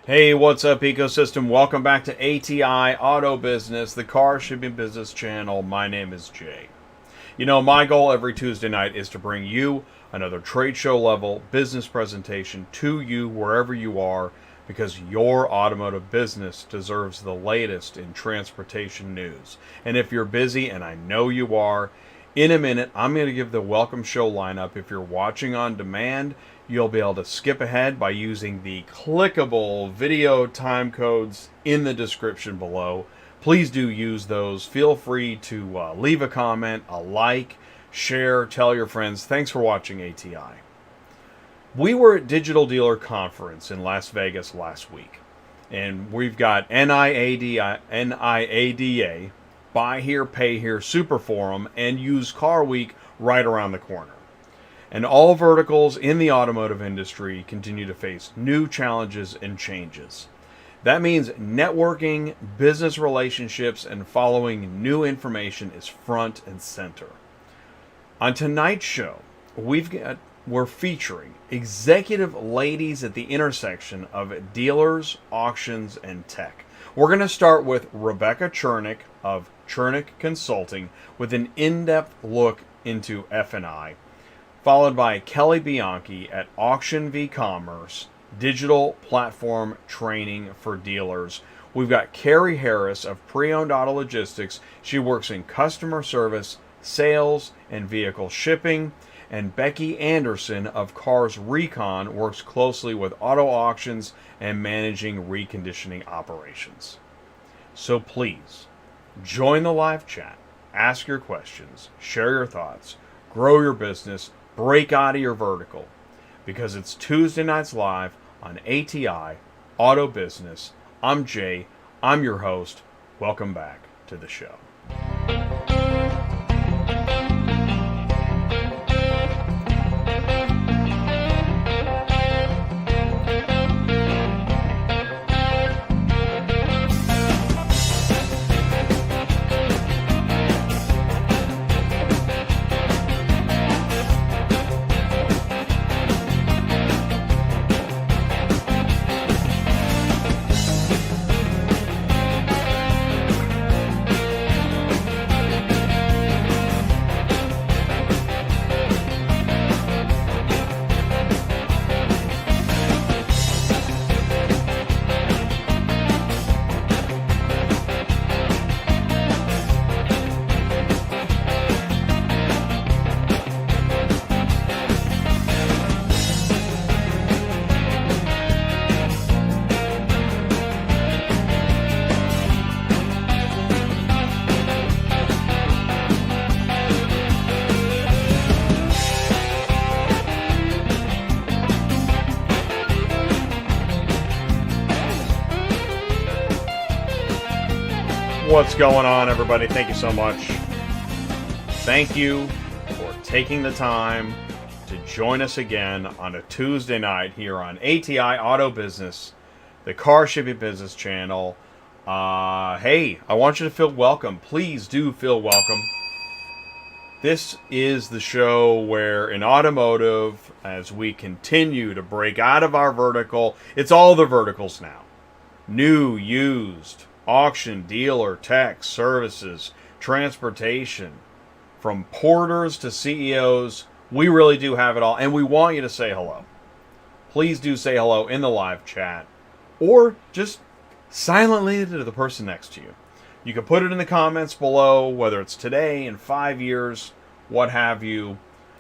Hey, what's up, ecosystem? Welcome back to ATI Auto Business, the car shipping business channel. My name is Jay. You know, my goal every Tuesday night is to bring you another trade show level business presentation to you wherever you are, because your automotive business deserves the latest in transportation news. And if you're busy, and I know you are, in a minute, I'm going to give the welcome show lineup. If you're watching on demand, you'll be able to skip ahead by using the clickable video time codes in the description below. Please do use those. Feel free to leave a comment, a like, share, tell your friends. Thanks for watching ATI. We were at Digital Dealer Conference in Las Vegas last week, and we've got NIADA, Buy Here, Pay Here, Super Forum, and Used Car Week right around the corner. And all verticals in the automotive industry continue to face new challenges and changes. That means networking, business relationships, and following new information is front and center. On tonight's show, we're featuring executive ladies at the intersection of dealers, auctions, and tech. We're going to start with Rebecca Chernek of Chernek Consulting with an in-depth look into F&I, followed by Kelly Bianchi at AuctionVcommerce, digital platform training for dealers. We've got Kerri Harris of Preowned Auto Logistics. She works in customer service, sales, and vehicle shipping. And Becky Anderson of Cars Recon works closely with auto auctions and managing reconditioning operations. So please, join the live chat, ask your questions, share your thoughts, grow your business, break out of your vertical, because it's Tuesday nights live on ATI Auto Business. I'm Jay, I'm your host. Welcome back to the show. What's going on, everybody? Thank you so much. Thank you for taking the time to join us again on a Tuesday night here on ATI Auto Business, the car shipping business channel. Hey, I want you to feel welcome. Please do feel welcome. This is the show where in automotive, as we continue to break out of our vertical, it's all the verticals now. New, used, auction, dealer, tech, services, transportation, from porters to CEOs, we really do have it all, and we want you to say hello. Please do say hello in the live chat, or just silently to the person next to you. You can put it in the comments below, whether it's today, in 5 years, what have you.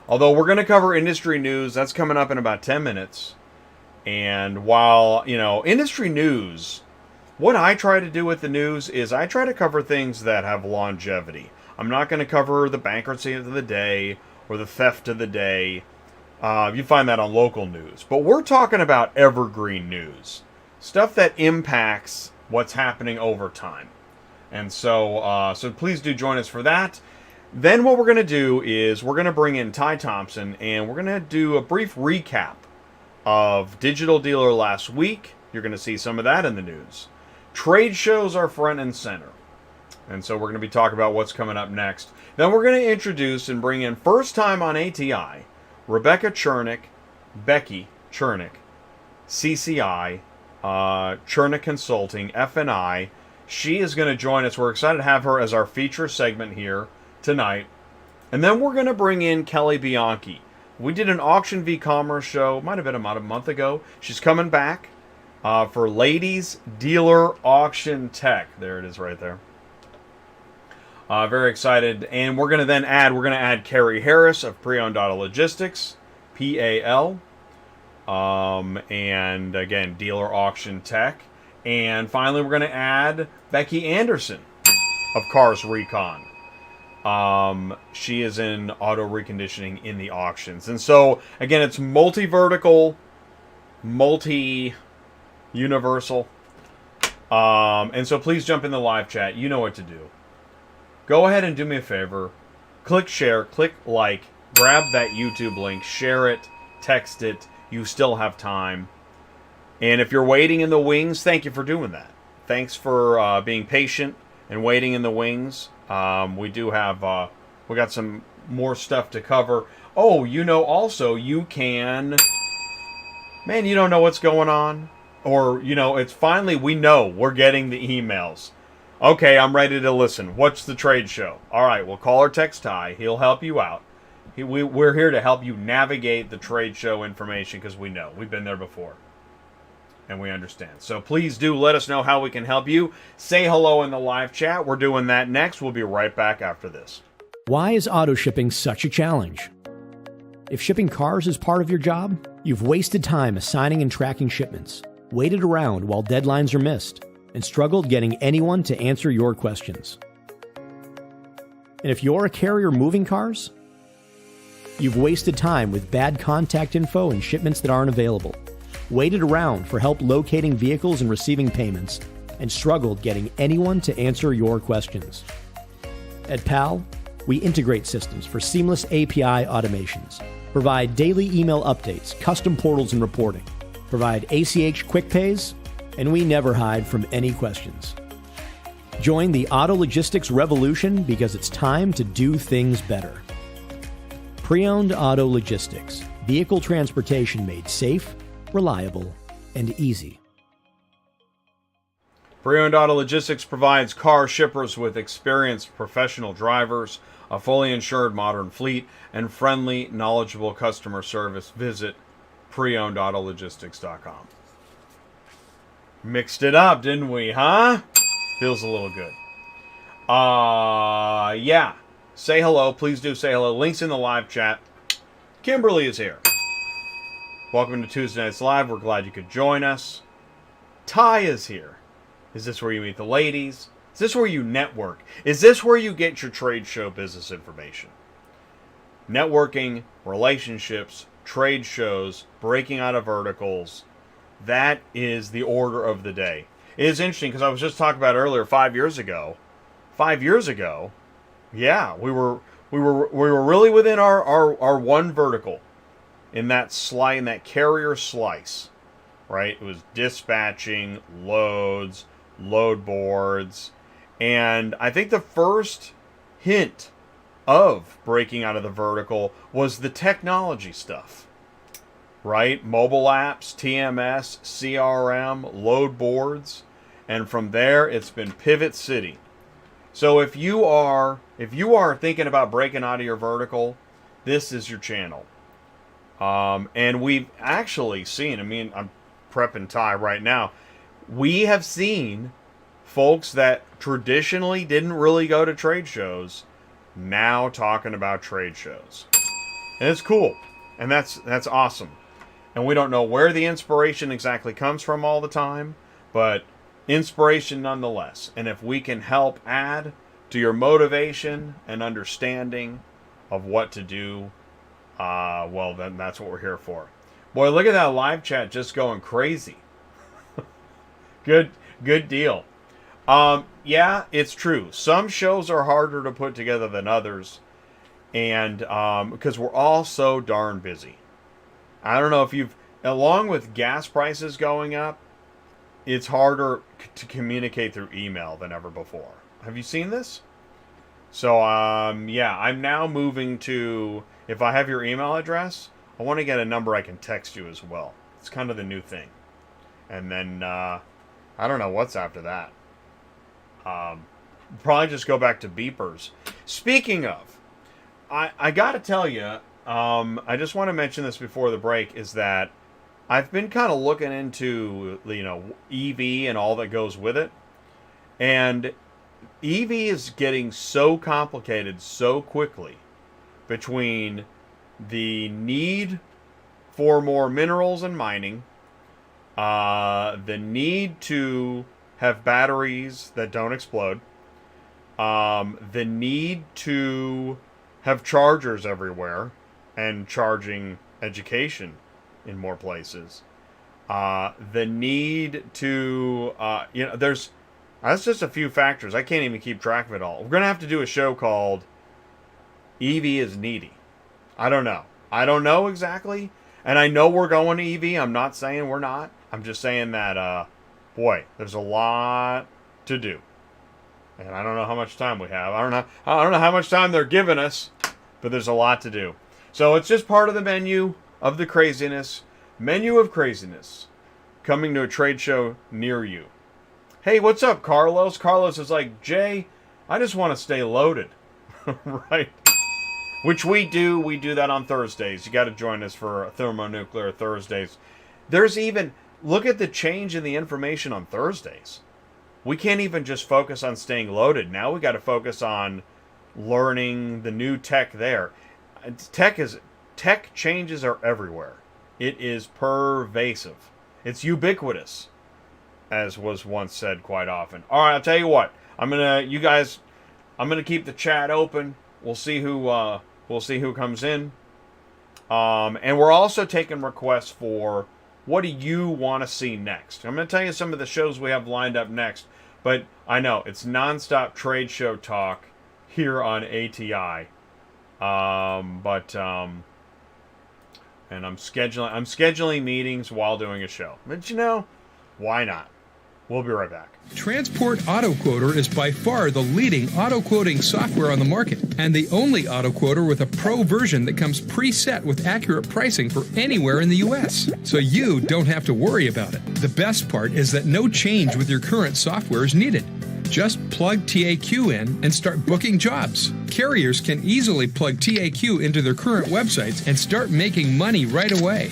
Although we're going to cover industry news, that's coming up in about 10 minutes. And while, industry news, what I try to do with the news is I try to cover things that have longevity. I'm not going to cover the bankruptcy of the day or the theft of the day. You find that on local news. But we're talking about evergreen news. Stuff that impacts what's happening over time. And so please do join us for that. Then what we're going to do is we're going to bring in Ty Thompson, and we're going to do a brief recap of Digital Dealer last week. You're going to see some of that in the news. Trade shows are front and center. And so we're going to be talking about what's coming up next. Then we're going to introduce and bring in, first time on ATI, Rebecca Chernek, Becky Chernek, CCI, Chernek Consulting, F&I. She is going to join us. We're excited to have her as our feature segment here tonight. And then we're going to bring in Kelly Bianchi. We did an AuctionVcommerce show, might have been about a month ago. She's coming back for Ladies Dealer Auction Tech. There it is right there. Very excited. And we're going to add Kerri Harris of Preowned Auto Logistics, PAL. And again, Dealer Auction Tech. And finally, we're going to add Becky Anderson of Cars Recon. She is in auto reconditioning in the auctions. And so, again, it's multi-vertical, multi-universal. And so please jump in the live chat. You know what to do. Go ahead and do me a favor. Click share, click like, grab that YouTube link, share it, text it. You still have time. And if you're waiting in the wings, thank you for doing that. Thanks for being patient and waiting in the wings. We do have, we got some more stuff to cover. Oh, also you can, man, you don't know what's going on. Or, it's finally, we know we're getting the emails. Okay, I'm ready to listen. What's the trade show? All right, well, call or text Ty. He'll help you out. We're here to help you navigate the trade show information because we know. We've been there before. And we understand. So please do let us know how we can help you. Say hello in the live chat. We're doing that next. We'll be right back after this. Why is auto shipping such a challenge? If shipping cars is part of your job, you've wasted time assigning and tracking shipments, waited around while deadlines are missed, and struggled getting anyone to answer your questions. And if you're a carrier moving cars, you've wasted time with bad contact info and shipments that aren't available, waited around for help locating vehicles and receiving payments, and struggled getting anyone to answer your questions. At PAL, we integrate systems for seamless API automations, provide daily email updates, custom portals and reporting, provide ACH quick pays, and we never hide from any questions. Join the auto logistics revolution because it's time to do things better. Preowned Auto Logistics, vehicle transportation made safe, reliable, and easy. Preowned Auto Logistics provides car shippers with experienced professional drivers, a fully insured modern fleet, and friendly, knowledgeable customer service. Visit preownedautologistics.com. Mixed it up, didn't we, huh? Feels a little good. Yeah. Say hello. Please do say hello. Links in the live chat. Kimberly is here. Welcome to Tuesday Nights Live. We're glad you could join us. Ty is here. Is this where you meet the ladies? Is this where you network? Is this where you get your trade show business information? Networking, relationships, trade shows, breaking out of verticals. That is the order of the day. It is interesting because I was just talking about earlier 5 years ago. 5 years ago, yeah, we were really within our one vertical in that carrier slice, right? It was dispatching, loads, load boards, and I think the first hint of breaking out of the vertical was the technology stuff, right? Mobile apps, TMS, CRM, load boards, and from there it's been Pivot City. So if you are thinking about breaking out of your vertical, this is your channel. And we've actually seen, I'm prepping Ty right now, we have seen folks that traditionally didn't really go to trade shows now talking about trade shows. And it's cool. And that's awesome. And we don't know where the inspiration exactly comes from all the time, but inspiration nonetheless. And if we can help add to your motivation and understanding of what to do, well, then that's what we're here for. Boy, look at that live chat just going crazy. Good deal. Yeah, it's true. Some shows are harder to put together than others, and because we're all so darn busy. I don't know if along with gas prices going up, it's harder to communicate through email than ever before. Have you seen this? So, yeah, I'm now moving to, if I have your email address, I want to get a number I can text you as well. It's kind of the new thing. And then, I don't know what's after that. Probably just go back to beepers. Speaking of, I got to tell you, I just want to mention this before the break, is that I've been kind of looking into, EV and all that goes with it. And EV is getting so complicated so quickly, between the need for more minerals and mining, the need to have batteries that don't explode, the need to have chargers everywhere and charging education in more places, the need to, that's just a few factors. I can't even keep track of it all. We're going to have to do a show called EV is Needy. I don't know. I don't know exactly. And I know we're going to EV. I'm not saying we're not. I'm just saying that, boy, there's a lot to do. And I don't know how much time we have. I don't know how much time they're giving us, but there's a lot to do. So it's just part of the menu of the craziness. Menu of craziness. Coming to a trade show near you. Hey, what's up, Carlos? Carlos is like, Jay, I just want to stay loaded. Right? Which we do. We do that on Thursdays. You got to join us for Thermonuclear Thursdays. There's even, look at the change in the information on Thursdays. We can't even just focus on staying loaded. Now we got to focus on learning the new tech there. Tech changes are everywhere. It is pervasive. It's ubiquitous, as was once said quite often. All right, I'll tell you what. I'm gonna keep the chat open. We'll see who comes in. And we're also taking requests for what do you want to see next. I'm gonna tell you some of the shows we have lined up next. But I know it's nonstop trade show talk here on ATI. And I'm scheduling meetings while doing a show. But why not? We'll be right back. Transport Auto Quoter is by far the leading auto quoting software on the market, and the only auto quoter with a pro version that comes preset with accurate pricing for anywhere in the U.S. So you don't have to worry about it. The best part is that no change with your current software is needed. Just plug TAQ in and start booking jobs. Carriers can easily plug TAQ into their current websites and start making money right away.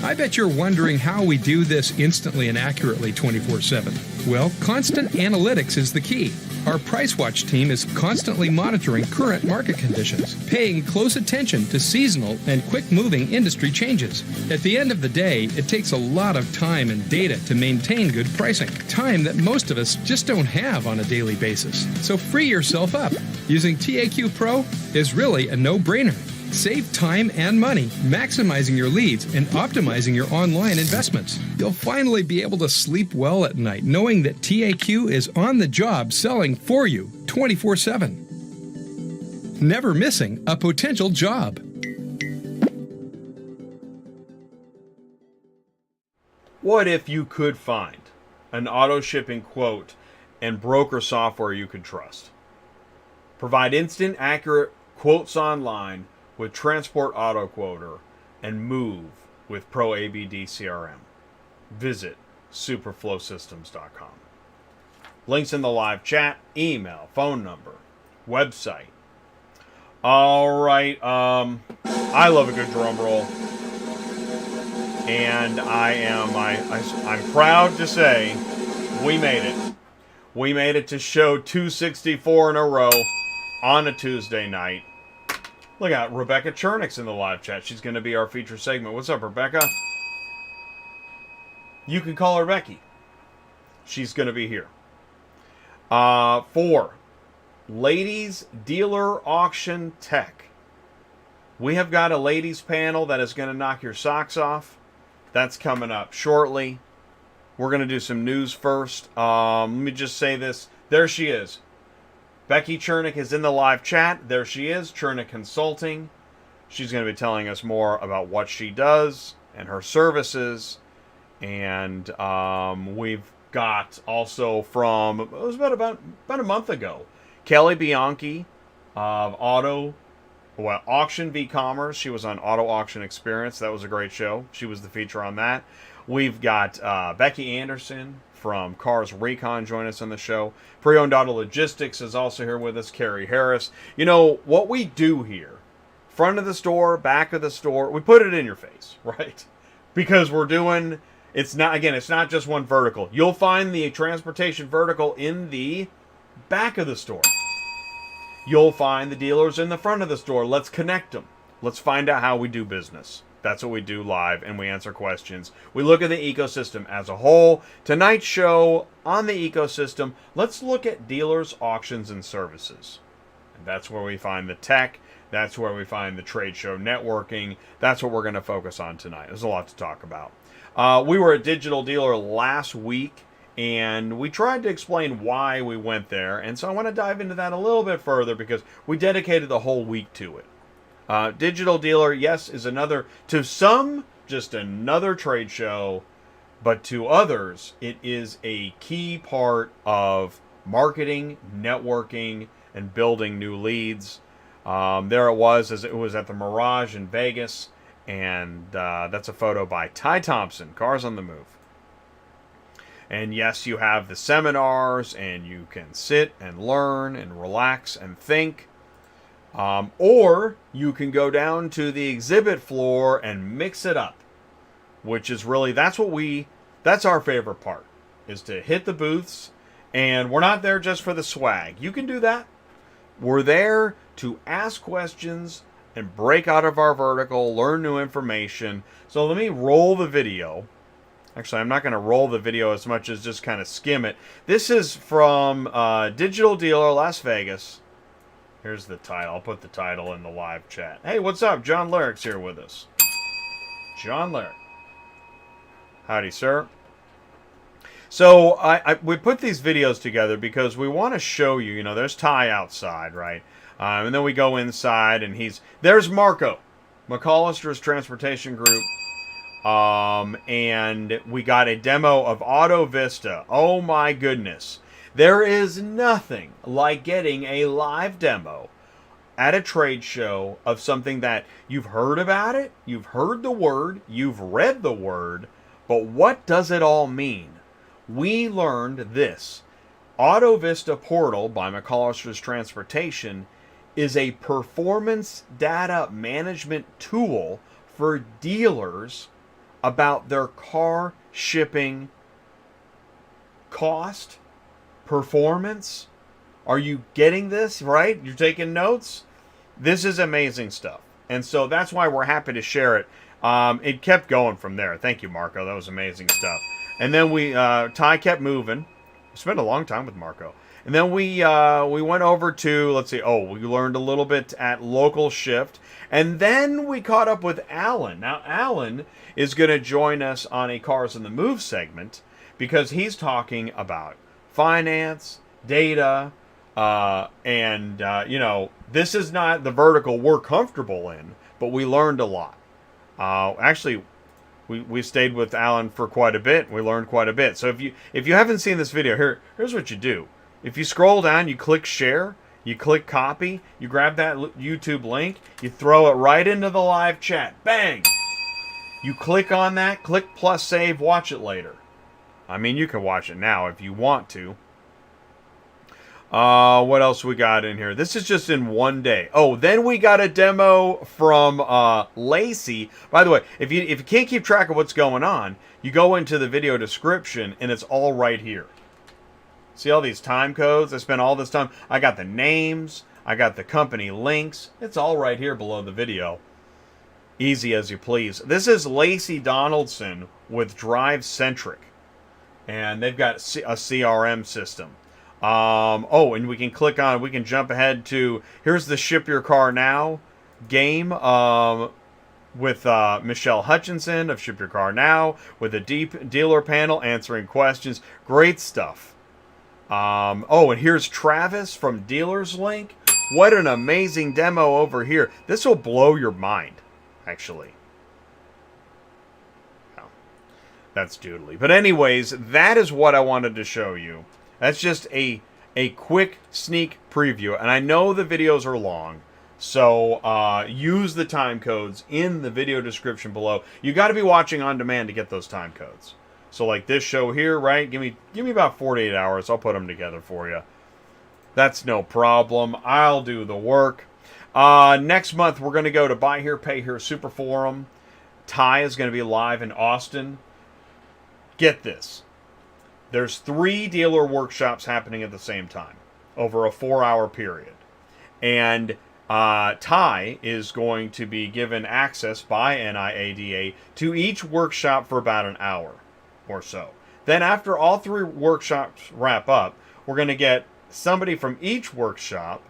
I bet you're wondering how we do this instantly and accurately 24/7. Well, constant analytics is the key. Our Price Watch team is constantly monitoring current market conditions, paying close attention to seasonal and quick-moving industry changes. At the end of the day, it takes a lot of time and data to maintain good pricing, time that most of us just don't have on a daily basis. So free yourself up. Using TAQ Pro is really a no-brainer. Save time and money, maximizing your leads and optimizing your online investments. You'll finally be able to sleep well at night knowing that TAQ is on the job selling for you 24/7. Never missing a potential job. What if you could find an auto shipping quote and broker software you could trust? Provide instant, accurate quotes online with Transport Auto Quoter and move with Pro ABD CRM. Visit superflowsystems.com. Links in the live chat, email, phone number, website. All right, I love a good drum roll. And I'm proud to say we made it. We made it to show 264 in a row on a Tuesday night. Look out, Rebecca Chernek's in the live chat. She's going to be our feature segment. What's up, Rebecca? You can call her Becky. She's going to be here. 4, Ladies Dealer Auction Tech. We have got a ladies panel that is going to knock your socks off. That's coming up shortly. We're going to do some news first. Let me just say this. There she is. Becky Chernek is in the live chat. There she is, Chernek Consulting. She's going to be telling us more about what she does and her services. And we've got also from, it was about a month ago, Kelly Bianchi of AuctionVcommerce. She was on Auto Auction Experience. That was a great show. She was the feature on that. We've got Becky Anderson from Cars Recon join us on the show. Preowned Auto Logistics is also here with us. Kerri Harris. You know, what we do here, front of the store, back of the store, we put it in your face, right? Because we're doing, it's not just one vertical. You'll find the transportation vertical in the back of the store. You'll find the dealers in the front of the store. Let's connect them. Let's find out how we do business. That's what we do live, and we answer questions. We look at the ecosystem as a whole. Tonight's show on the ecosystem, let's look at dealers, auctions, and services. And that's where we find the tech. That's where we find the trade show networking. That's what we're going to focus on tonight. There's a lot to talk about. We were at Digital Dealer last week, and we tried to explain why we went there. And so I want to dive into that a little bit further because we dedicated the whole week to it. Digital Dealer, yes, is another, to some, just another trade show, but to others, it is a key part of marketing, networking, and building new leads. There it was, as it was at the Mirage in Vegas, and that's a photo by Thompson, Cars on the Move. And yes, you have the seminars, and you can sit and learn and relax and think. Or you can go down to the exhibit floor and mix it up, which is really, that's our favorite part, is to hit the booths. And we're not there just for the swag. You can do that. We're there to ask questions and break out of our vertical, learn new information. So let me roll the video. Actually, I'm not going to roll the video as much as just kind of skim it. This is from Digital Dealer, Las Vegas. Here's the title. I'll put the title in the live chat. Hey, what's up? John Lurik's here with us. John Lurik. Howdy, sir. So we put these videos together because we want to show you, there's Ty outside, right? And then we go inside, and there's Marco, McCollister's Transportation Group. And we got a demo of AutoVista. Oh my goodness. There is nothing like getting a live demo at a trade show of something that you've heard about it, you've heard the word, you've read the word, but what does it all mean? We learned this. AutoVista Portal by McCollister's Transportation is a performance data management tool for dealers about their car shipping cost, performance. Are you getting this, right? You're taking notes? This is amazing stuff. And so that's why we're happy to share it. It kept going from there. Thank you, Marco. That was amazing stuff. And then Ty kept moving. We spent a long time with Marco. And then we went over to, we learned a little bit at Local Shift. And then we caught up with Alan. Now, Alan is going to join us on a Cars on the Move segment because he's talking about finance, data, and this is not the vertical we're comfortable in, but we learned a lot. Actually, we stayed with Alan for quite a bit. We learned quite a bit. So if you haven't seen this video, here's what you do. If you scroll down, you click share, you click copy, you grab that YouTube link, you throw it right into the live chat. Bang! You click on that, click plus save, watch it later. I mean, you can watch it now if you want to. What else we got in here? This is just in one day. Oh, then we got a demo from Lacey. By the way, if you can't keep track of what's going on, you go into the video description and it's all right here. See all these time codes? I spent all this time. I got the names. I got the company links. It's all right here below the video. Easy as you please. This is Lacey Donaldson with Drive Centric. And they've got a CRM system. And we can click on, we can jump ahead to, here's the Ship Your Car Now game with Michelle Hutchinson of Ship Your Car Now with a deep dealer panel answering questions. Great stuff. And here's Travis from Dealers Link. What an amazing demo over here. This will blow your mind, actually. That's doodly. But anyways, that is what I wanted to show you. That's just a quick sneak preview. And I know the videos are long, So use the time codes in the video description below. You got to be watching on demand to get those time codes. So like this show here, right? Give me about 48 hours. I'll put them together for you. That's no problem. I'll do the work. Next month, we're going to go to Buy Here, Pay Here Super Forum. Ty is going to be live in Austin. Get this. There's 3 dealer workshops happening at the same time over a 4-hour period. And Ty is going to be given access by NIADA to each workshop for about an hour or so. Then after all 3 workshops wrap up, we're going to get somebody from each workshop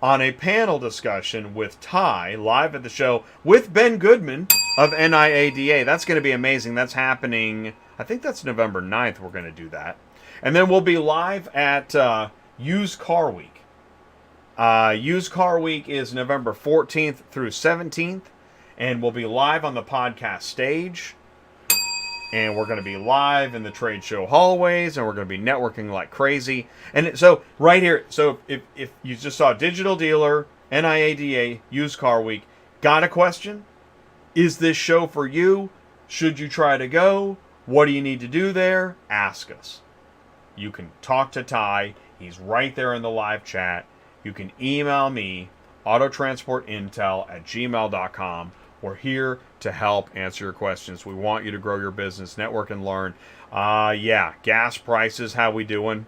on a panel discussion with Ty live at the show with Ben Goodman of NIADA. That's going to be amazing. That's happening, I think that's November 9th we're going to do that. And then we'll be live at Used Car Week. Used Car Week is November 14th through 17th. And we'll be live on the podcast stage. And we're going to be live in the trade show hallways, and we're going to be networking like crazy. And so right here, so if you just saw Digital Dealer, NIADA, Used Car Week, got a question? Is this show for you? Should you try to go? What do you need to do there? Ask us. You can talk to Ty. He's right there in the live chat. You can email me, autotransportintel@gmail.com. We're here to help answer your questions. We want you to grow your business, network, and learn. Yeah, gas prices, how we doing?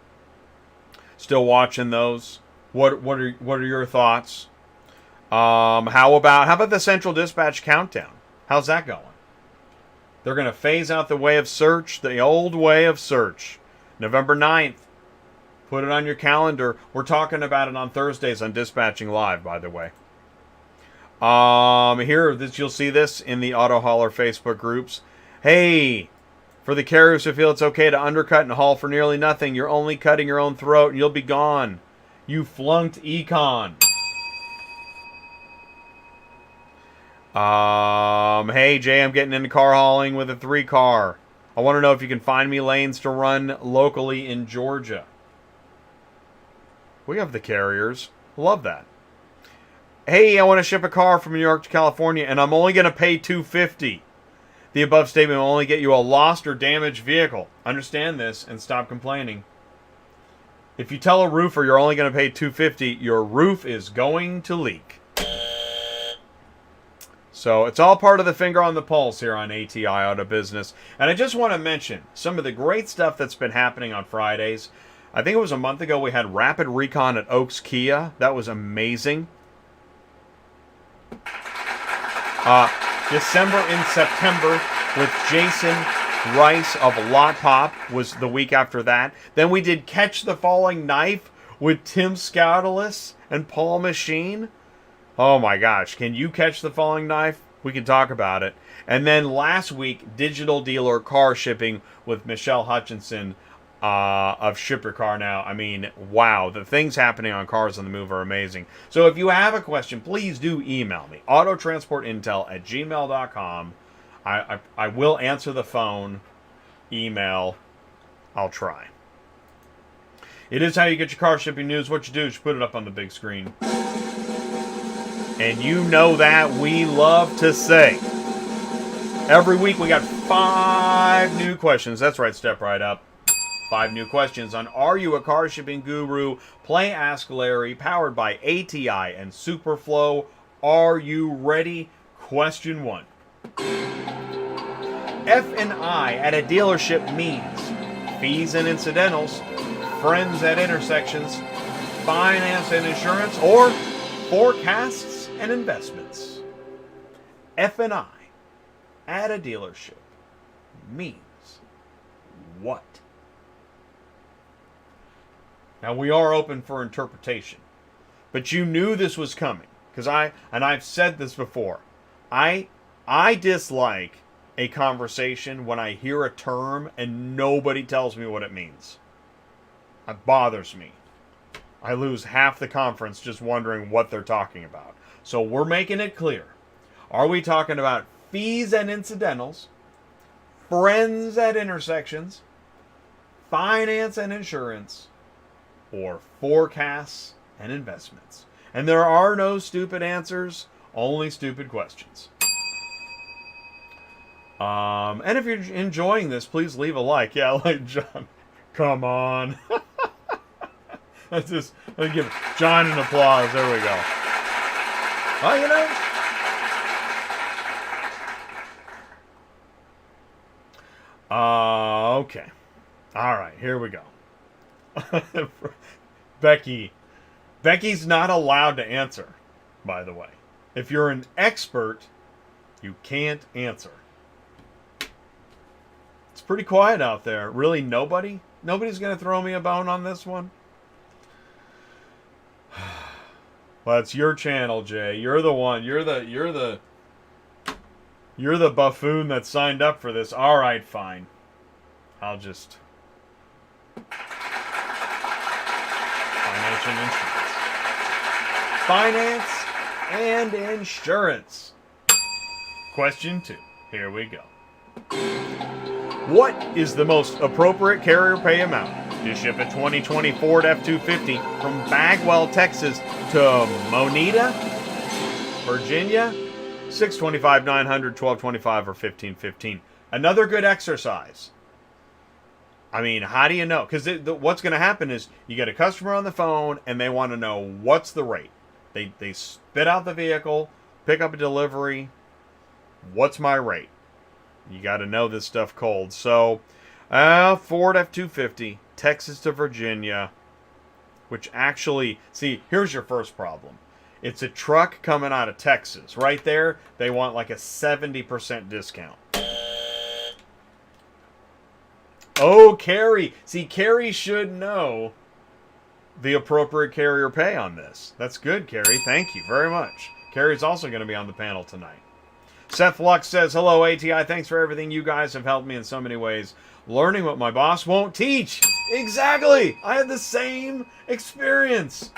Still watching those? What are your thoughts? How about the Central Dispatch countdown? How's that going? They're going to phase out the way of search, the old way of search. November 9th. Put it on your calendar. We're talking about it on Thursdays on Dispatching Live, by the way. You'll see this in the Auto Hauler Facebook groups. Hey, for the carriers who feel it's okay to undercut and haul for nearly nothing, you're only cutting your own throat and you'll be gone. You flunked econ. Hey, Jay, I'm getting into car hauling with a 3-car. I want to know if you can find me lanes to run locally in Georgia. We have the carriers. Love that. Hey, I want to ship a car from New York to California, and I'm only going to pay $250. The above statement will only get you a lost or damaged vehicle. Understand this and stop complaining. If you tell a roofer you're only going to pay $250, your roof is going to leak. So it's all part of the finger on the pulse here on ATI Auto Business. And I just want to mention some of the great stuff that's been happening on Fridays. I think it was a month ago we had Rapid Recon at Oaks Kia. That was amazing. December and September with Jason Rice of Lot Pop was the week after that. Then we did Catch the Falling Knife with Tim Scoutelis and Paul Machine. Oh my gosh, can you catch the falling knife? We can talk about it. And then last week, Digital Dealer Car Shipping with Michelle Hutchinson of Ship Your Car Now. I mean, wow, the things happening on Cars on the Move are amazing. So if you have a question, please do email me, autotransportintel@gmail.com. I will answer the phone, email, I'll try. It is how you get your car shipping news. What you do is you put it up on the big screen. And you know that we love to say. Every week we got 5 new questions. That's right, step right up. 5 new questions on Are You a Car Shipping Guru? Play Ask Larry, powered by ATI and Superflow. Are you ready? Question 1. F&I at a dealership means fees and incidentals, friends at intersections, finance and insurance, or forecasts and investments. F&I at a dealership means what? Now, we are open for interpretation, but you knew this was coming, because I've said this before. I dislike a conversation when I hear a term and nobody tells me what it means. It bothers me. I lose half the conference just wondering what they're talking about. So we're making it clear. Are we talking about fees and incidentals, friends at intersections, finance and insurance, or forecasts and investments? And there are no stupid answers, only stupid questions. And if you're enjoying this, please leave a like. Yeah, like John. Come on. Let's give John an applause. There we go. Well, you know. Okay. All right, here we go. Becky's not allowed to answer, by the way. If you're an expert, you can't answer. It's pretty quiet out there. Really, nobody's going to throw me a bone on this one? Well, it's your channel, Jay. You're the one. You're the buffoon that signed up for this. All right, fine. I'll just finance and insurance. Question 2. Here we go. What is the most appropriate carrier pay amount to ship a 2020 Ford F-250 from Bagwell, Texas to Moneta, Virginia? $625, $900, $1,225, or $1,515. Another good exercise. I mean, how do you know? Because what's going to happen is you get a customer on the phone and they want to know what's the rate. They spit out the vehicle, pick up a delivery. What's my rate? You got to know this stuff cold. So, Ford F-250, Texas to Virginia, which actually, see, here's your first problem. It's a truck coming out of Texas. Right there, they want like a 70% discount. Oh, Kerri. See, Kerri should know the appropriate carrier pay on this. That's good, Kerri. Thank you very much. Kerri's also going to be on the panel tonight. Seth Lux says, hello, ATI. Thanks for everything. You guys have helped me in so many ways. Learning what my boss won't teach. Exactly. I had the same experience.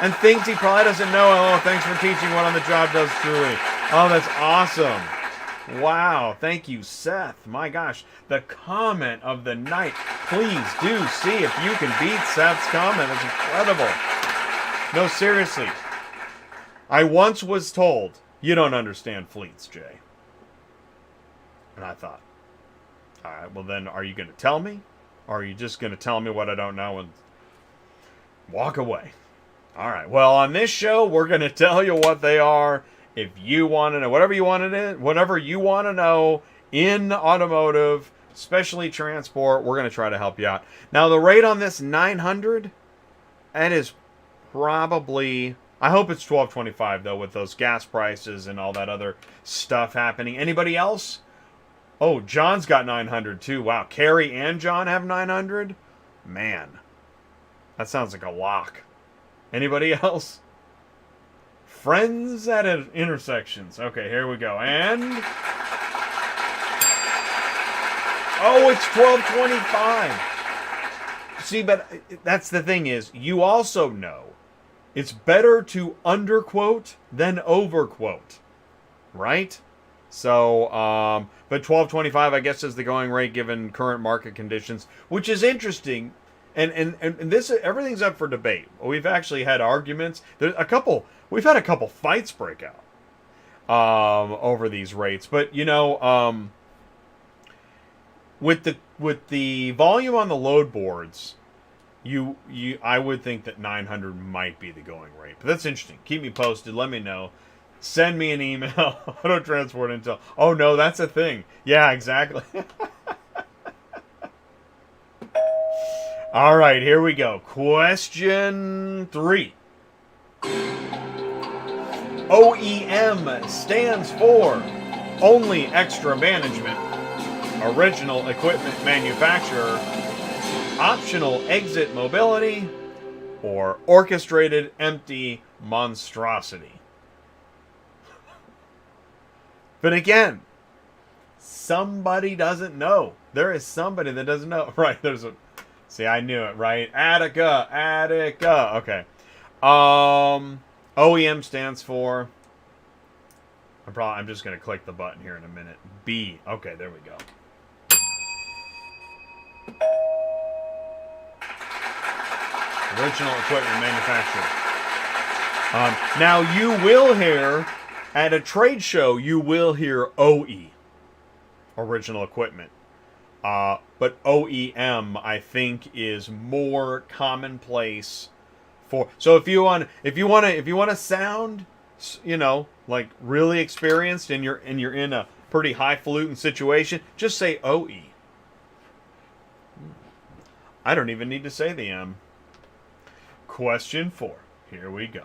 And thinks he probably doesn't know. Oh, thanks for teaching what on the job does truly. Oh, that's awesome. Wow. Thank you, Seth. My gosh. The comment of the night. Please do see if you can beat Seth's comment. It's incredible. No, seriously. I once was told, you don't understand fleets, Jay. And I thought, all right, well then, are you going to tell me? Or are you just going to tell me what I don't know and walk away? All right, well, on this show, we're going to tell you what they are. If you want to know, whatever you want to know in automotive, especially transport, we're going to try to help you out. Now, the rate on this, $900, that is probably... I hope it's $1,225 though, with those gas prices and all that other stuff happening. Anybody else? Oh, John's got $900 too. Wow, Kerri and John have $900? Man, that sounds like a lock. Anybody else? Friends at intersections. Okay, here we go. And oh, it's $1,225. See, but that's the thing is, you also know it's better to underquote than overquote, right? So, but $1,225, I guess, is the going rate given current market conditions, which is interesting. And this, everything's up for debate. We've actually had arguments. We've had a couple fights break out over these rates. But you know, with the volume on the load boards, I would think that 900 might be the going rate. But that's interesting. Keep me posted. Let me know. Send me an email. Auto Transport Intel. Oh, no, that's a thing. Yeah, exactly. All right, here we go. Question 3. OEM stands for Only Extra Management, Original Equipment Manufacturer, Optional Exit Mobility, or Orchestrated Empty Monstrosity. But again, somebody doesn't know. There is somebody that doesn't know. Right, see, I knew it, right? Attica. Okay. OEM stands for... I'm just going to click the button here in a minute. B. Okay, there we go. Original Equipment Manufacturer. Now, you will hear, at a trade show, you will hear OE, original equipment. But OEM, I think, is more commonplace for. So if you want to sound, like really experienced, and you're in a pretty highfalutin situation, just say OE. I don't even need to say the M. Question 4. Here we go.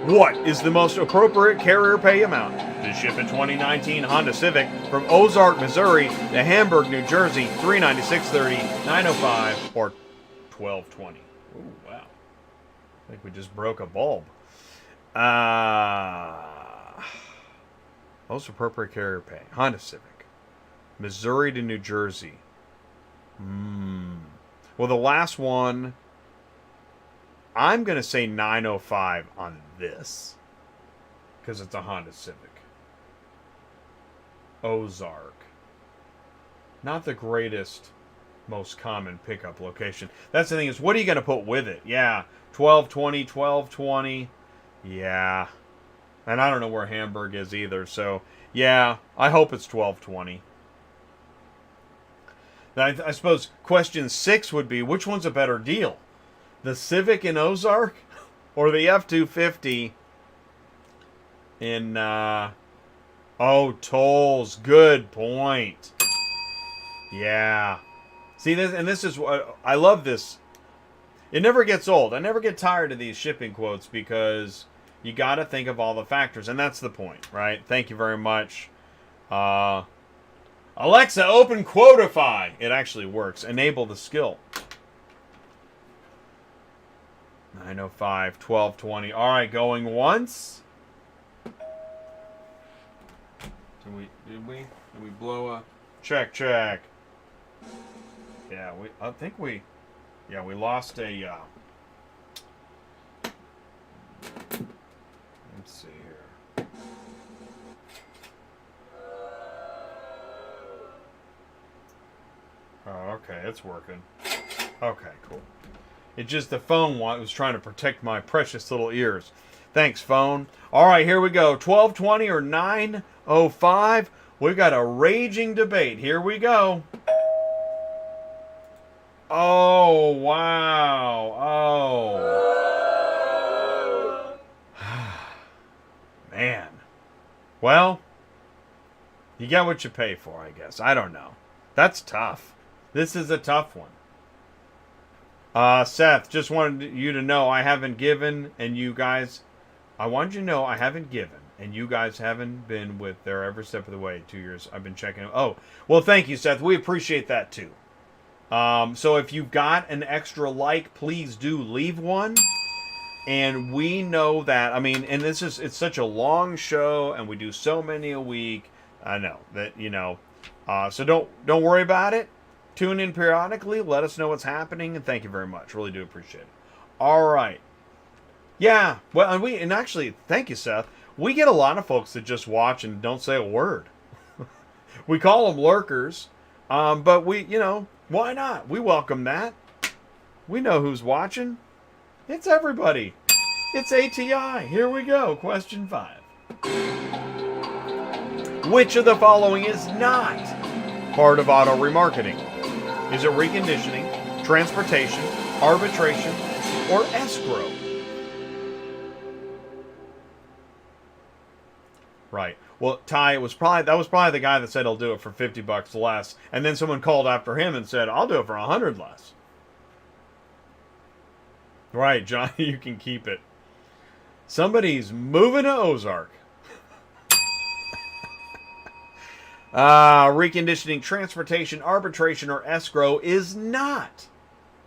What is the most appropriate carrier pay amount to ship a 2019 Honda Civic from Ozark, Missouri to Hamburg, New Jersey, $396.30, $905, or $1220? Ooh, wow. I think we just broke a bulb. Most appropriate carrier pay. Honda Civic. Missouri to New Jersey. Well, the last one, I'm going to say $905 on this, because it's a Honda Civic. Ozark. Not the greatest, most common pickup location. That's the thing, is what are you going to put with it? Yeah, $1220. Yeah. And I don't know where Hamburg is either, so yeah, I hope it's $1220. Now, I suppose question 6 would be, which one's a better deal? The Civic in Ozark or the F-250 in, tolls. Good point. Yeah. See, this is what, I love this. It never gets old. I never get tired of these shipping quotes because you got to think of all the factors, and that's the point, right? Thank you very much. Alexa, open Quotify. It actually works. Enable the skill. 905, 1220. All right, going once. Did we blow a check? Yeah, I think we lost a. Let's see here. Oh, okay, it's working. Okay, cool. It just, the phone was trying to protect my precious little ears. Thanks, phone. All right, here we go. 1220 or 905. We've got a raging debate. Here we go. Oh, wow. Oh. Man. Well, you get what you pay for, I guess. I don't know. That's tough. This is a tough one. Seth, just wanted you to know I haven't given, and you guys, I wanted you to know I haven't given, and you guys haven't been with there every step of the way. 2 years I've been checking. Oh, well, thank you, Seth. We appreciate that too. So if you've got an extra like, please do leave one. And we know that, I mean, and it's such a long show, and we do so many a week. I know that, so don't worry about it. Tune in periodically. Let us know what's happening, and thank you very much. Really do appreciate it. All right. Yeah. Well, and actually, thank you, Seth. We get a lot of folks that just watch and don't say a word. We call them lurkers, but why not? We welcome that. We know who's watching. It's everybody. It's ATI. Here we go. Question 5. Which of the following is not part of auto remarketing? Is it reconditioning, transportation, arbitration, or escrow? Right. Well, Ty, that was probably the guy that said he'll do it for $50 less, and then someone called after him and said, "I'll do it for $100 less." Right, Johnny, you can keep it. Somebody's moving to Ozark. Reconditioning, transportation, arbitration, or escrow is not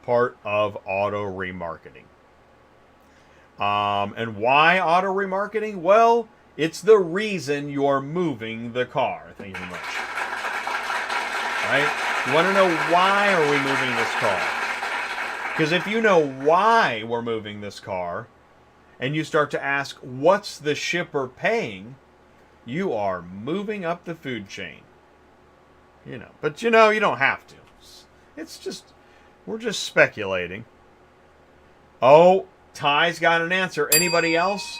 part of auto remarketing. And why auto remarketing? Well, it's the reason you're moving the car. Thank you very much. Right? You want to know why are we moving this car? Because if you know why we're moving this car, and you start to ask, what's the shipper paying? You are moving up the food chain. But you don't have to. It's just, we're just speculating. Oh, Ty's got an answer. Anybody else?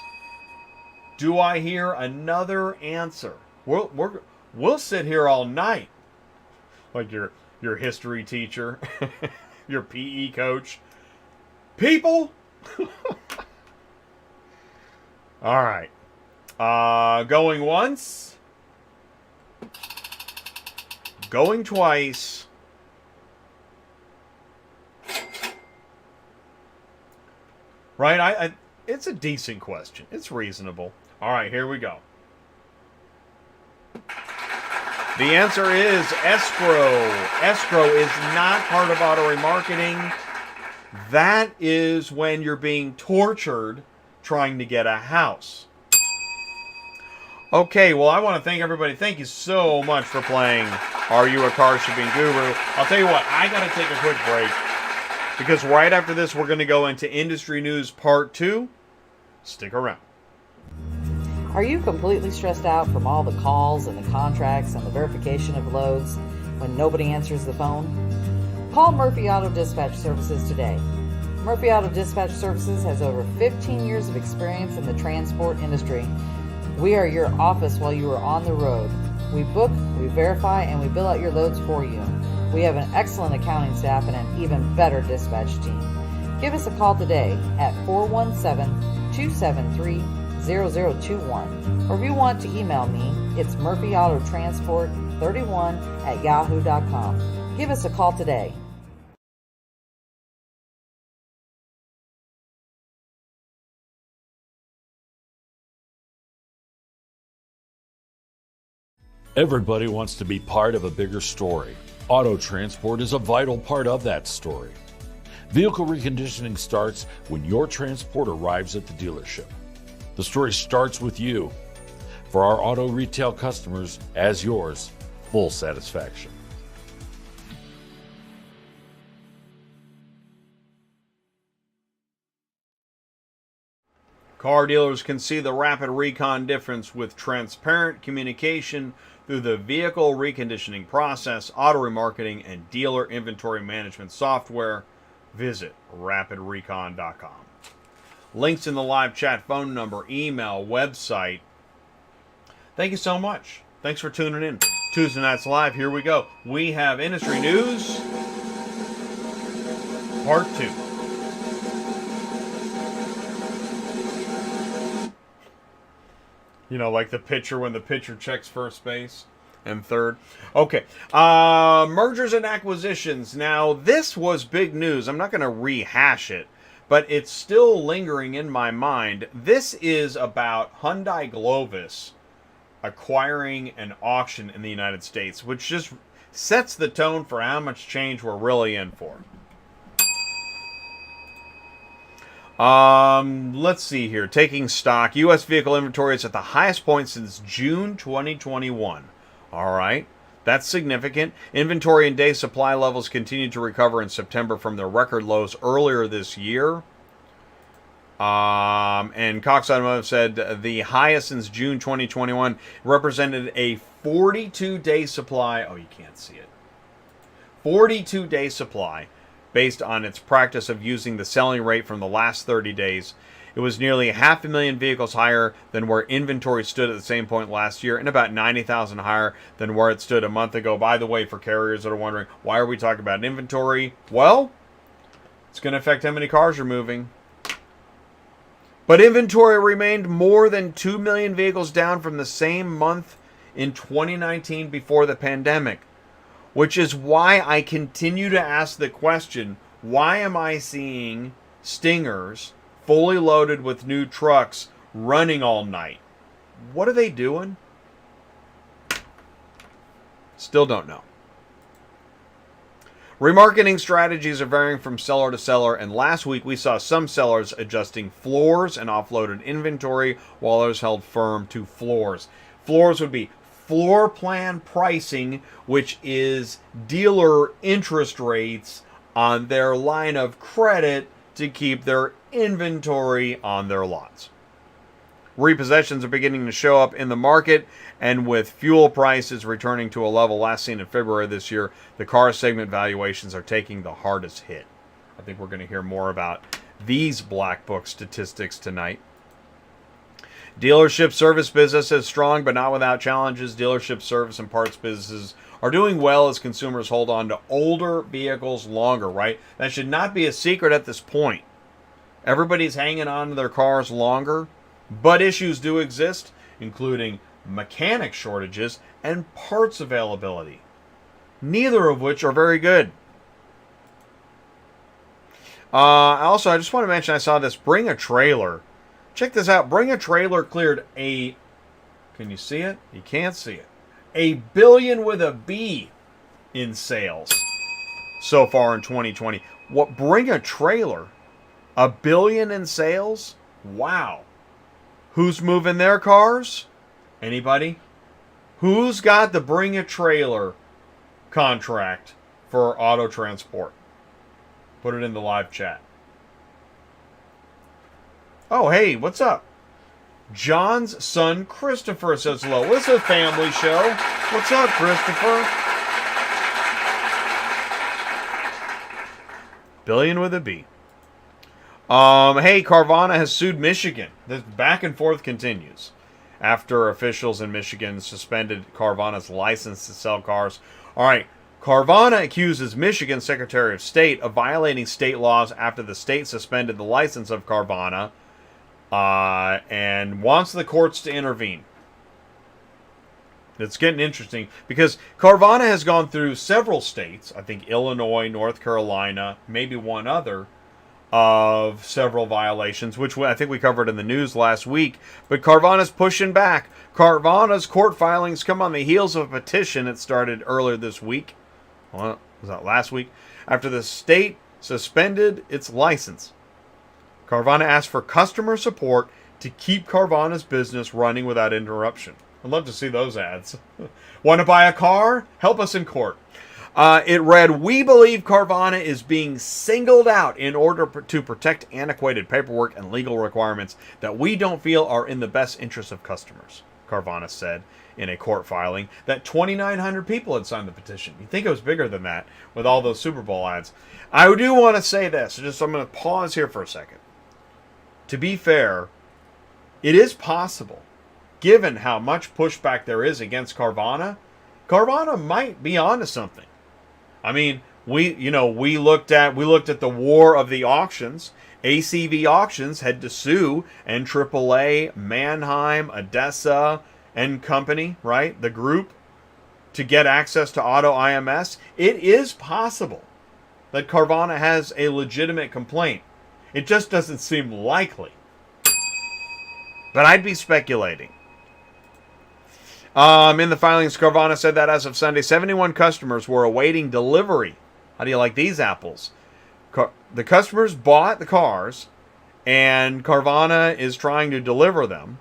Do I hear another answer? We'll sit here all night. Like your history teacher, your PE coach. People? All right. Going once. Going twice. Right? It's a decent question. It's reasonable. All right, here we go. The answer is escrow. Escrow is not part of auto remarketing. That is when you're being tortured trying to get a house. Okay, well, I want to thank everybody. Thank you so much for playing Are You a Car Shipping Guru? I'll tell you what, I got to take a quick break because right after this, we're going to go into Industry News Part 2. Stick around. Are you completely stressed out from all the calls and the contracts and the verification of loads when nobody answers the phone? Call Murphy Auto Dispatch Services today. Murphy Auto Dispatch Services has over 15 years of experience in the transport industry. We are your office while you are on the road. We book, we verify, and we bill out your loads for you. We have an excellent accounting staff and an even better dispatch team. Give us a call today at 417-273-0021. Or if you want to email me, it's murphyautotransport31@yahoo.com. Give us a call today. Everybody wants to be part of a bigger story. Auto transport is a vital part of that story. Vehicle reconditioning starts when your transport arrives at the dealership. The story starts with you. For our auto retail customers, as yours, full satisfaction. Car dealers can see the rapid recon difference with transparent communication through the vehicle reconditioning process, auto remarketing, and dealer inventory management software. Visit rapidrecon.com. Links in the live chat, phone number, email, website. Thank you so much. Thanks for tuning in. Tuesday Nights Live, here we go. We have Industry News, Part 2. You know, like the pitcher when the pitcher checks first base and third. Okay. Mergers and acquisitions. Now, this was big news. I'm not going to rehash it, but it's still lingering in my mind. This is about Hyundai Glovis acquiring an auction in the United States, which just sets the tone for how much change we're really in for. Let's see here. Taking stock. U.S. vehicle inventory is at the highest point since June 2021. All right. That's significant. Inventory and day supply levels continued to recover in September from their record lows earlier this year. And Cox Automotive said the highest since June 2021 represented a 42-day supply. Oh, you can't see it. 42-day supply. Based on its practice of using the selling rate from the last 30 days. It was nearly 500,000 vehicles higher than where inventory stood at the same point last year, and about 90,000 higher than where it stood a month ago. By the way, for carriers that are wondering, why are we talking about inventory? Well, it's going to affect how many cars are moving. But inventory remained more than 2 million vehicles down from the same month in 2019 before the pandemic. Which is why I continue to ask the question, why am I seeing Stingers fully loaded with new trucks running all night? What are they doing? Still don't know. Remarketing strategies are varying from seller to seller, and last week we saw some sellers adjusting floors and offloaded inventory, while others held firm to floors. Floors would be floor plan pricing, which is dealer interest rates on their line of credit to keep their inventory on their lots. Repossessions are beginning to show up in the market, and with fuel prices returning to a level last seen in February this year, the car segment valuations are taking the hardest hit. I think we're going to hear more about these black book statistics tonight. Dealership service business is strong, but not without challenges. Dealership service and parts businesses are doing well as consumers hold on to older vehicles longer, right? That should not be a secret at this point. Everybody's hanging on to their cars longer, but issues do exist, including mechanic shortages and parts availability, neither of which are very good. Also, I just want to mention I saw this Bring a Trailer. Check this out. Bring a Trailer cleared a... Can you see it? You can't see it. $1 billion with a B in sales so far in 2020. What? Bring a Trailer? $1 billion in sales? Wow. Who's moving their cars? Anybody? Who's got the Bring a Trailer contract for auto transport? Put it in the live chat. Oh, hey, what's up? John's son Christopher says hello. It's a family show. What's up, Christopher? Billion with a B. Hey, Carvana has sued Michigan. The back and forth continues after officials in Michigan suspended Carvana's license to sell cars. All right, Carvana accuses Michigan Secretary of State of violating state laws after the state suspended the license of Carvana and wants the courts to intervene. It's getting interesting because Carvana has gone through several states, I think Illinois, North Carolina, maybe one other, of several violations, which I think we covered in the news last week. But Carvana's pushing back. Carvana's court filings come on the heels of a petition that started earlier this week. Well, was that last week? After the state suspended its license. Carvana asked for customer support to keep Carvana's business running without interruption. I'd love to see those ads. Want to buy a car? Help us in court. It read, "We believe Carvana is being singled out in order to protect antiquated paperwork and legal requirements that we don't feel are in the best interest of customers," Carvana said in a court filing that 2,900 people had signed the petition. You'd think it was bigger than that with all those Super Bowl ads. I do want to say this. I'm going to pause here for a second. To be fair, it is possible, given how much pushback there is against Carvana, Carvana might be onto something. I mean, we looked at the war of the auctions. ACV Auctions had to sue NAAA, Mannheim, Odessa, and company, right? The group, to get access to Auto IMS. It is possible that Carvana has a legitimate complaint. It just doesn't seem likely. But I'd be speculating. In the filings, Carvana said that as of Sunday, 71 customers were awaiting delivery. How do you like these apples? The customers bought the cars, and Carvana is trying to deliver them.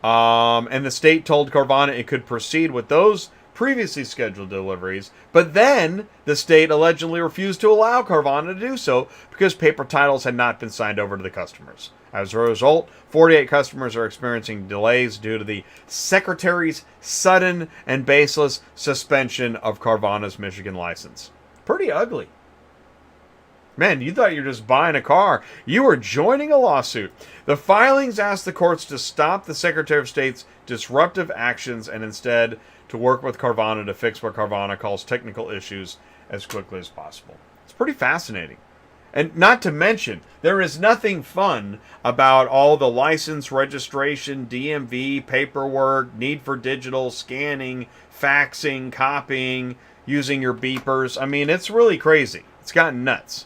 And the state told Carvana it could proceed with those previously scheduled deliveries, but then the state allegedly refused to allow Carvana to do so because paper titles had not been signed over to the customers. As a result, 48 customers are experiencing delays due to the Secretary's sudden and baseless suspension of Carvana's Michigan license. Pretty ugly. Man, you thought you were just buying a car. You were joining a lawsuit. The filings asked the courts to stop the Secretary of State's disruptive actions and instead to work with Carvana to fix what Carvana calls technical issues as quickly as possible. It's pretty fascinating. And not to mention, there is nothing fun about all the license registration, DMV, paperwork, need for digital, scanning, faxing, copying, using your beepers. I mean, it's really crazy. It's gotten nuts.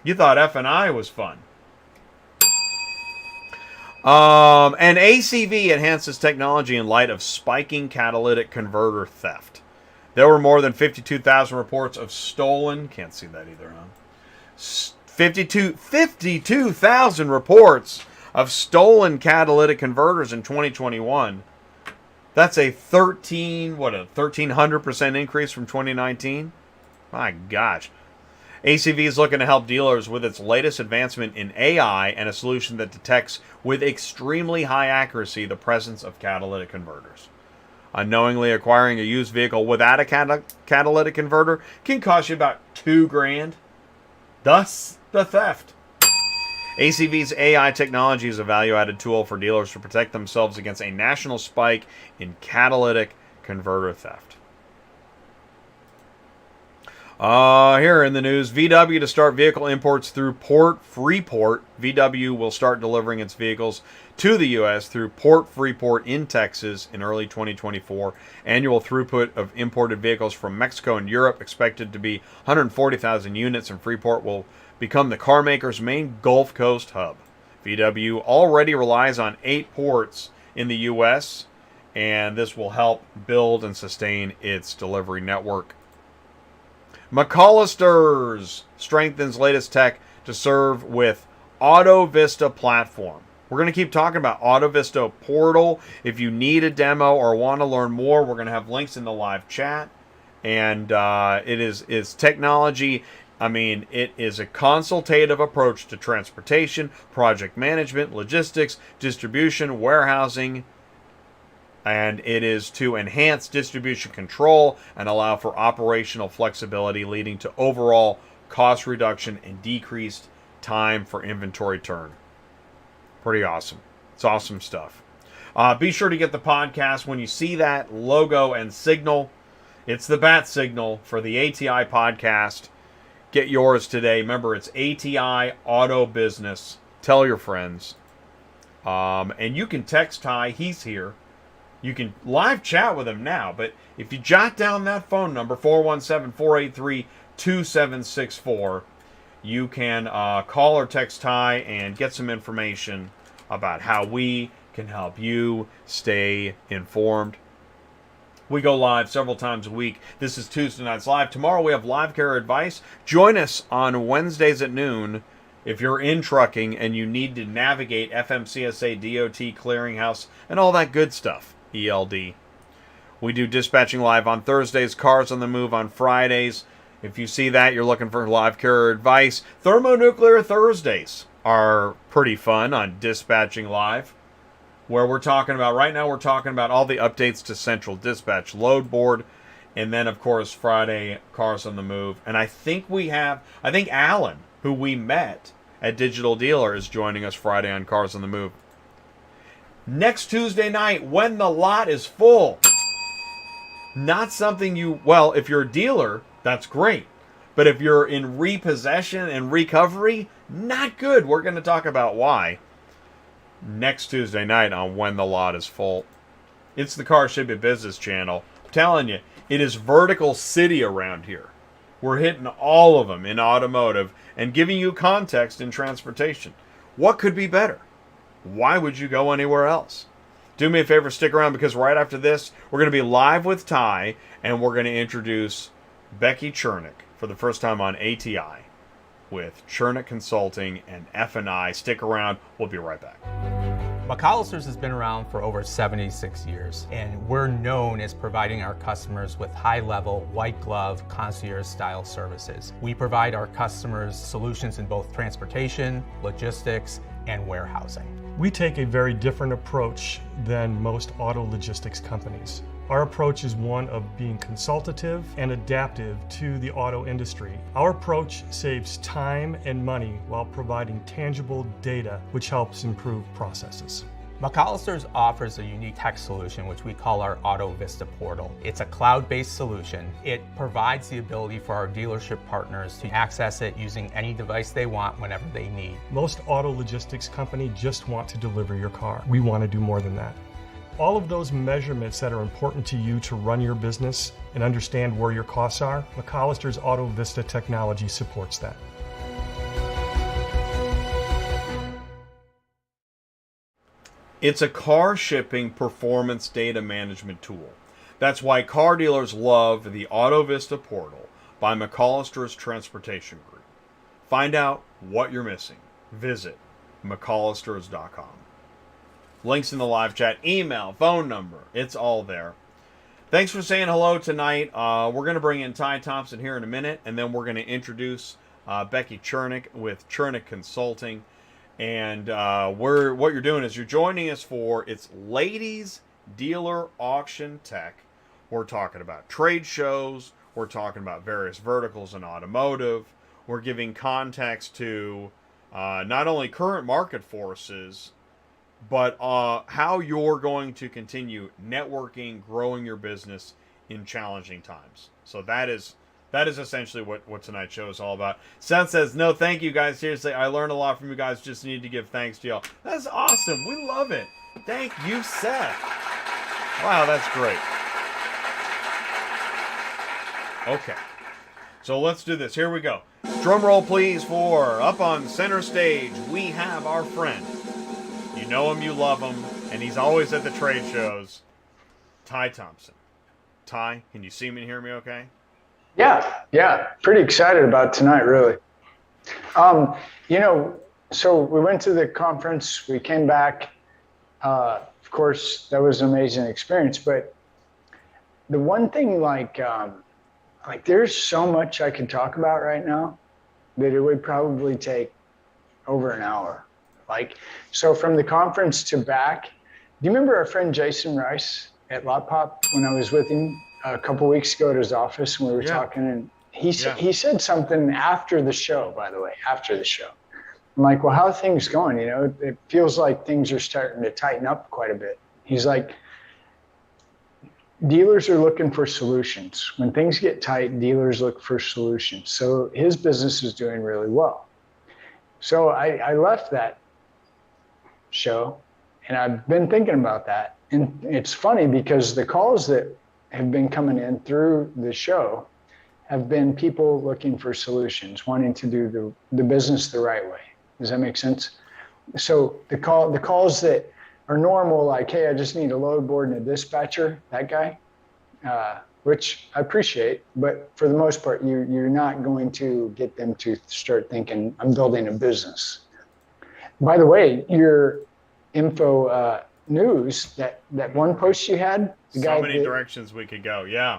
You thought F&I was fun. And ACV enhances technology in light of spiking catalytic converter theft. There were more than 52,000 reports of stolen... Can't see that either, huh? 52,000 reports of stolen catalytic converters in 2021. That's a 1,300% increase from 2019. My gosh. ACV is looking to help dealers with its latest advancement in AI and a solution that detects with extremely high accuracy the presence of catalytic converters. Unknowingly acquiring a used vehicle without a catalytic converter can cost you about $2,000. Thus, the theft. ACV's AI technology is a value-added tool for dealers to protect themselves against a national spike in catalytic converter theft. Here in the news, VW to start vehicle imports through Port Freeport. VW will start delivering its vehicles to the U.S. through Port Freeport in Texas in early 2024. Annual throughput of imported vehicles from Mexico and Europe expected to be 140,000 units, and Freeport will become the car maker's main Gulf Coast hub. VW already relies on 8 ports in the U.S., and this will help build and sustain its delivery network. McCollister's strengthens latest tech to serve with AutoVista platform. We're going to keep talking about AutoVista portal. If you need a demo or want to learn more, we're going to have links in the live chat. And it's technology. I mean, it is a consultative approach to transportation, project management, logistics, distribution, warehousing, and it is to enhance distribution control and allow for operational flexibility, leading to overall cost reduction and decreased time for inventory turn. Pretty awesome. It's awesome stuff. Be sure to get the podcast when you see that logo and signal. It's the bat signal for the ATI podcast. Get yours today. Remember, it's ATI Auto Business. Tell your friends. And you can text Ty. He's here. You can live chat with him now, but if you jot down that phone number, 417-483-2764, you can call or text Ty and get some information about how we can help you stay informed. We go live several times a week. This is Tuesday Nights Live. Tomorrow we have live care advice. Join us on Wednesdays at noon if you're in trucking and you need to navigate FMCSA, DOT, clearinghouse, and all that good stuff. ELD. We do dispatching live on Thursdays, Cars on the Move on Fridays. If you see that, you're looking for live carrier advice. Thermonuclear Thursdays are pretty fun on Dispatching Live, where we're talking about, right now we're talking about all the updates to Central Dispatch Load Board, and then of course Friday, Cars on the Move. And I think Alan, who we met at Digital Dealer, is joining us Friday on Cars on the Move. Next Tuesday night, when the lot is full. Not something if you're a dealer, that's great. But if you're in repossession and recovery, not good. We're going to talk about why next Tuesday night on When the Lot is Full. It's the Car Shipping Business channel. I'm telling you, it is vertical city around here. We're hitting all of them in automotive and giving you context in transportation. What could be better? Why would you go anywhere else? Do me a favor, stick around, because right after this, we're going to be live with Ty, and we're going to introduce Becky Chernek for the first time on ATI with Chernek Consulting and F&I. Stick around. We'll be right back. McCollister's has been around for over 76 years, and we're known as providing our customers with high-level, white-glove, concierge-style services. We provide our customers solutions in both transportation, logistics, and warehousing. We take a very different approach than most auto logistics companies. Our approach is one of being consultative and adaptive to the auto industry. Our approach saves time and money while providing tangible data, which helps improve processes. McCollister's offers a unique tech solution, which we call our AutoVista portal. It's a cloud-based solution. It provides the ability for our dealership partners to access it using any device they want whenever they need. Most auto logistics companies just want to deliver your car. We want to do more than that. All of those measurements that are important to you to run your business and understand where your costs are, McCollister's AutoVista technology supports that. It's a car shipping performance data management tool. That's why car dealers love the AutoVista portal by McCollister's Transportation Group. Find out what you're missing. Visit McCollisters.com. Links in the live chat, email, phone number, it's all there. Thanks for saying hello tonight. We're going to bring in Ty Thompson here in a minute, and then we're going to introduce Becky Chernek with Chernek Consulting. And what you're doing is you're joining us for it's Ladies Dealer Auction Tech. We're talking about trade shows. We're talking about various verticals in automotive. We're giving context to not only current market forces, but how you're going to continue networking, growing your business in challenging times. So that is essentially what tonight's show is all about. Seth says, no, thank you guys. Seriously, I learned a lot from you guys. Just need to give thanks to y'all. That's awesome. We love it. Thank you, Seth. Wow, that's great. Okay. So let's do this. Here we go. Drum roll, please, for up on center stage, we have our friend. You know him, you love him, and he's always at the trade shows. Ty Thompson. Ty, can you see me and hear me okay? Yeah. Pretty excited about tonight, really. So we went to the conference, we came back. Of course, that was an amazing experience, but the one thing, like there's so much I can talk about right now that it would probably take over an hour. So from the conference to back, do you remember our friend Jason Rice at Lot Pop when I was with him a couple weeks ago at his office and we were talking, and he said something after the show, by the way, after the show. I'm like, well, how are things going? It feels like things are starting to tighten up quite a bit. He's like, dealers are looking for solutions. When things get tight, dealers look for solutions. So his business is doing really well. So I left that show and I've been thinking about that. And it's funny because the calls that have been coming in through the show have been people looking for solutions, wanting to do the business the right way. Does that make sense? So the calls that are normal, like, hey, I just need a load board and a dispatcher, that guy, which I appreciate, but for the most part, you're not going to get them to start thinking, I'm building a business. By the way, your info news, that one post you had, the guy, so many directions we could go. Yeah.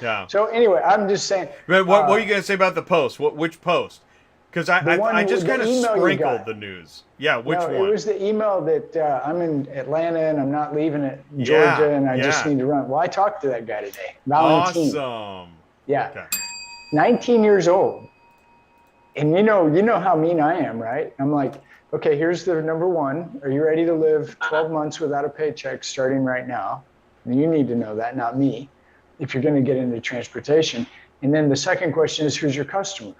Yeah. So anyway, I'm just saying. But what are you going to say about the post? Which post? Because I just kind of sprinkled the news. Yeah, which one? It was the email that I'm in Atlanta and I'm not leaving it Georgia and I just need to run. Well, I talked to that guy today. Valentine. Awesome. Yeah. Okay. 19 years old. And you know how mean I am, right? I'm like, okay, here's the number one. Are you ready to live 12 months without a paycheck starting right now? And you need to know that, not me, if you're going to get into transportation. And then the second question is, who's your customer?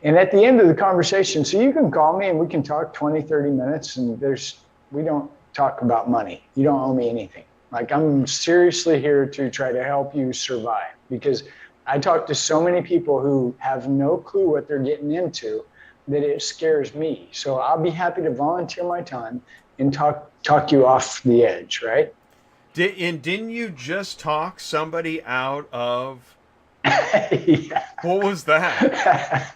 And at the end of the conversation, so you can call me and we can talk 20, 30 minutes and we don't talk about money. You don't owe me anything. Like, I'm seriously here to try to help you survive, because I talk to so many people who have no clue what they're getting into that it scares me. So I'll be happy to volunteer my time and talk you off the edge, right? Didn't you just talk somebody out of... Yeah. What was that?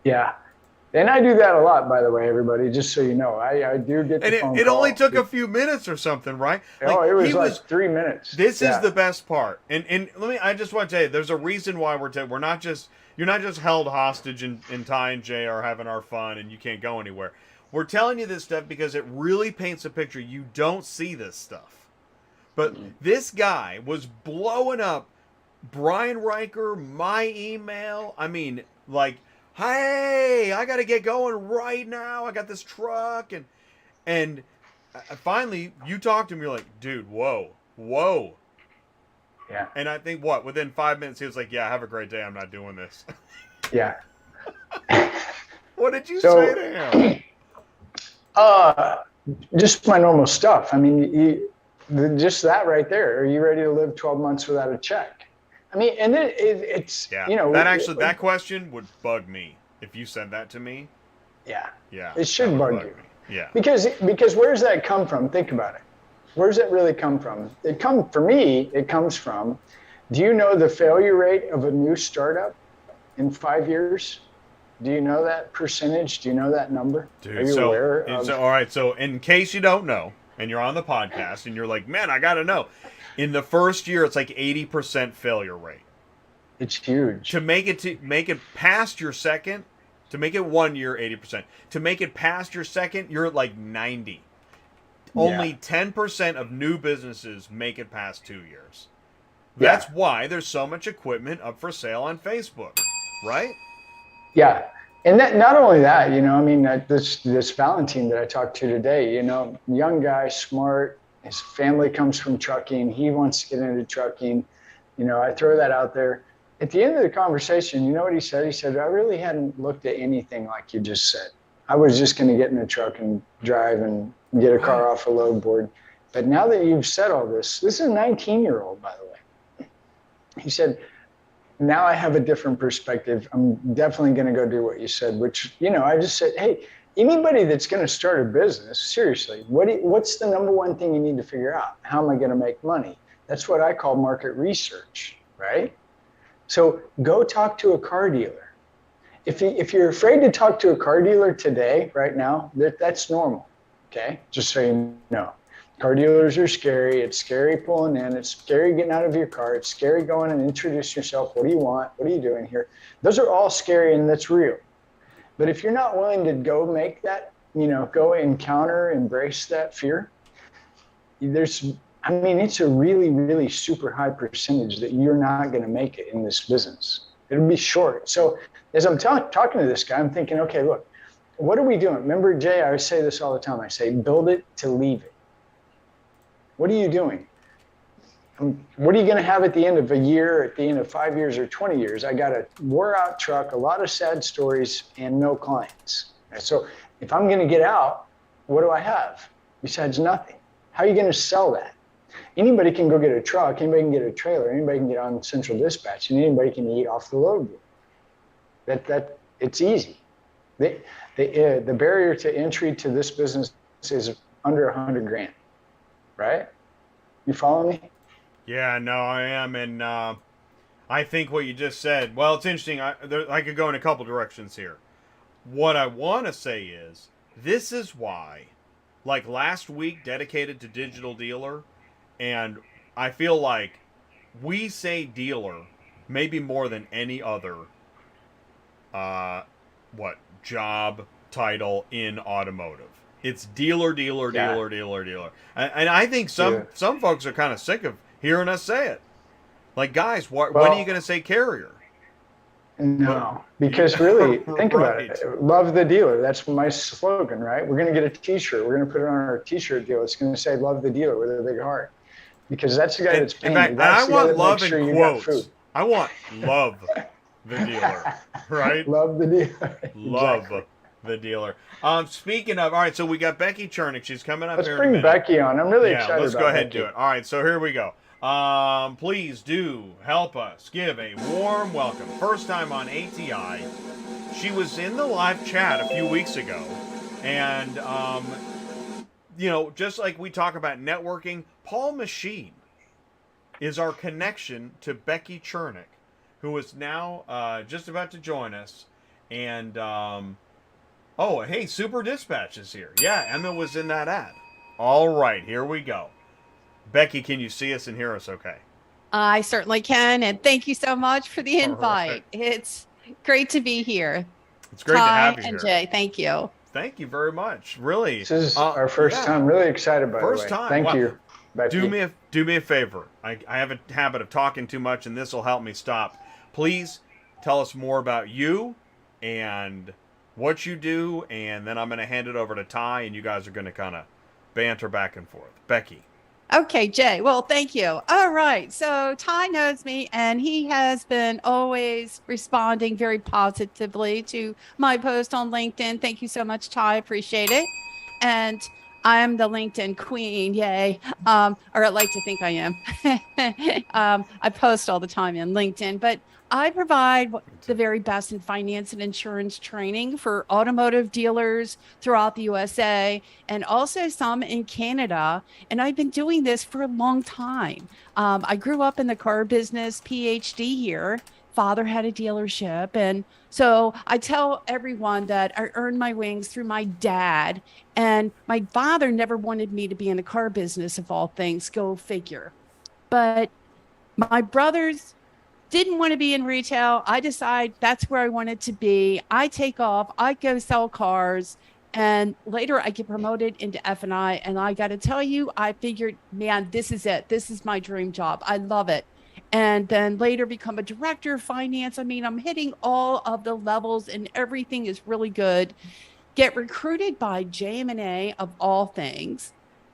Yeah. And I do that a lot, by the way, everybody, just so you know. I do get the phone it call. only took a few minutes or something, right? It was like 3 minutes. This is the best part. And I just want to tell you, there's a reason why you're not just held hostage and Ty and Jay are having our fun and you can't go anywhere. We're telling you this stuff because it really paints a picture. You don't see this stuff. But this guy was blowing up Brian Riker, my email. I mean, like, hey, I got to get going right now. I got this truck. And finally, you talked to him. You're like, dude, whoa. Yeah. And I think, within 5 minutes, he was like, yeah, have a great day. I'm not doing this. Yeah. What did you say to him? Just my normal stuff. I mean, just that right there. Are you ready to live 12 months without a check? I mean, and it's, that question would bug me if you said that to me. Yeah. Yeah. It should bug you. Yeah. Because where does that come from? Think about it. Where does that really come from? For me, it comes from, do you know the failure rate of a new startup in 5 years? Do you know that percentage? Do you know that number? Dude, are you aware of? All right. So in case you don't know, and you're on the podcast and you're like, man, I got to know. In the first year, it's like 80% failure rate. It's huge. To make it past your second, to make it 1 year, 80%. To make it past your second, you're at like 90. Only 10% of new businesses make it past 2 years. That's why there's so much equipment up for sale on Facebook, right? Yeah. And that, not only that, you know, I mean, this Valentine that I talked to today, you know, young guy, smart, his family comes from trucking. He wants to get into trucking. You know, I throw that out there. At the end of the conversation, you know what he said? He said, I really hadn't looked at anything like you just said. I was just going to get in a truck and drive and get a car off a load board. But now that you've said all this is a 19-year-old, by the way. He said, now I have a different perspective. I'm definitely going to go do what you said, which, you know, I just said, hey, anybody that's going to start a business, seriously, what's the number one thing you need to figure out? How am I going to make money? That's what I call market research, right? So go talk to a car dealer. If you're afraid to talk to a car dealer today, right now, that's normal, okay? Just so you know. Car dealers are scary. It's scary pulling in. It's scary getting out of your car. It's scary going and introducing yourself. What do you want? What are you doing here? Those are all scary, and that's real. But if you're not willing to go make that, you know, go embrace that fear, it's a really, really super high percentage that you're not going to make it in this business. It'll be short. So as I'm talking to this guy, I'm thinking, okay, look, what are we doing? Remember, Jay, I say this all the time. I say, build it to leave it. What are you doing? What are you going to have at the end of a year, at the end of 5 years or 20 years? I got a wore out truck, a lot of sad stories, and no clients. So if I'm going to get out, what do I have besides nothing? How are you going to sell that? Anybody can go get a truck, anybody can get a trailer, anybody can get on central dispatch, and anybody can eat off the load board. It's easy. The barrier to entry to this business is under 100 grand, right? You follow me? Yeah, no, I am, and I think what you just said, well, it's interesting. I could go in a couple directions here. What I want to say is, this is why, like last week, dedicated to Digital Dealer, and I feel like we say dealer maybe more than any other job title in automotive. It's dealer. And I think some folks are kind of sick of hearing us say it. Like, guys, when are you going to say carrier? No, because really, think about it. Love the dealer. That's my slogan, right? We're going to get a T-shirt. We're going to put it on our T-shirt deal. It's going to say "Love the dealer" with a big heart, because that's the guy that's paying. In fact, you. That's I want love sure in quotes. I want love the dealer, right? Love the dealer. Love Exactly. the dealer. Speaking of, all right, so we got Becky Chernek. She's coming up here in a Let's minute. bring Becky on. I'm really excited let's about go ahead Becky. and do it. All right, so here we go. Please do help us give a warm welcome. First time on ATI. She was in the live chat a few weeks ago. And, just like we talk about networking, Paul Machine is our connection to Becky Chernek, who is now just about to join us. And, hey, Super Dispatch is here. Yeah, Emma was in that ad. All right, here we go. Becky, can you see us and hear us okay? I certainly can, and thank you so much for the invite. Right. It's great to be here. It's great to have you here. and Jay, thank you. Thank you very much. Really. This is our first time. Really excited, by the way. First time. Thank you, Becky. Do me a favor. I have a habit of talking too much, and this will help me stop. Please tell us more about you and what you do, and then I'm going to hand it over to Ty, and you guys are going to kind of banter back and forth. Becky. Okay, Jay. Well, thank you. All right. So Ty knows me, and he has been always responding very positively to my post on LinkedIn. Thank you so much, Ty. Appreciate it. And I am the LinkedIn queen. Yay. Or I like to think I am. I post all the time in LinkedIn, but I provide the very best in finance and insurance training for automotive dealers throughout the USA and also some in Canada. And I've been doing this for a long time. I grew up in the car business, PhD here. Father had a dealership. And so I tell everyone that I earned my wings through my dad. And my father never wanted me to be in the car business, of all things, go figure. But my brothers didn't want to be in retail. I decide that's where I wanted to be. I take off, I go sell cars, and later I get promoted into F&I. And I got to tell you, I figured, man, this is it. This is my dream job. I love it. and then later become a director of finance. I mean, I'm hitting all of the levels and everything is really good. Get recruited by JM&A of all things.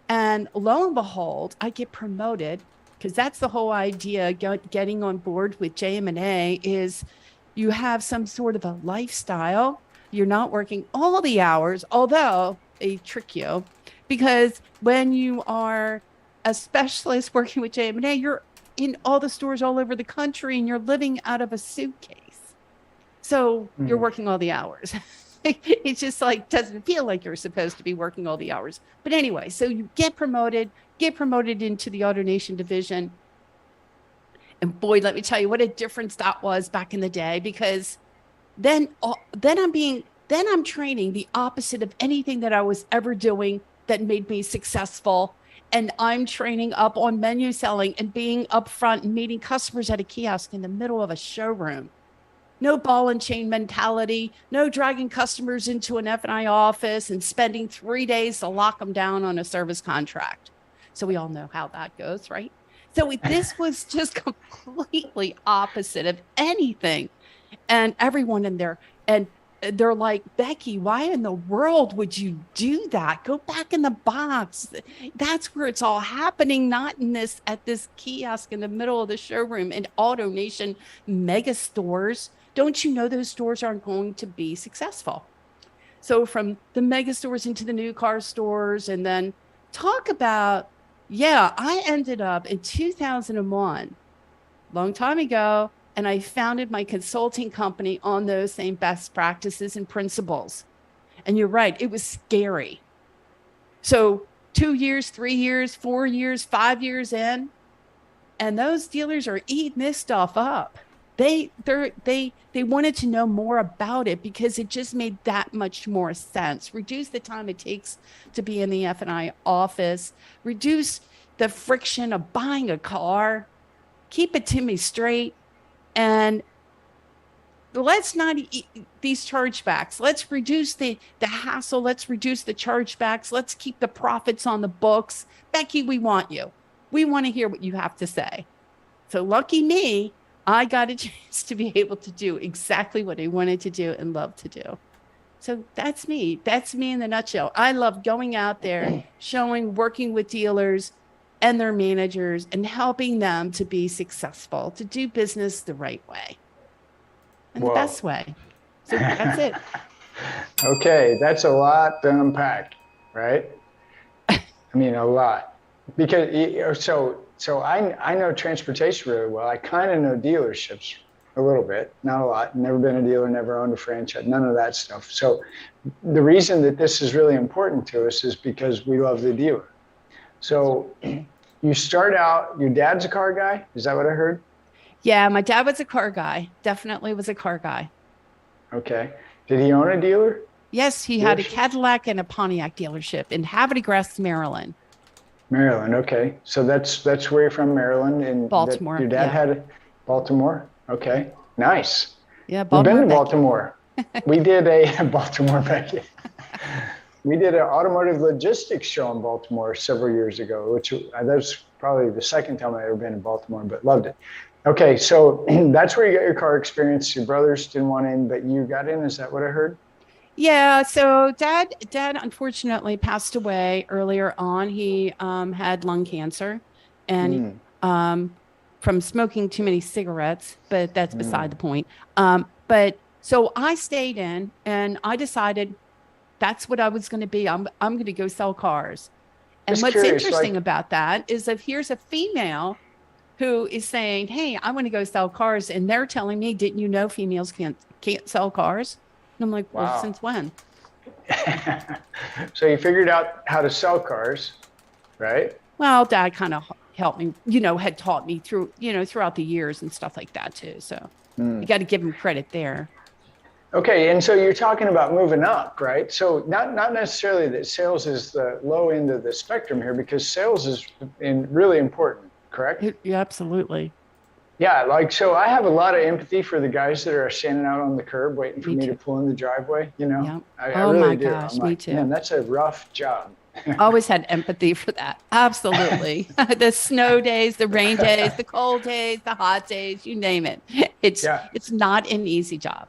And lo and behold, I get promoted, because that's the whole idea, getting on board with JM&A is you have some sort of a lifestyle. You're not working all the hours, although they trick you, because when you are a specialist working with JM&A, you're in all the stores all over the country and you're living out of a suitcase. So you're working all the hours. It's just like, doesn't feel like you're supposed to be working all the hours. But anyway, so you get promoted into the AutoNation division. And boy, let me tell you what a difference that was back in the day, because then I'm training the opposite of anything that I was ever doing that made me successful. And I'm training up on menu selling and being upfront and meeting customers at a kiosk in the middle of a showroom. No ball and chain mentality, no dragging customers into an F&I office and spending 3 days to lock them down on a service contract. So we all know how that goes, right? So this was just completely opposite of anything. And everyone in there, and they're like, Becky, why in the world would you do that? Go back in the box. That's where it's all happening, not at this kiosk in the middle of the showroom in AutoNation mega stores. Don't you know those stores aren't going to be successful? So from the mega stores into the new car stores, and then talk about, I ended up in 2001, long time ago, and I founded my consulting company on those same best practices and principles. And you're right, it was scary. So 2 years, 3 years, 4 years, 5 years in, and those dealers are eating this stuff up. They wanted to know more about it because it just made that much more sense. Reduce the time it takes to be in the F&I office, reduce the friction of buying a car, keep it to me straight, and let's not eat these chargebacks. Let's reduce the hassle. Let's reduce the chargebacks. Let's keep the profits on the books. Becky, we want you. We want to hear what you have to say. So lucky me, I got a chance to be able to do exactly what I wanted to do and love to do. So that's me. That's me in a nutshell. I love going out there, working with dealers and their managers and helping them to be successful, to do business the right way and the best way. So that's it. Okay, that's a lot to unpack, right? I mean, a lot. Because so I know transportation really well. I kind of know dealerships a little bit, not a lot. Never been a dealer, never owned a franchise, none of that stuff. So the reason that this is really important to us is because we love the dealer. So you start out, your dad's a car guy? Is that what I heard? Yeah, my dad was a car guy. Definitely was a car guy. Okay. Did he own a dealer? Yes, he had a Cadillac and a Pontiac dealership in Havertide, Maryland. Maryland, okay. So that's where you're from, Maryland, and Baltimore. Your dad had Baltimore. Okay, nice. Yeah, Baltimore. We've been to Baltimore. We did a Baltimore, Becky. We did an automotive logistics show in Baltimore several years ago, which that was probably the second time I've ever been in Baltimore, but loved it. Okay, so that's where you got your car experience. Your brothers didn't want in, but you got in. Is that what I heard? Yeah, so dad unfortunately passed away earlier on. He had lung cancer and from smoking too many cigarettes, but that's beside the point. But so I stayed in and I decided that's what I was going to be. I'm going to go sell cars. And Just what's curious, interesting about that is if here's a female who is saying, hey, I want to go sell cars. And they're telling me, didn't you know females can't sell cars? And I'm like, well, since when? So you figured out how to sell cars, right? Well, Dad kind of helped me, had taught me through, throughout the years and stuff like that too. So you got to give him credit there. Okay, and so you're talking about moving up, right? So not necessarily that sales is the low end of the spectrum here, because sales is really important, correct? Yeah, absolutely. Yeah, so I have a lot of empathy for the guys that are standing out on the curb waiting for me to pull in the driveway, Yeah. I really do. Gosh, me too. Man, that's a rough job. Always had empathy for that. Absolutely. The snow days, the rain days, the cold days, the hot days, you name it. It's not an easy job.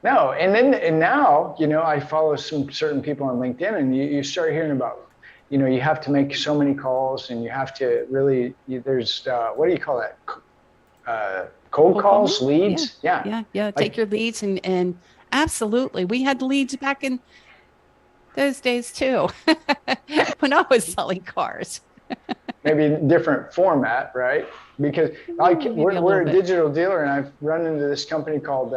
No, and now, I follow some certain people on LinkedIn, and you start hearing about, you have to make so many calls, and you have to really, there's, what do you call that? Cold calls, leads? Yeah. Take your leads and absolutely. We had leads back in those days too, when I was selling cars. Maybe different format, right? Because we're a digital dealer, and I've run into this company called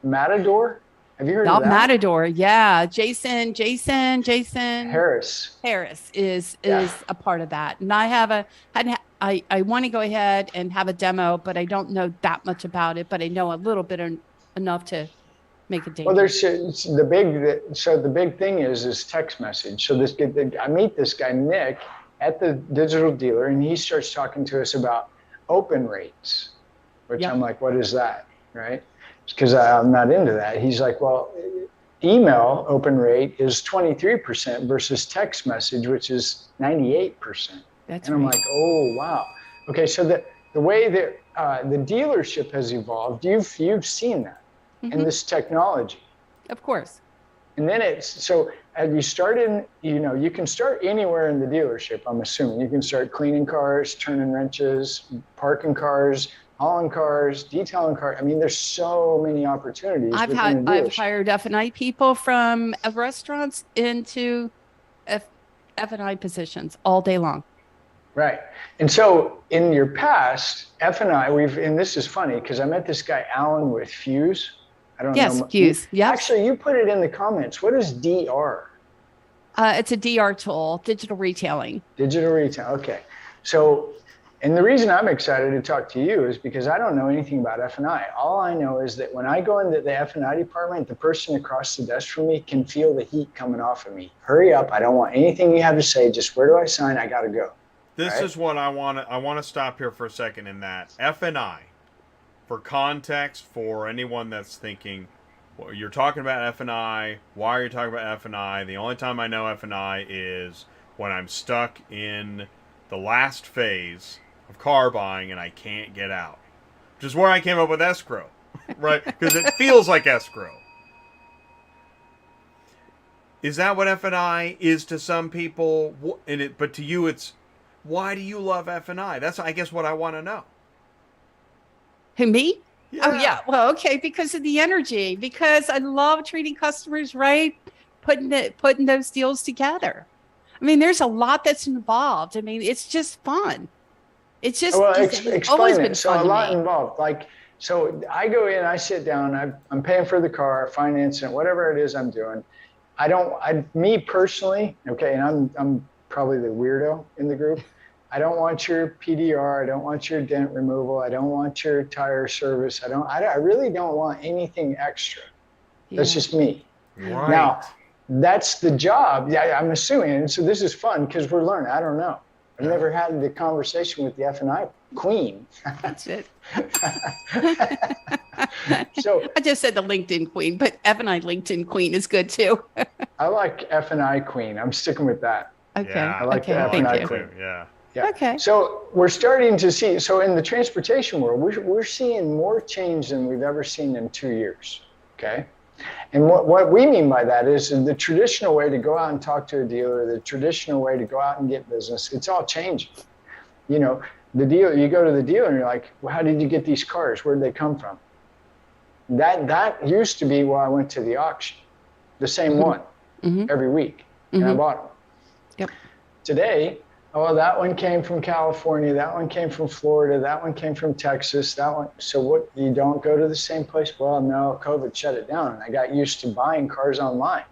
Matador. Have you heard of that? Matador, yeah. Jason Harris is a part of that, and I want to go ahead and have a demo, but I don't know that much about it, but I know a little bit enough to make a demo. Well, the big thing is text message. So I meet this guy Nick at the digital dealer, and he starts talking to us about open rates, which I'm like, what is that, right? Because I'm not into that. He's like, well, email open rate is 23% versus text message, which is 98%. And I'm like, oh, wow. Okay, so the way that the dealership has evolved, you've seen that in this technology. Of course. And then as you start you can start anywhere in the dealership, I'm assuming. You can start cleaning cars, turning wrenches, parking cars, hauling cars, detailing cars. I mean, there's so many opportunities. I've hired F&I people from restaurants into F&I positions all day long. Right. And so in your past, F&I, and this is funny because I met this guy, Alan, with Fuse. I don't know. Yes, Fuse. Yeah. Actually, you put it in the comments. What is DR? It's a DR tool, digital retailing. Digital retail. Okay. So, and the reason I'm excited to talk to you is because I don't know anything about F&I. All I know is that when I go into the F&I department, the person across the desk from me can feel the heat coming off of me. Hurry up. I don't want anything you have to say. Just where do I sign? I got to go. This is what I want to stop here for a second in that F&I, for context, for anyone that's thinking, well, you're talking about F&I, why are you talking about F&I? The only time I know F&I is when I'm stuck in the last phase of car buying and I can't get out. Which is where I came up with escrow, right? Because it feels like escrow. Is that what F&I is to some people? But to you, it's, why do you love F&I? That's, I guess, what I want to know. Who, me? Yeah. Oh, yeah. Well, okay. Because of the energy. Because I love treating customers right, putting those deals together. I mean, there's a lot that's involved. I mean, it's just fun. It's just explain it. So a lot involved. Like, so I go in, I sit down, I'm paying for the car, financing, whatever it is I'm doing. Me personally, okay, and I'm probably the weirdo in the group. I don't want your PDR. I don't want your dent removal. I don't want your tire service. I really don't want anything extra. Yeah. That's just me. Right. Now, that's the job. Yeah, I'm assuming. And so this is fun because we're learning. I don't know. I've never had the conversation with the F&I queen. That's it. So I just said the LinkedIn queen, but F&I LinkedIn queen is good too. I like F&I queen. I'm sticking with that. Okay. Yeah. I like the F&I queen. Yeah. Yeah. Okay. So we're starting to see, so in the transportation world, we're seeing more change than we've ever seen in 2 years. Okay. And what we mean by that is the traditional way to go out and talk to a dealer, the traditional way to go out and get business, it's all changing. You know, you go to the dealer and you're like, well, how did you get these cars? Where did they come from? That used to be where I went to the auction, the same one every week, and I bought them. Yep. Today, that one came from California, that one came from Florida, that one came from Texas, that one. So what, you don't go to the same place? Well, no, COVID shut it down, and I got used to buying cars online.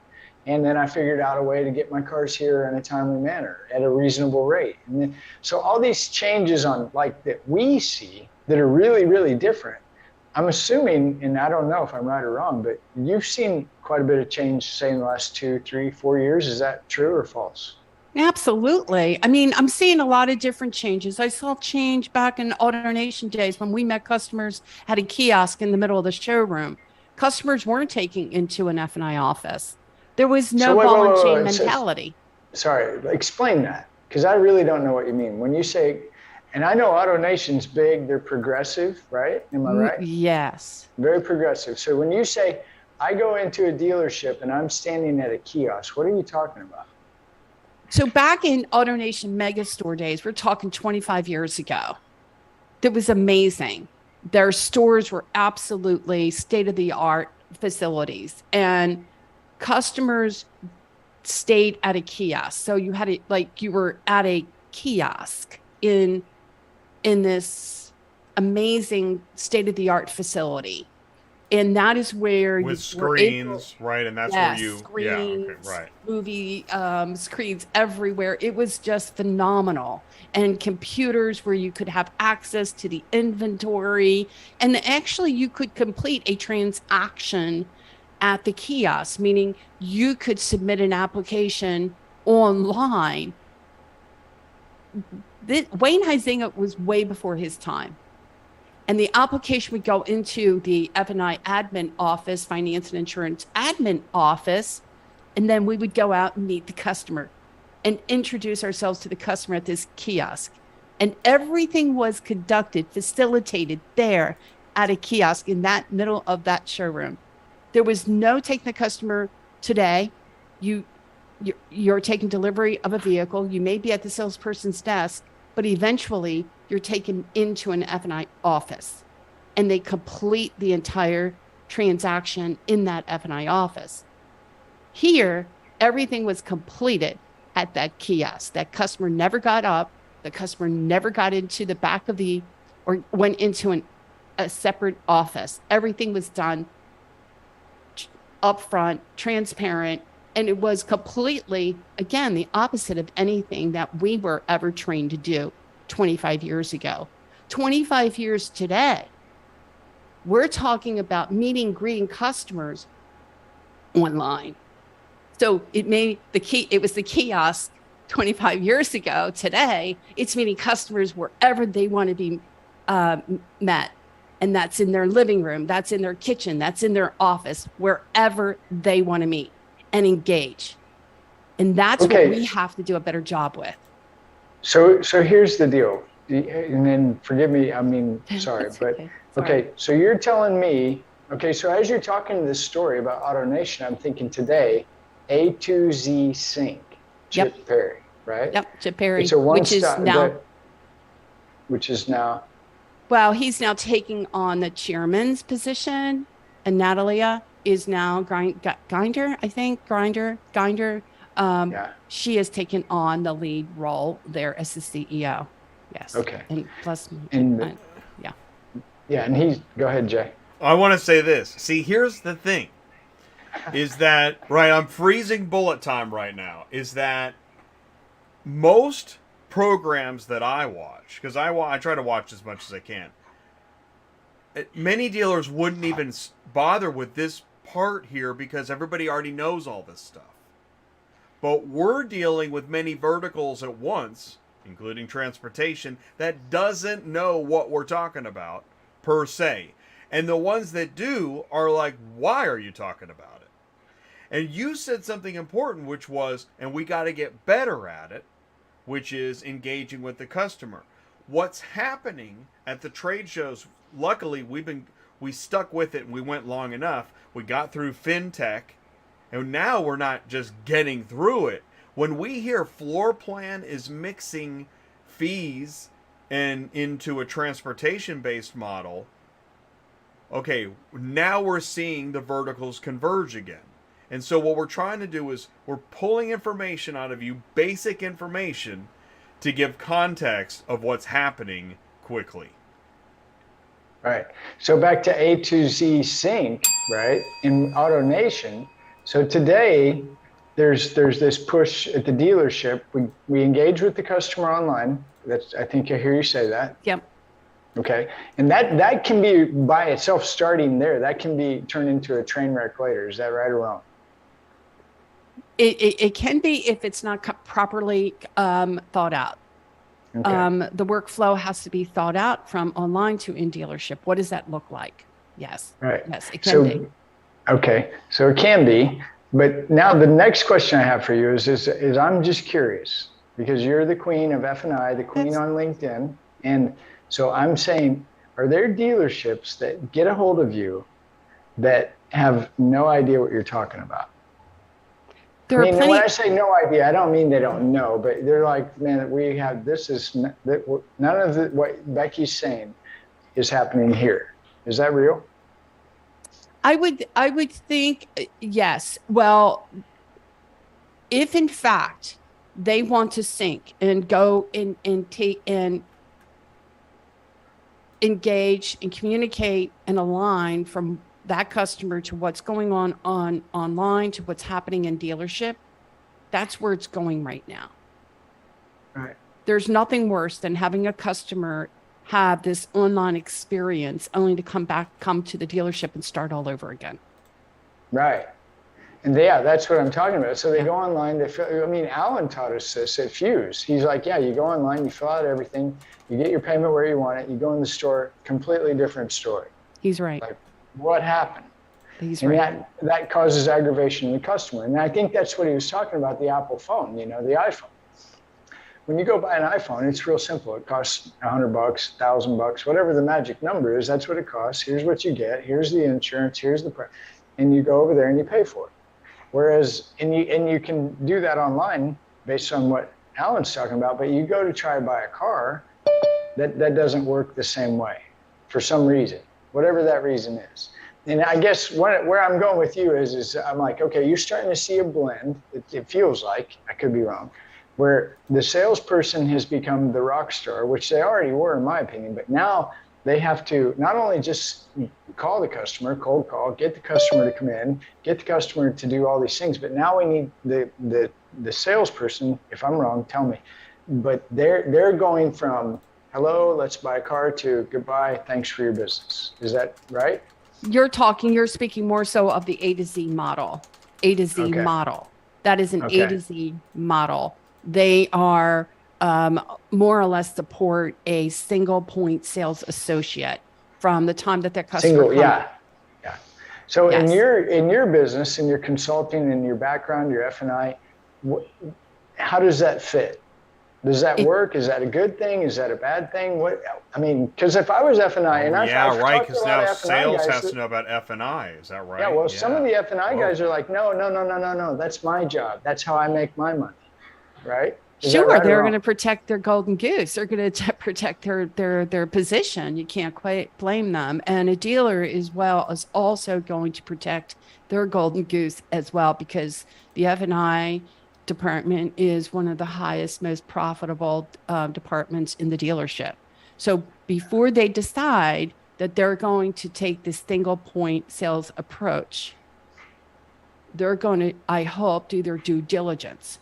And then I figured out a way to get my cars here in a timely manner at a reasonable rate. And then, so all these changes that we see that are really, really different, I'm assuming, and I don't know if I'm right or wrong, but you've seen quite a bit of change, say, in the last 2, 3, 4 years. Is that true or false? Absolutely. I mean, I'm seeing a lot of different changes. I saw change back in AutoNation days when we met customers at a kiosk in the middle of the showroom. Customers weren't taking into an F&I office. There was no ball and chain mentality. Sorry, explain that, because I really don't know what you mean. When you say, and I know AutoNation's big, they're progressive, right? Am I right? Yes. Very progressive. So when you say, I go into a dealership and I'm standing at a kiosk, what are you talking about? So back in AutoNation Megastore days, we're talking 25 years ago, that was amazing. Their stores were absolutely state-of-the-art facilities, and customers stayed at a kiosk. So you had you were at a kiosk in this amazing state-of-the-art facility. And that is where with screens, right? And that's where you, screens, okay, right. Movie screens everywhere. It was just phenomenal. And computers where you could have access to the inventory. And actually, you could complete a transaction at the kiosk, meaning you could submit an application online. Wayne Huizinga was way before his time. And the application would go into the F&I admin office, finance and insurance admin office, and then we would go out and meet the customer and introduce ourselves to the customer at this kiosk. And everything was conducted, facilitated there at a kiosk in that middle of that showroom. There was no taking the customer today. You're taking delivery of a vehicle. You may be at the salesperson's desk, but eventually you're taken into an F&I office, and they complete the entire transaction in that F&I office. Here, everything was completed at that kiosk. That customer never got up. The customer never got into the back of or went into a separate office. Everything was done upfront, transparent, and it was completely, again, the opposite of anything that we were ever trained to do 25 years ago. 25 years today, we're talking about meeting, greeting customers online. So it was the kiosk 25 years ago. Today, it's meeting customers wherever they want to be met. And that's in their living room, that's in their kitchen, that's in their office, wherever they want to meet and engage. And that's what we have to do a better job with. So here's the deal. And then forgive me, sorry, but okay. Okay, so you're telling me, so as you're talking this story about AutoNation, I'm thinking today, A to Z Sync, Chip Perry, right? Yep, Chip Perry, It's a which is now. Well, he's now taking on the chairman's position, and Natalia is now Grinder. She has taken on the lead role there as the CEO. Yes. Okay. And plus, Yeah, and go ahead, Jay. I want to say this. See, here's the thing. Is that, right, I'm freezing bullet time right now, is that most programs that I watch, because I try to watch as much as I can, many dealers wouldn't even bother with this part here because everybody already knows all this stuff. But we're dealing with many verticals at once, including transportation, that doesn't know what we're talking about per se. And the ones that do are like, why are you talking about it? And you said something important, which was, and we got to get better at it, which is engaging with the customer. What's happening at the trade shows, luckily we stuck with it and we went long enough. We got through FinTech, and now we're not just getting through it. When we hear floor plan is mixing fees and into a transportation-based model, okay, now we're seeing the verticals converge again. And so what we're trying to do is we're pulling information out of you, basic information, to give context of what's happening quickly. Right. So back to A to Z Sync, right, in AutoNation. So today, there's this push at the dealership. We engage with the customer online. I think I hear you say that. Yep. Okay. And that can be by itself, starting there, that can be turned into a train wreck later. Is that right or wrong? It can be if it's not properly thought out. Okay. The workflow has to be thought out from online to in dealership. What does that look like? Yes. Right. Yes, it can be. Okay. So it can be, But now the next question I have for you is I'm just curious, because you're the queen of F&I, the queen on LinkedIn. And so I'm saying, are there dealerships that get a hold of you that have no idea what you're talking about? I mean, when I say no idea, I don't mean they don't know, but they're like, man, we have, this is, none of what Becky's saying is happening here. Is that real? I would think yes. Well, if in fact they want to sync and go and take and engage and communicate and align from that customer to what's going on online to what's happening in dealership, that's where it's going right now. Right. There's nothing worse than having a customer have this online experience only to come to the dealership and start all over again. Right. And yeah, that's what I'm talking about. So they go online, Alan taught us this at Fuse. He's like, yeah, you go online, you fill out everything, you get your payment where you want it, you go in the store, completely different story. He's right. Like, what happened? He's and right. that causes aggravation in the customer. And I think that's what he was talking about, the Apple phone, the iPhone. When you go buy an iPhone, it's real simple. It costs $100, $1,000, whatever the magic number is, that's what it costs. Here's what you get. Here's the insurance. Here's the price. And you go over there and you pay for it. Whereas, and you can do that online based on what Alan's talking about, but you go to try to buy a car, that doesn't work the same way for some reason, whatever that reason is. And I guess where I'm going with you is I'm like, okay, you're starting to see a blend. It feels like, I could be wrong, where the salesperson has become the rock star, which they already were in my opinion, but now they have to not only just call the customer, cold call, get the customer to come in, get the customer to do all these things, but now we need the salesperson, if I'm wrong, tell me, but they're going from hello, let's buy a car to goodbye, thanks for your business. Is that right? You're speaking more so of the A to Z model. A to Z model. That is an A to Z model. They are more or less support a single point sales associate from the time that their customer yeah. So yes. in your business, in your consulting, in your background, your F&I, how does that fit? Does that work? Is that a good thing? Is that a bad thing? Because if I was F&I, and I've right, talked to because a lot now of F&I sales guys has to know about F&I. Is that right? Yeah, well, some of the F&I guys are like, no, that's my job. That's how I make my money, right? Sure, they're going to protect their golden goose. They're going to protect their position. You can't quite blame them. And a dealer is also going to protect their golden goose as well, because the F&I department is one of the highest, most profitable departments in the dealership. So before they decide that they're going to take this single point sales approach, they're going to, I hope, do their due diligence,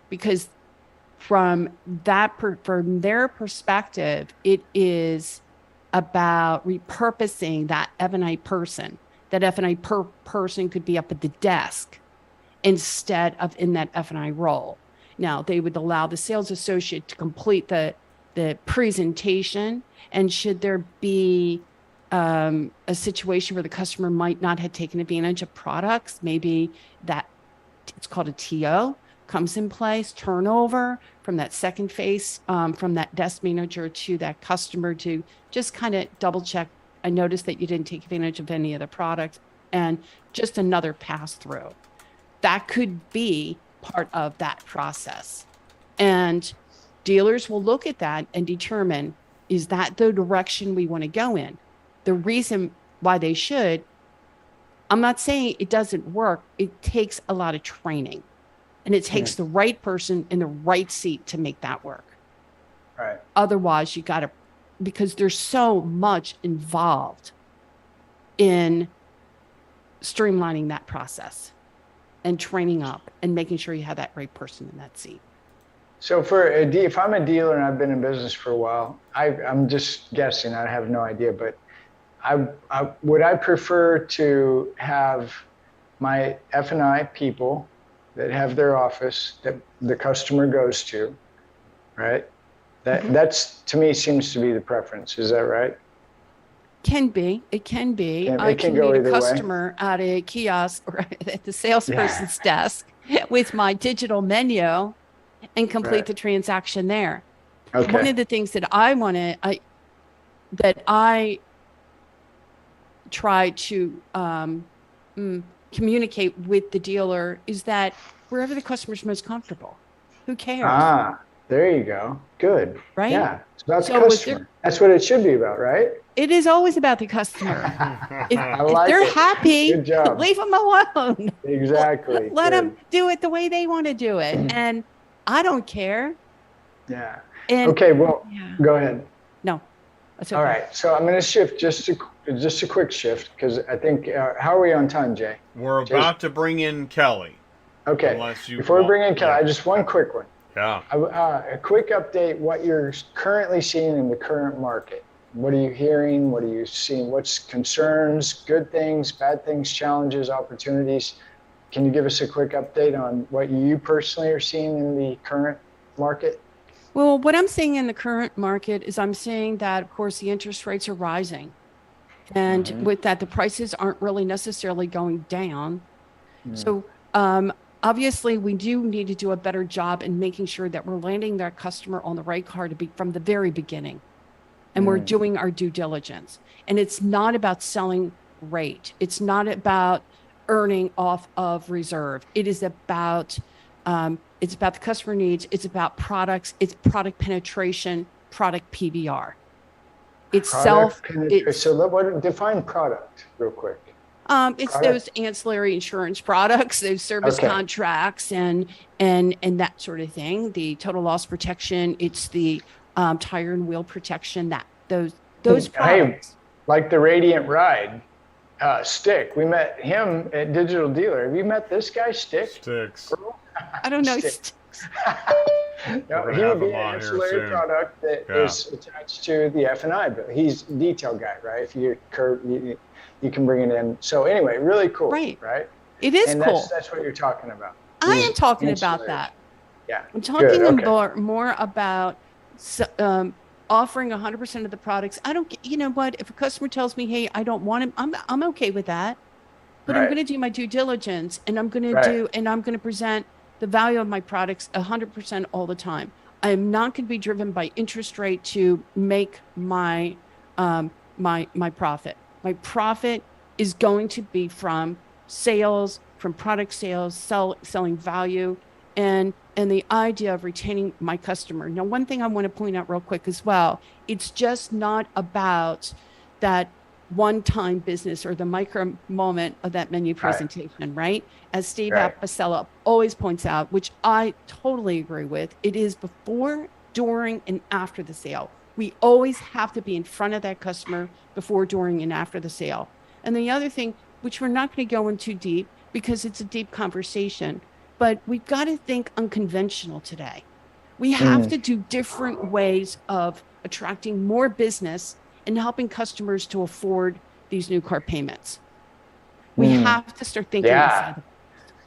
because from their perspective, it is about repurposing that F&I person. That F&I person could be up at the desk instead of in that F&I role. Now, they would allow the sales associate to complete the presentation, and should there be a situation where the customer might not have taken advantage of products, maybe that it's called a TO, comes in place, turnover from that second phase, from that desk manager to that customer to just kind of double check. I noticed that you didn't take advantage of any of the products, and just another pass through. That could be part of that process. And dealers will look at that and determine, is that the direction we want to go in? The reason why they should, I'm not saying it doesn't work. It takes a lot of training. And it takes the right person in the right seat to make that work. Right. Otherwise, you got to, because there's so much involved in streamlining that process and training up and making sure you have that right person in that seat. So if I'm a dealer and I've been in business for a while, I'm just guessing, I have no idea, but would I prefer to have my F&I people that have their office that the customer goes to, right? That's, to me, seems to be the preference. Is that right? can be. It can be. It I can can go meet either a way. customer at a kiosk or at the salesperson's desk with my digital menu and complete Right. the transaction there. One Okay. of the things that I try to communicate with the dealer is that wherever the customer's most comfortable, who cares? Ah, there you go. Good. Right? Yeah. It's about So the with customer. That's what it should be about, right? It is always about the customer. If, I if like they're it. happy, Good job. leave them alone. Exactly. Let Good. them do it the way they want to do it. And I don't care. Yeah. And Okay. Well, yeah. go ahead. No, that's okay. All right. So I'm going to shift just a quick shift because I think, how are we on time, Jay? We're about to bring in Kelly. Okay. Unless you Before we want- bring in Kelly, yeah. I just one quick one. Yeah. A quick update, what you're currently seeing in the current market. What are you hearing? What are you seeing? What's concerns, good things, bad things, challenges, opportunities? Can you give us a quick update on what you personally are seeing in the current market? Well, what I'm seeing in the current market is I'm seeing that, of course, the interest rates are rising. And with that, the prices aren't really necessarily going down. So obviously, we do need to do a better job in making sure that we're landing that customer on the right car to be from the very beginning. And we're doing our due diligence. And it's not about selling rate. It's not about earning off of reserve. It is about the customer needs. It's about products. It's product penetration, product PBR. It's define product real quick. It's Product? those ancillary insurance products, those service Okay. contracts, and that sort of thing. The total loss protection. It's the tire and wheel protection. Those products. Hey, like the Radiant Ride, Stick. We met him at Digital Dealer. Have you met this guy, Stick? Sticks. I don't know. Stick. No, gonna he have would be him an on here ancillary soon. product that is attached to the F&I bill. He's a detail guy, right? If you can bring it in. So anyway, really cool, Right. right? It is And cool. that's what you're talking about. I These am talking about ancillaries. that. Yeah. I'm talking Good, okay. about more about offering 100% of the products. I don't. You know what? If a customer tells me, "Hey, I don't want him," I'm okay with that. But I'm Right. going to do my due diligence, and I'm going to Right. and I'm going to present the value of my products 100% all the time. I am not going to be driven by interest rate to make my my profit. My profit is going to be from sales, from product sales, selling value, and the idea of retaining my customer. Now, one thing I want to point out real quick as well, it's just not about that one-time business or the micro moment of that menu presentation, right? As Steve Right. Apicella always points out, which I totally agree with, it is before, during, and after the sale. We always have to be in front of that customer before, during, and after the sale. And the other thing, which we're not going to go into deep because it's a deep conversation, but we've got to think unconventional today. We have to do different ways of attracting more business and helping customers to afford these new car payments. We have to start thinking outside the box.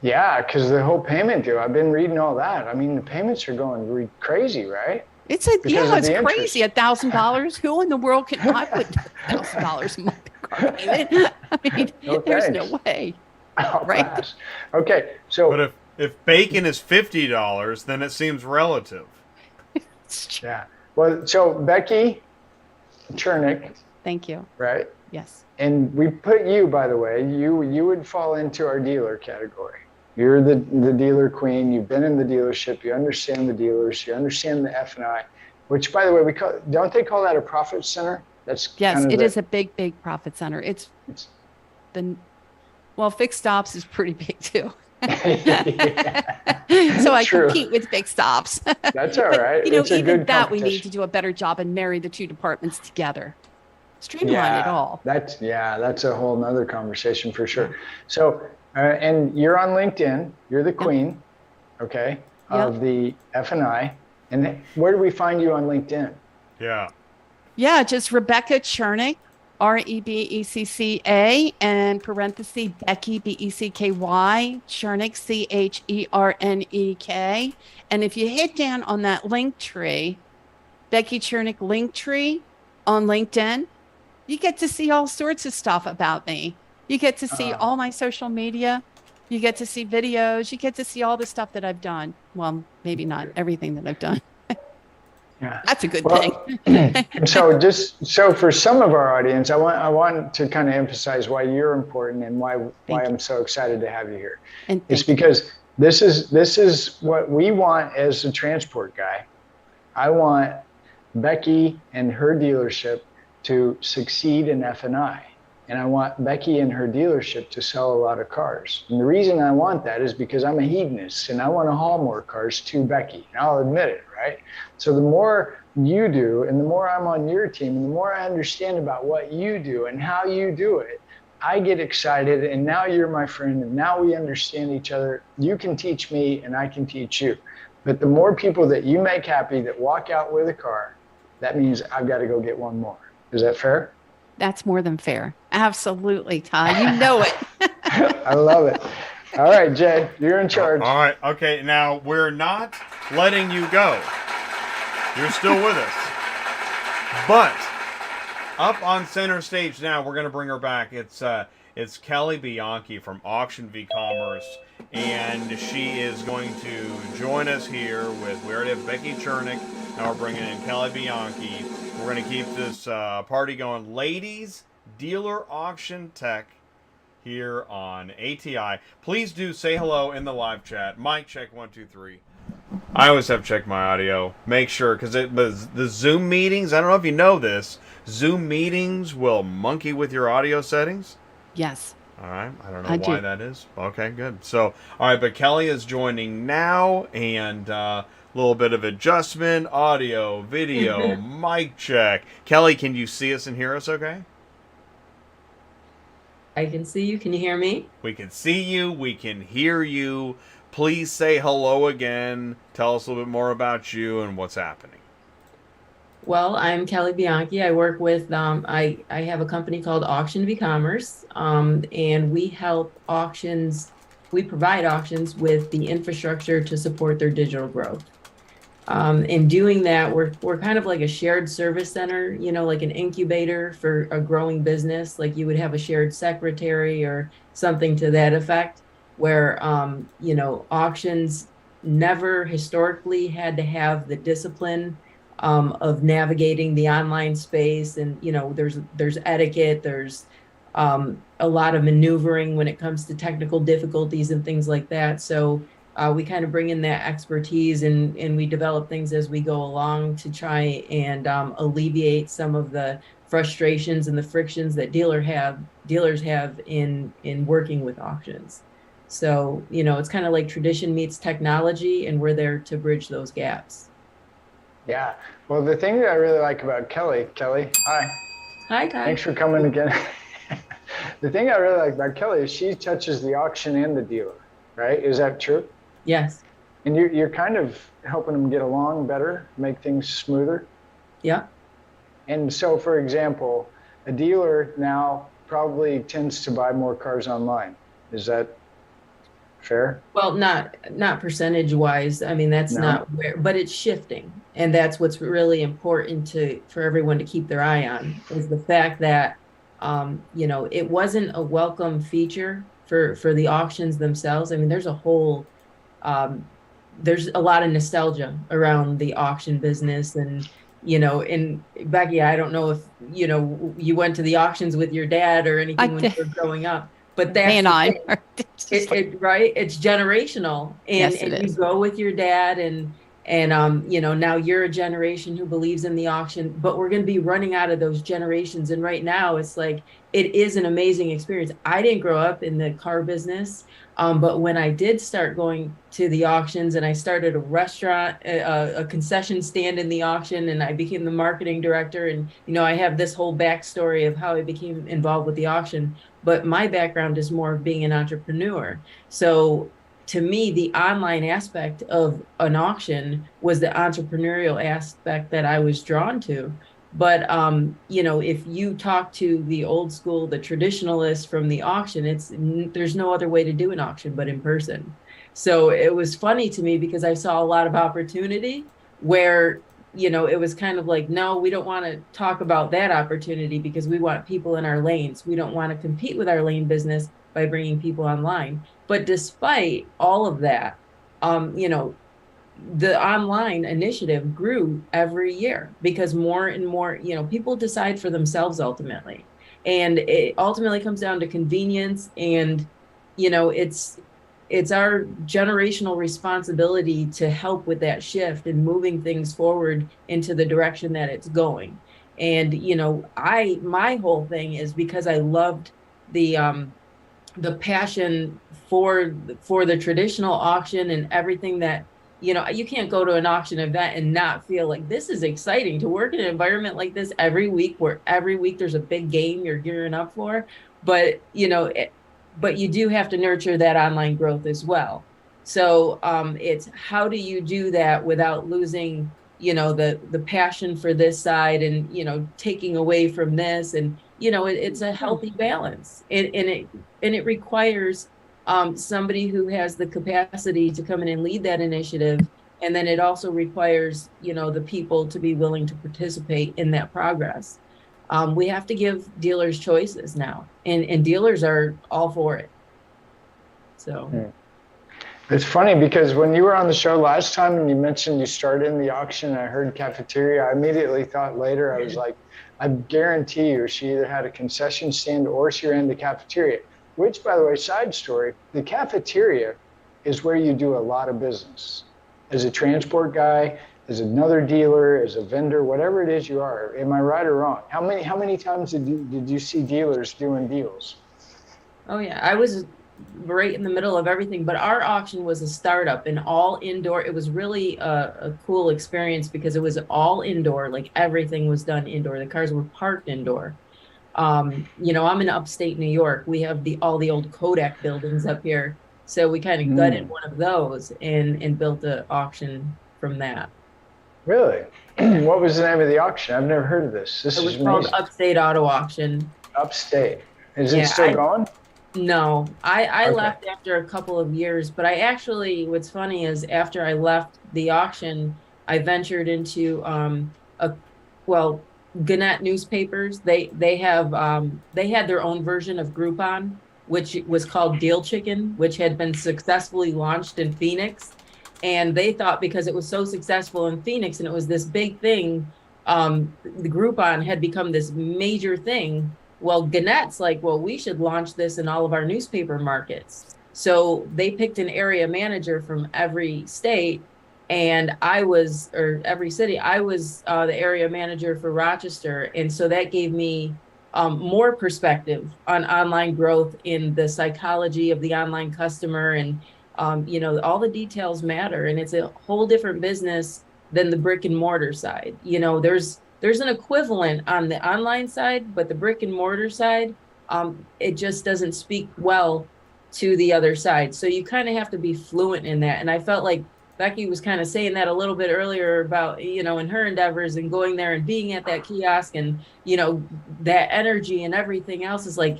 Yeah, because the whole payment deal, I've been reading all that. I mean, the payments are going crazy, right? It's Because of it's the crazy. $1,000. Who in the world can I put $1,000 a month car payment? I mean, No there's thanks. no way. How Right. fast. Okay, so But if bacon is $50, then it seems relative. yeah. Well, so Becky Chernek, Thank you. right? Yes. And we put you, by the way, you would fall into our dealer category. You're the dealer queen. You've been in the dealership. You understand the dealers. You understand the F&I, which, by the way, don't they call that a profit center? That's Yes, kind of it is a big profit center. It's fixed stops is pretty big too. So I True. compete with big stops. That's all right. You know, It's a even good that we need competition. to do a better job and marry the two departments together. Streamline it all. That's a whole nother conversation for sure. So, and you're on LinkedIn. You're the queen, okay, of the F&I. And where do we find you on LinkedIn? Yeah. Yeah, just Rebecca Chernek, REBECCA, and parenthesis Becky BECKY, Chernek CHERNEK. And if you hit down on that link tree, Becky Chernek link tree on LinkedIn, You get to see all sorts of stuff about me. You get to see all my social media. You get to see videos. You get to see all the stuff that I've done. Well, maybe not everything that I've done. Yeah. That's a good thing. So for some of our audience, I want to kind of emphasize why you're important and why I'm so excited to have you here. And it's because this is what we want as a transport guy. I want Becky and her dealership to succeed in F&I. And I want Becky and her dealership to sell a lot of cars. And the reason I want that is because I'm a hedonist and I want to haul more cars to Becky. And I'll admit it, right? So the more you do and the more I'm on your team and the more I understand about what you do and how you do it, I get excited, and now you're my friend and now we understand each other. You can teach me and I can teach you. But the more people that you make happy that walk out with a car, that means I've got to go get one more. Is that fair? That's more than fair. Absolutely, Ty. You know it. I love it. All right, Jay, you're in charge. All right. Okay. Now, we're not letting you go. You're still with us. But up on center stage now, we're going to bring her back. It's Kerri Bianchi from AuctionVcommerce, and she is going to join us here with, we already have Becky Chernek. Now we're bringing in Kerri Bianchi. We're going to keep this party going. Ladies, dealer auction tech here on ATI. Please do say hello in the live chat. Mic check 1, 2, 3. I always have checked my audio. Make sure, because the Zoom meetings, I don't know if you know this, Zoom meetings will monkey with your audio settings. Yes. All right. I don't know why that is. Okay, good. So, all right, but Kerri is joining now, and little bit of adjustment, audio, video, mic check. Kerri, can you see us and hear us okay? I can see you. Can you hear me? We can see you. We can hear you. Please say hello again. Tell us a little bit more about you and what's happening. Well, I'm Kerri Bianchi. I work with, I have a company called AuctionVcommerce, and we help auctions, we provide auctions with the infrastructure to support their digital growth. In doing that, we're kind of like a shared service center, you know, like an incubator for a growing business. Like you would have a shared secretary or something to that effect, where, you know, auctions never historically had to have the discipline of navigating the online space. And, you know, there's etiquette, there's a lot of maneuvering when it comes to technical difficulties and things like that. So we kind of bring in that expertise and we develop things as we go along to try and alleviate some of the frustrations and the frictions that dealers have in working with auctions. So, you know, it's kind of like tradition meets technology, and we're there to bridge those gaps. Yeah. Well, the thing that I really like about Kerri, hi. Hi, Ty. Thanks for coming again. The thing I really like about Kerri is she touches the auction and the dealer, right? Is that true? Yes. And you're kind of helping them get along better, make things smoother. Yeah. And so, for example, a dealer now probably tends to buy more cars online. Is that fair? Well, not percentage wise. I mean, that's not where, but it's shifting. And that's what's really important for everyone to keep their eye on, is the fact that, you know, it wasn't a welcome feature for the auctions themselves. I mean, there's a lot of nostalgia around the auction business. And, you know, and Becky, I don't know if, you know, you went to the auctions with your dad or anything when you were growing up. But that's right? It's generational, and, yes, and you go with your dad, and you know, now you're a generation who believes in the auction. But we're going to be running out of those generations, and right now it's like it is an amazing experience. I didn't grow up in the car business, but when I did start going to the auctions, and I started a restaurant, a concession stand in the auction, and I became the marketing director, and you know, I have this whole backstory of how I became involved with the auction. But my background is more of being an entrepreneur. So to me, the online aspect of an auction was the entrepreneurial aspect that I was drawn to. But, you know, if you talk to the old school, the traditionalists from the auction, there's no other way to do an auction but in person. So it was funny to me because I saw a lot of opportunity where, it was kind of like, no, we don't want to talk about that opportunity because we want people in our lanes. We don't want to compete with our lane business by bringing people online. But despite all of that, the online initiative grew every year because more and more, people decide for themselves ultimately. And it ultimately comes down to convenience. And, it's our generational responsibility to help with that shift and moving things forward into the direction that it's going. And, my whole thing is because I loved the passion for the traditional auction and everything that, you can't go to an auction event and not feel like this is exciting to work in an environment like this every week, where every week there's a big game you're gearing up for. But, but you do have to nurture that online growth as well. So it's how do you do that without losing, the passion for this side and, taking away from this. And, it's a healthy balance. And it requires somebody who has the capacity to come in and lead that initiative. And then it also requires, the people to be willing to participate in that progress. We have to give dealers choices now, and dealers are all for it. So it's funny because when you were on the show last time and you mentioned you started in the auction, I heard cafeteria, I immediately thought later, I was like, I guarantee you she either had a concession stand or she ran the cafeteria, which, by the way, side story, the cafeteria is where you do a lot of business. As a transport guy, as another dealer, as a vendor, whatever it is you are. Am I right or wrong? How many times did you see dealers doing deals? Oh yeah, I was right in the middle of everything, but our auction was a startup and all indoor. It was really a cool experience because it was all indoor, like everything was done indoor. The cars were parked indoor. I'm in upstate New York. We have all the old Kodak buildings up here. So we kind of gutted one of those and built an auction from that. Really? What was the name of the auction? I've never heard of this. This is amazing. It was called Upstate Auto Auction. Upstate. Is it still going? No, I left after a couple of years, but what's funny is after I left the auction, I ventured into Gannett newspapers. They had their own version of Groupon, which was called Deal Chicken, which had been successfully launched in Phoenix. And they thought because it was so successful in Phoenix and it was this big thing, the Groupon had become this major thing. Well, Gannett's like, well, we should launch this in all of our newspaper markets. So they picked an area manager from every state, and every city. I was the area manager for Rochester. And so that gave me more perspective on online growth in the psychology of the online customer. And all the details matter, and it's a whole different business than the brick and mortar side. There's an equivalent on the online side, but the brick and mortar side, it just doesn't speak well to the other side. So you kind of have to be fluent in that. And I felt like Becky was kind of saying that a little bit earlier about, in her endeavors and going there and being at that kiosk and, that energy and everything else is like,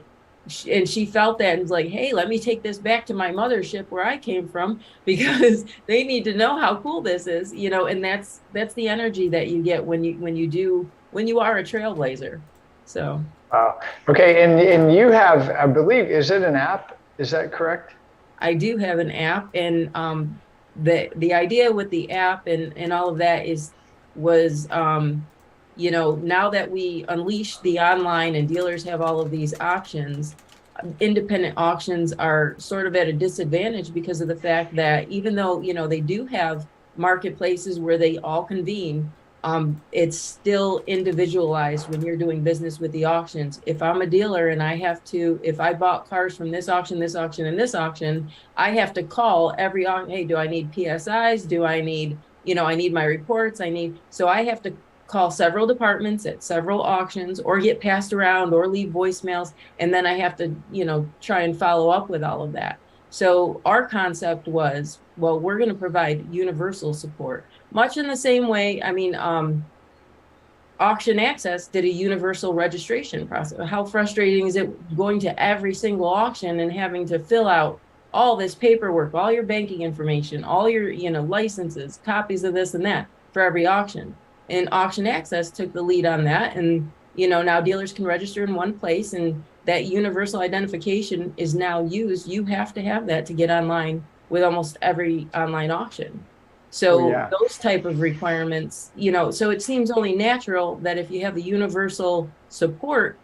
and she felt that and was like, hey, let me take this back to my mothership where I came from, because they need to know how cool this is, and that's the energy that you get when you are a trailblazer. So. Wow. Okay. And you have, I believe, is it an app? Is that correct? I do have an app, and the idea with the app and all of that was now that we unleash the online and dealers have all of these options, independent auctions are sort of at a disadvantage because of the fact that even though, they do have marketplaces where they all convene, it's still individualized when you're doing business with the auctions. If I'm a dealer and if I bought cars from this auction, this auction, and this auction, I have to call every auction. Hey, do I need PSIs? Do I need, I need my reports. So I have to call several departments at several auctions or get passed around or leave voicemails. And then I have to, try and follow up with all of that. So our concept was, well, we're going to provide universal support, much in the same way. Auction Access did a universal registration process. How frustrating is it going to every single auction and having to fill out all this paperwork, all your banking information, all your, licenses, copies of this and that for every auction? and Auction Access took the lead on that. And, now dealers can register in one place, and that universal identification is now used. You have to have that to get online with almost every online auction. So those type of requirements, so it seems only natural that if you have the universal support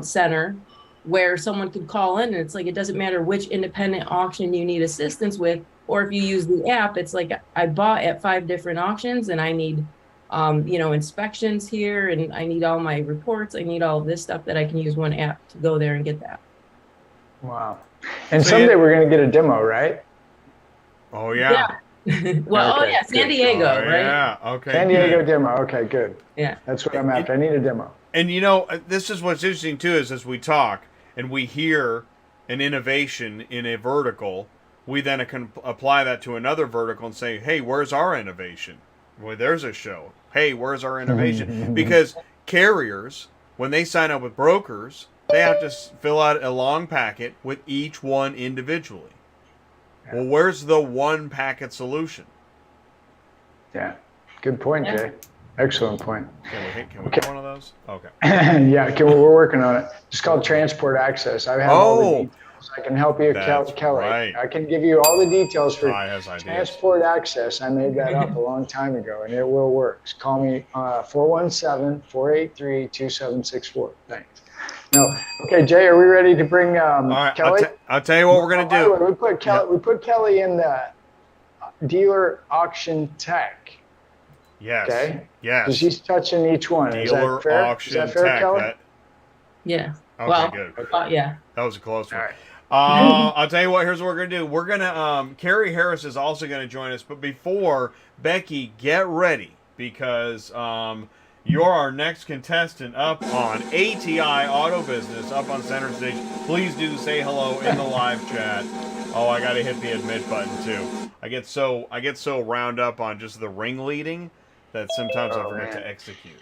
center where someone could call in, and it's like, it doesn't matter which independent auction you need assistance with, or if you use the app, it's like, I bought at 5 different auctions and I need, inspections here, and I need all my reports. I need all of this stuff, that I can use one app to go there and get that. Wow. And someday we're going to get a demo, right? Oh, yeah. Well, okay, San Diego, right? Yeah, okay. San Diego demo. Okay, good. Yeah. That's what I'm after. I need a demo. And this is what's interesting too, is as we talk and we hear an innovation in a vertical, we then can apply that to another vertical and say, hey, where's our innovation? Well, there's a show. Hey, where's our innovation? Because carriers, when they sign up with brokers, they have to fill out a long packet with each one individually. Well, where's the one packet solution? Yeah, good point, Jay. Excellent point. Can we get one of those? Okay. Yeah, we're working on it. It's called Transport Access. I have all the details. I can help you, Kelly. Right. I can give you all the details for Transport Access. I made that up a long time ago, and it will work. Just call me 417-483-2764. Thanks. No. Okay, Jay, are we ready to bring Kelly? I'll tell you what we're going to do. We put Kelly in the dealer auction tech. Yes. Okay. Yes. Because she's touching each one. Dealer Is that fair? auction Is that fair, tech. Kelly? Yeah. Okay, good. Yeah. That was a close one. All right. I'll tell you what, here's what we're going to do. We're going to, Kerri Harris is also going to join us. But before, Becky, get ready, because you're our next contestant up on ATI Auto Business, up on center stage. Please do say hello in the live chat. Oh, I got to hit the admit button, too. I get so wound up on just the ringleading that sometimes I forget to execute.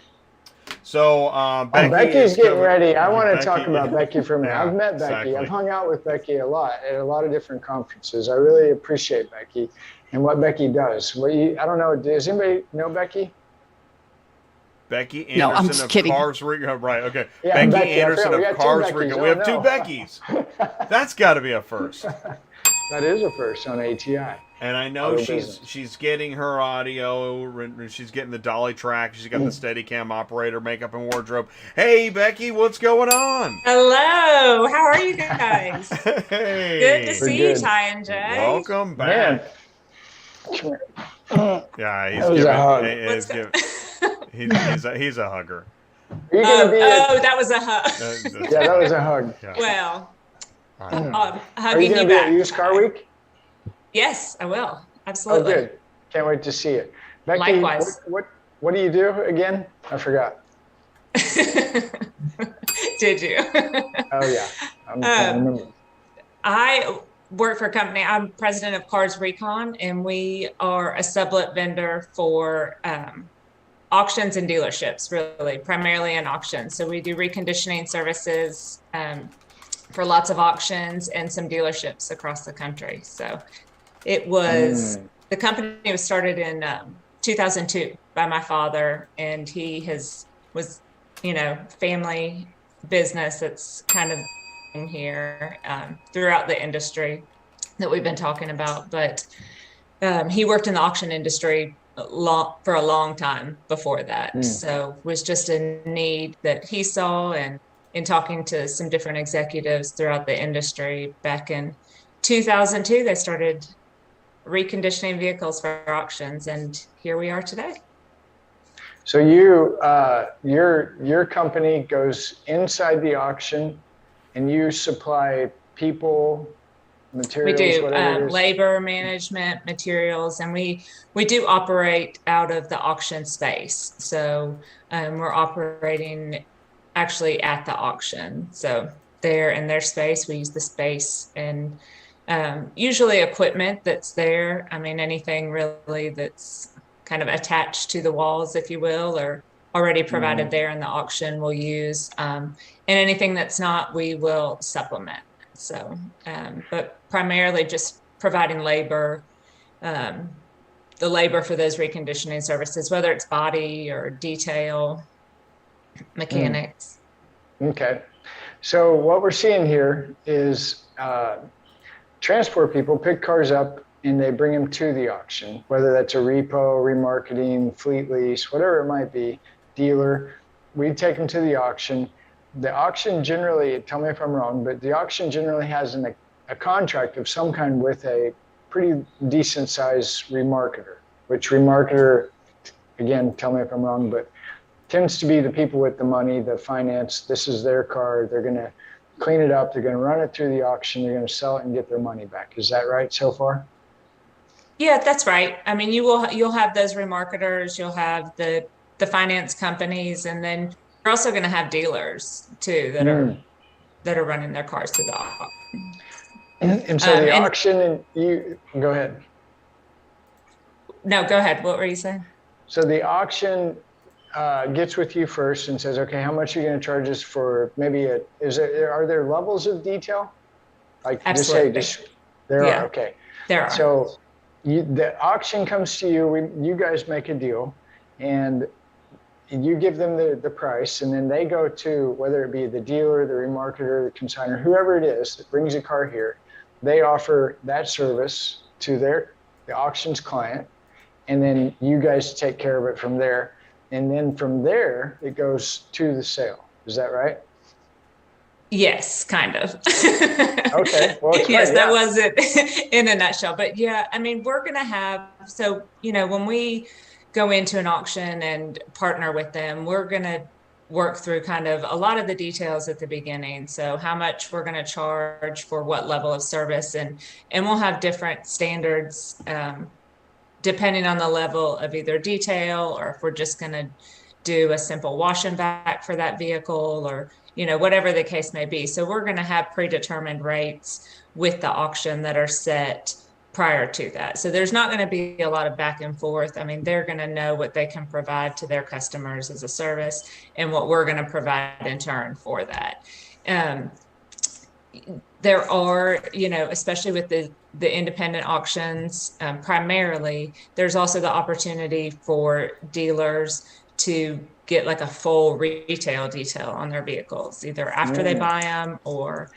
So, Becky's getting ready. I want to talk about Becky for a minute. I've met Becky. Exactly. I've hung out with Becky a lot at a lot of different conferences. I really appreciate Becky and what Becky does. I don't know. Does anybody know Becky? Becky Anderson No, I'm just of kidding. Cars Recon. Right, okay. Yeah, Becky Anderson of Cars Beckys. Recon. We have 2 Beckys. That's got to be a first. That is a first on ATI. And I know she's getting her audio. She's getting the dolly track. She's got the Steadicam operator, makeup and wardrobe. Hey, Becky, what's going on? Hello. How are you guys? Hey. Good to see you, Ty and Jay. Welcome back. Yeah, he's a hugger. That was a hug. Yeah, that was a hug. Yeah. Well, hugging Are you going to be back. at Used Car Week? Yes, I will. Absolutely. Oh, good. Can't wait to see it. Becky, Likewise. What do you do again? I forgot. Did you? Oh, yeah. I'm trying to remember. I work for a company. I'm president of Cars Recon, and we are a sublet vendor for auctions and dealerships, really, primarily in auctions. So we do reconditioning services for lots of auctions and some dealerships across the country. So it was, the company was started in 2002 by my father, and he was, family business that's kind of here throughout the industry that we've been talking about. But he worked in the auction industry for a long time before that. So it was just a need that he saw, and in talking to some different executives throughout the industry back in 2002, they started reconditioning vehicles for auctions, and here we are today. So your company goes inside the auction, and you supply people, materials. We do whatever it is. labor management, materials, and we do operate out of the auction space. So we're operating actually at the auction. So they're in their space. We use the space, and usually equipment that's there. I mean, anything really that's kind of attached to the walls, if you will, or already provided there in the auction we'll use. And anything that's not, we will supplement. So, but primarily just providing labor, labor for those reconditioning services, whether it's body or detail, mechanics. Okay. So what we're seeing here is transport people pick cars up and they bring them to the auction, whether that's a repo, remarketing, fleet lease, whatever it might be, dealer. We take them to the auction. The auction generally, tell me if I'm wrong, but the auction generally has a contract of some kind with a pretty decent size remarketer, which remarketer, again, tell me if I'm wrong, but tends to be the people with the money, the finance. This is their car. They're going to clean it up. They're going to run it through the auction. They're going to sell it and get their money back. Is that right so far? Yeah, that's right. I mean, you'll have those remarketers, you'll have the finance companies, and then you're also going to have dealers too that are running their cars to the auction. And so the auction, and you go ahead. No, go ahead. What were you saying? So the auction gets with you first and says, okay, how much are you going to charge us for maybe are there levels of detail? Like absolutely. There are, okay. There are. So the auction comes to you, you guys make a deal, and you give them the price, and then they go to, whether it be the dealer, the remarketer, the consignor, whoever it is that brings a car here, they offer that service to the auction's client, and then you guys take care of it from there. And then from there, it goes to the sale. Is that right? Yes, kind of. Okay. Well, yes, that was it in a nutshell. But yeah, I mean, we're going to have, so, when we go into an auction and partner with them, we're going to work through kind of a lot of the details at the beginning. So how much we're going to charge for what level of service, and we'll have different standards depending on the level of either detail, or if we're just going to do a simple wash and vac for that vehicle, or whatever the case may be. So we're going to have predetermined rates with the auction that are set prior to that. So there's not going to be a lot of back and forth. I mean, they're going to know what they can provide to their customers as a service and what we're going to provide in turn for that. There are, especially with the independent auctions, primarily, there's also the opportunity for dealers to get like a full retail detail on their vehicles, either after they buy them or,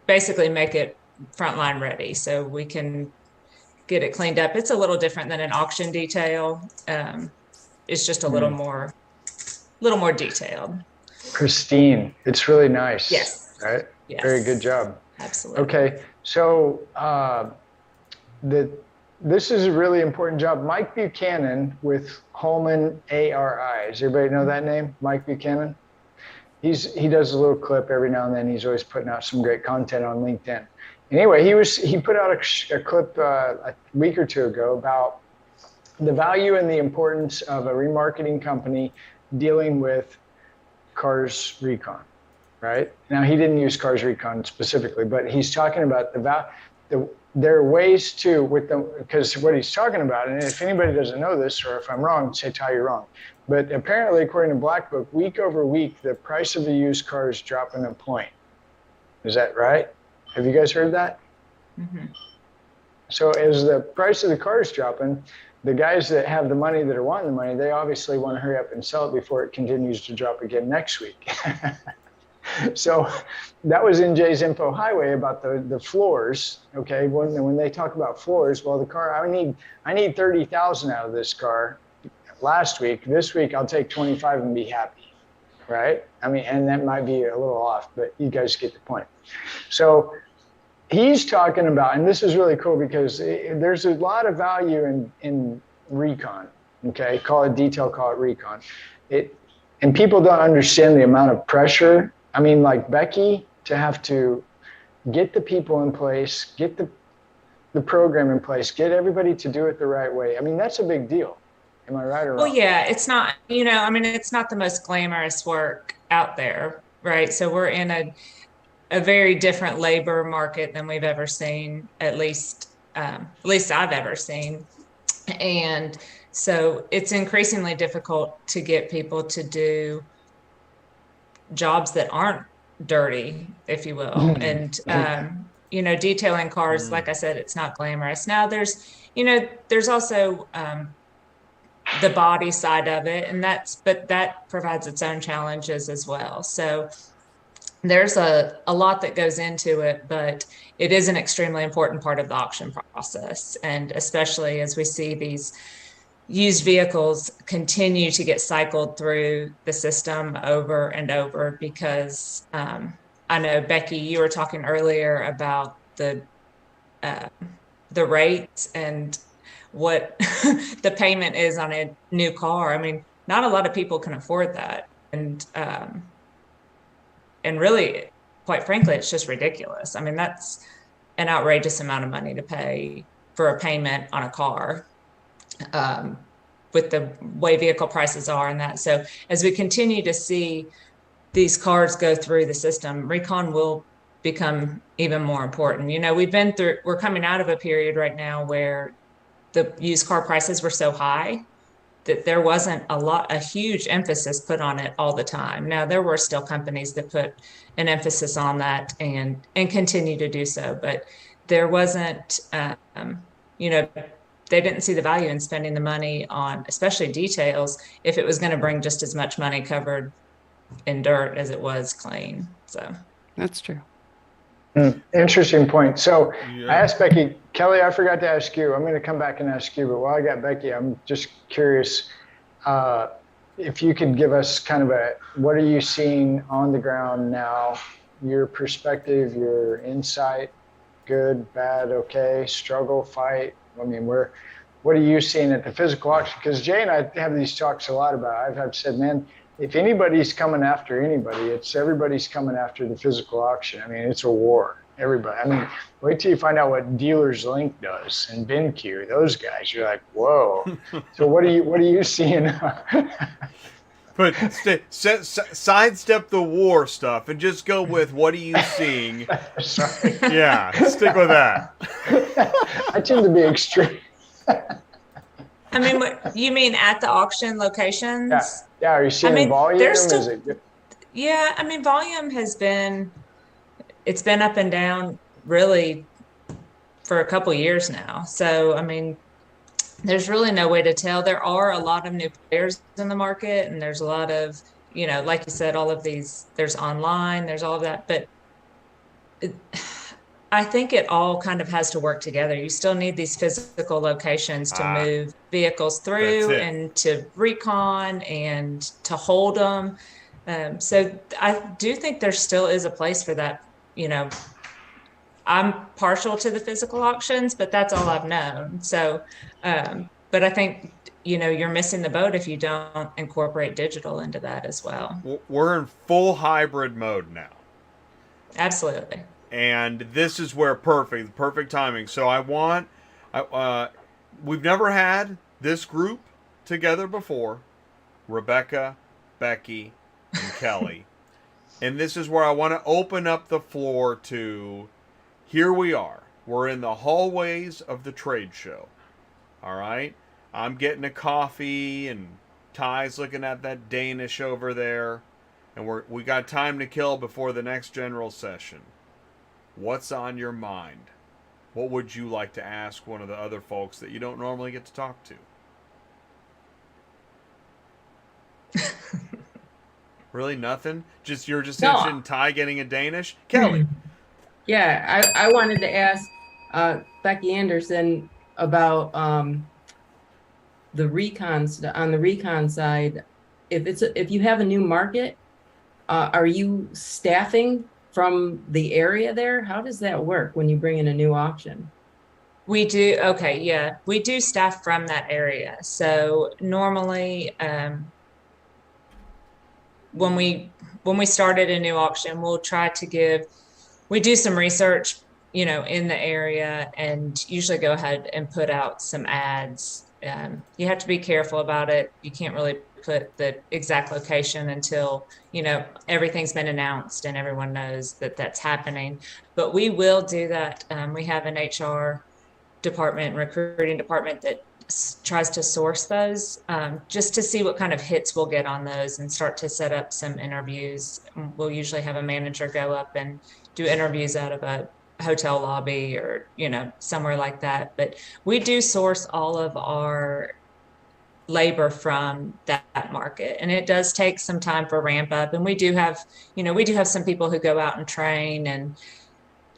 basically make it frontline ready so we can get it cleaned up. It's a little different than an auction detail. It's just a little more detailed. Pristine. It's really nice. Yes. Right? Yes. Very good job. Absolutely. Okay. So this is a really important job. Mike Buchanan with Holman ARI. Does everybody know that name? Mike Buchanan? He does a little clip every now and then. He's always putting out some great content on LinkedIn. Anyway, he put out a clip a week or two ago about the value and the importance of a remarketing company dealing with Cars Recon, right? Now, he didn't use Cars Recon specifically, but he's talking about there are ways to, because what he's talking about, and if anybody doesn't know this, or if I'm wrong, say, Ty, you're wrong. But apparently, according to Black Book, week over week, the price of a used car is dropping a point. Is that right? Have you guys heard that? Mm-hmm. So as the price of the car is dropping, the guys that have the money, that are wanting the money, they obviously want to hurry up and sell it before it continues to drop again next week. So that was in Jay's Info Highway about the floors. Okay, when they talk about floors, well, the car, I need 30,000 out of this car last week. This week I'll take 25 and be happy, right? I mean, and that might be a little off, but you guys get the point. So he's talking about, and this is really cool because there's a lot of value in Recon. Okay, call it detail, call it Recon. And people don't understand the amount of pressure. I mean, like Becky, to have to get the people in place, get the program in place, get everybody to do it the right way. I mean, that's a big deal. Am I right or wrong? Well, yeah, it's not, it's not the most glamorous work out there, right? So we're in a very different labor market than we've ever seen, at least I've ever seen. And so it's increasingly difficult to get people to do jobs that aren't dirty, if you will. And, detailing cars, like I said, it's not glamorous. Now there's also the body side of it, but that provides its own challenges as well. So there's a lot that goes into it, but it is an extremely important part of the auction process. And especially as we see these used vehicles continue to get cycled through the system over and over, because I know, Becky, you were talking earlier about the rates and what the payment is on a new car. I mean, not a lot of people can afford that. And really, quite frankly, it's just ridiculous. I mean, that's an outrageous amount of money to pay for a payment on a car, with the way vehicle prices are and that. So as we continue to see these cars go through the system, Recon will become even more important. We're coming out of a period right now where the used car prices were so high that there wasn't a huge emphasis put on it all the time. Now, there were still companies that put an emphasis on that and continue to do so, but there wasn't, they didn't see the value in spending the money on, especially details, if it was going to bring just as much money covered in dirt as it was clean. So that's true. Interesting point. So I asked Becky, Kelly, I forgot to ask you. I'm going to come back and ask you, but while I got Becky, I'm just curious if you could give us kind of what are you seeing on the ground now, your perspective, your insight, good, bad, okay, struggle, fight. I mean, what are you seeing at the physical auction? Because Jay and I have these talks a lot about. I've said, man, if anybody's coming after anybody, everybody's coming after the physical auction. I mean, it's a war. Everybody. I mean, wait till you find out what Dealers Link does and BenQ. Those guys, you're like, whoa. So what are you seeing? But sidestep the war stuff and just go with what are you seeing? Sorry. Yeah, stick with that. I tend to be extreme. I mean, what you mean at the auction locations? Yeah. Are you seeing volume? Is it good? Yeah, I mean, volume it's been up and down really for a couple years now. So, I mean, there's really no way to tell. There are a lot of new players in the market, and there's a lot of, like you said, all of these, there's online, there's all of that. But I think it all kind of has to work together. You still need these physical locations to move vehicles through and to recon and to hold them. So I do think there still is a place for that. I'm partial to the physical auctions, but that's all I've known. So, but I think, you're missing the boat if you don't incorporate digital into that as well. We're in full hybrid mode now. Absolutely. And this is where perfect timing. So we've never had this group together before, Rebecca, Becky, and Kelly. And this is where I want to open up the floor to, here we are. We're in the hallways of the trade show. All right? I'm getting a coffee, and Ty's looking at that Danish over there. And we got time to kill before the next general session. What's on your mind? What would you like to ask one of the other folks that you don't normally get to talk to? Really nothing? You're just interested in Ty getting a Danish? Kelly. Yeah, I wanted to ask Becky Anderson about the Recon on the Recon side. If you have a new market, are you staffing from the area there? How does that work when you bring in a new auction? We do. Okay. Yeah, we do staff from that area. So normally, when we started a new auction, we'll try to we do some research, in the area, and usually go ahead and put out some ads. You have to be careful about it. You can't really put the exact location until, everything's been announced and everyone knows that that's happening. But we will do that. We have an HR department, recruiting department that tries to source those, just to see what kind of hits we'll get on those and start to set up some interviews. We'll usually have a manager go up and do interviews out of a hotel lobby or, somewhere like that. But we do source all of our labor from that market, and it does take some time for ramp up. And we do have some people who go out and train, and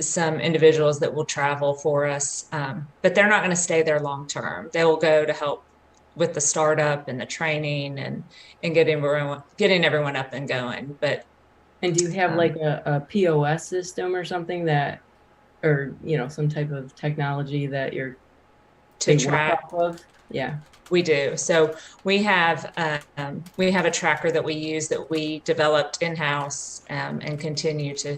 some individuals that will travel for us, but they're not going to stay there long term. They will go to help with the startup and the training and getting everyone up and going. And do you have like a POS system or something or some type of technology that you're to track off of? Yeah, we do. So we have a tracker that we use that we developed in-house, and continue to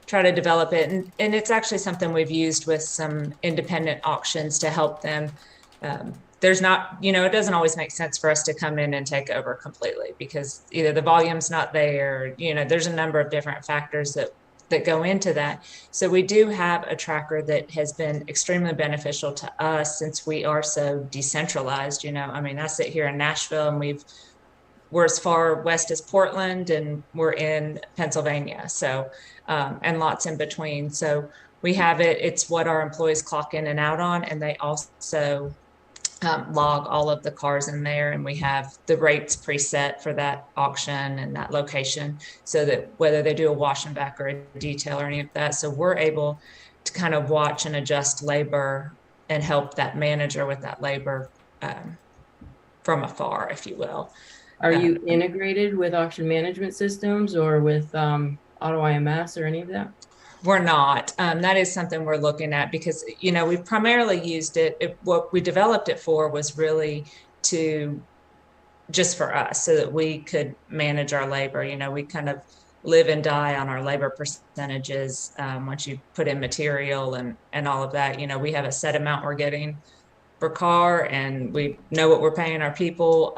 try to develop it. And it's actually something we've used with some independent auctions to help them. There's not, it doesn't always make sense for us to come in and take over completely, because either the volume's not there, there's a number of different factors that go into that. So we do have a tracker that has been extremely beneficial to us since we are so decentralized. I sit here in Nashville, and we're as far west as Portland, and we're in Pennsylvania. So, and lots in between. So we have it's what our employees clock in and out on, and they also log all of the cars in there, and we have the rates preset for that auction and that location, so that whether they do a wash and back or a detail or any of that, so we're able to kind of watch and adjust labor and help that manager with that labor from afar, if you will. Are you integrated with auction management systems or with AutoIMS or any of that? We're not. That is something we're looking at, because, we've primarily used it. What we developed it for was really just for us, so that we could manage our labor. We kind of live and die on our labor percentages. Once you put in material and all of that, we have a set amount we're getting per car, and we know what we're paying our people.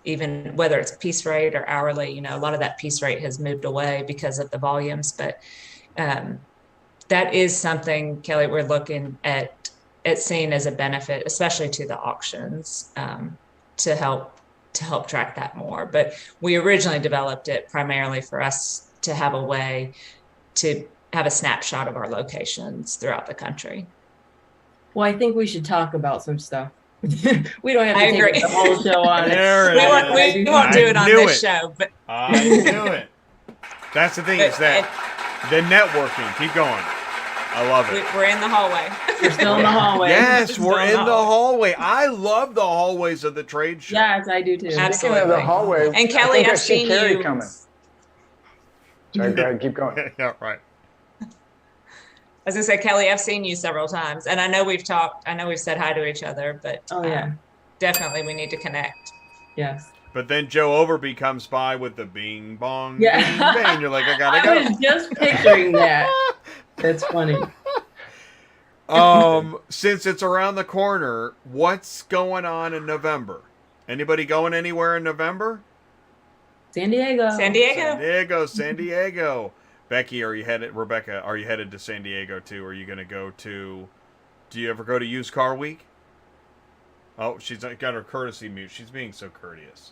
Even whether it's piece rate or hourly, a lot of that piece rate has moved away because of the volumes, but that is something, Kelly, we're looking at seeing as a benefit, especially to the auctions, to help track that more. But we originally developed it primarily for us to have a way to have a snapshot of our locations throughout the country. Well, I think we should talk about some stuff. We don't have to take the whole show on it. We won't do it on this show, but I knew it. That's the thing, is that the networking. Keep going. I love it. We're in the hallway. We're still in the hallway. Yes, we're in the hallway. I love the hallways of the trade show. Yes, I do too. Absolutely. The hallway. And Kelly, I've seen Kerri you coming. Sorry, go ahead, keep going. Yeah, right. I was gonna say, Kelly, I've seen you several times, and I know we've talked. I know we've said hi to each other, but definitely we need to connect. Yes. But then Joe Overby comes by with the bing bong, Yeah. bing bang. You're like, I gotta go. I was just picturing that. That's funny. Since it's around the corner, what's going on in November? Anybody going anywhere in November? San Diego. San Diego. Becky, are you headed? Rebecca, are you headed to San Diego too? Are you going to go to? Do you ever go to Used Car Week? Oh, she's got her courtesy mute. She's being so courteous.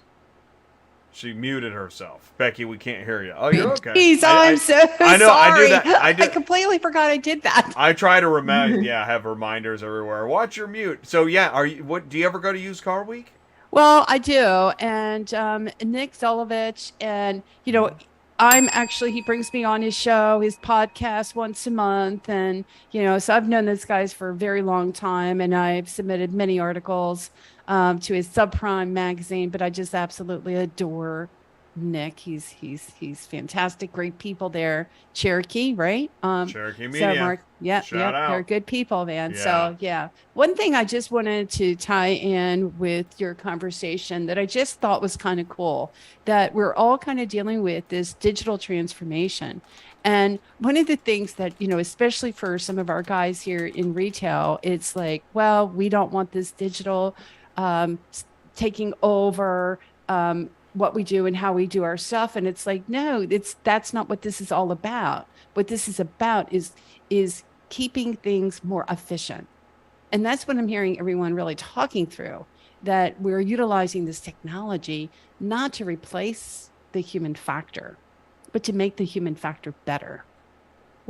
She muted herself. Becky, we can't hear you. Oh, you're okay. Jeez, I'm so I know. sorry. I do that. I completely forgot I did that. I try to have reminders everywhere. Watch your mute. So yeah, do you ever go to Used Car Week? Well, I do, and Nick Zolovich, and he brings me on his show, his podcast once a month. And, so I've known those guys for a very long time, and I've submitted many articles to his Subprime magazine, but I just absolutely adore Nick. He's fantastic. Great people there. Cherokee, right? Cherokee Media. So Mark, Shout out. They're good people, man. Yeah. So one thing I just wanted to tie in with your conversation that I just thought was kind of cool, that we're all kind of dealing with this digital transformation. And one of the things that, especially for some of our guys here in retail, it's like, well, we don't want this digital taking over what we do and how we do our stuff. And it's like, no, that's not what this is all about. What this is about is keeping things more efficient. And that's what I'm hearing everyone really talking through, that we're utilizing this technology not to replace the human factor, but to make the human factor better.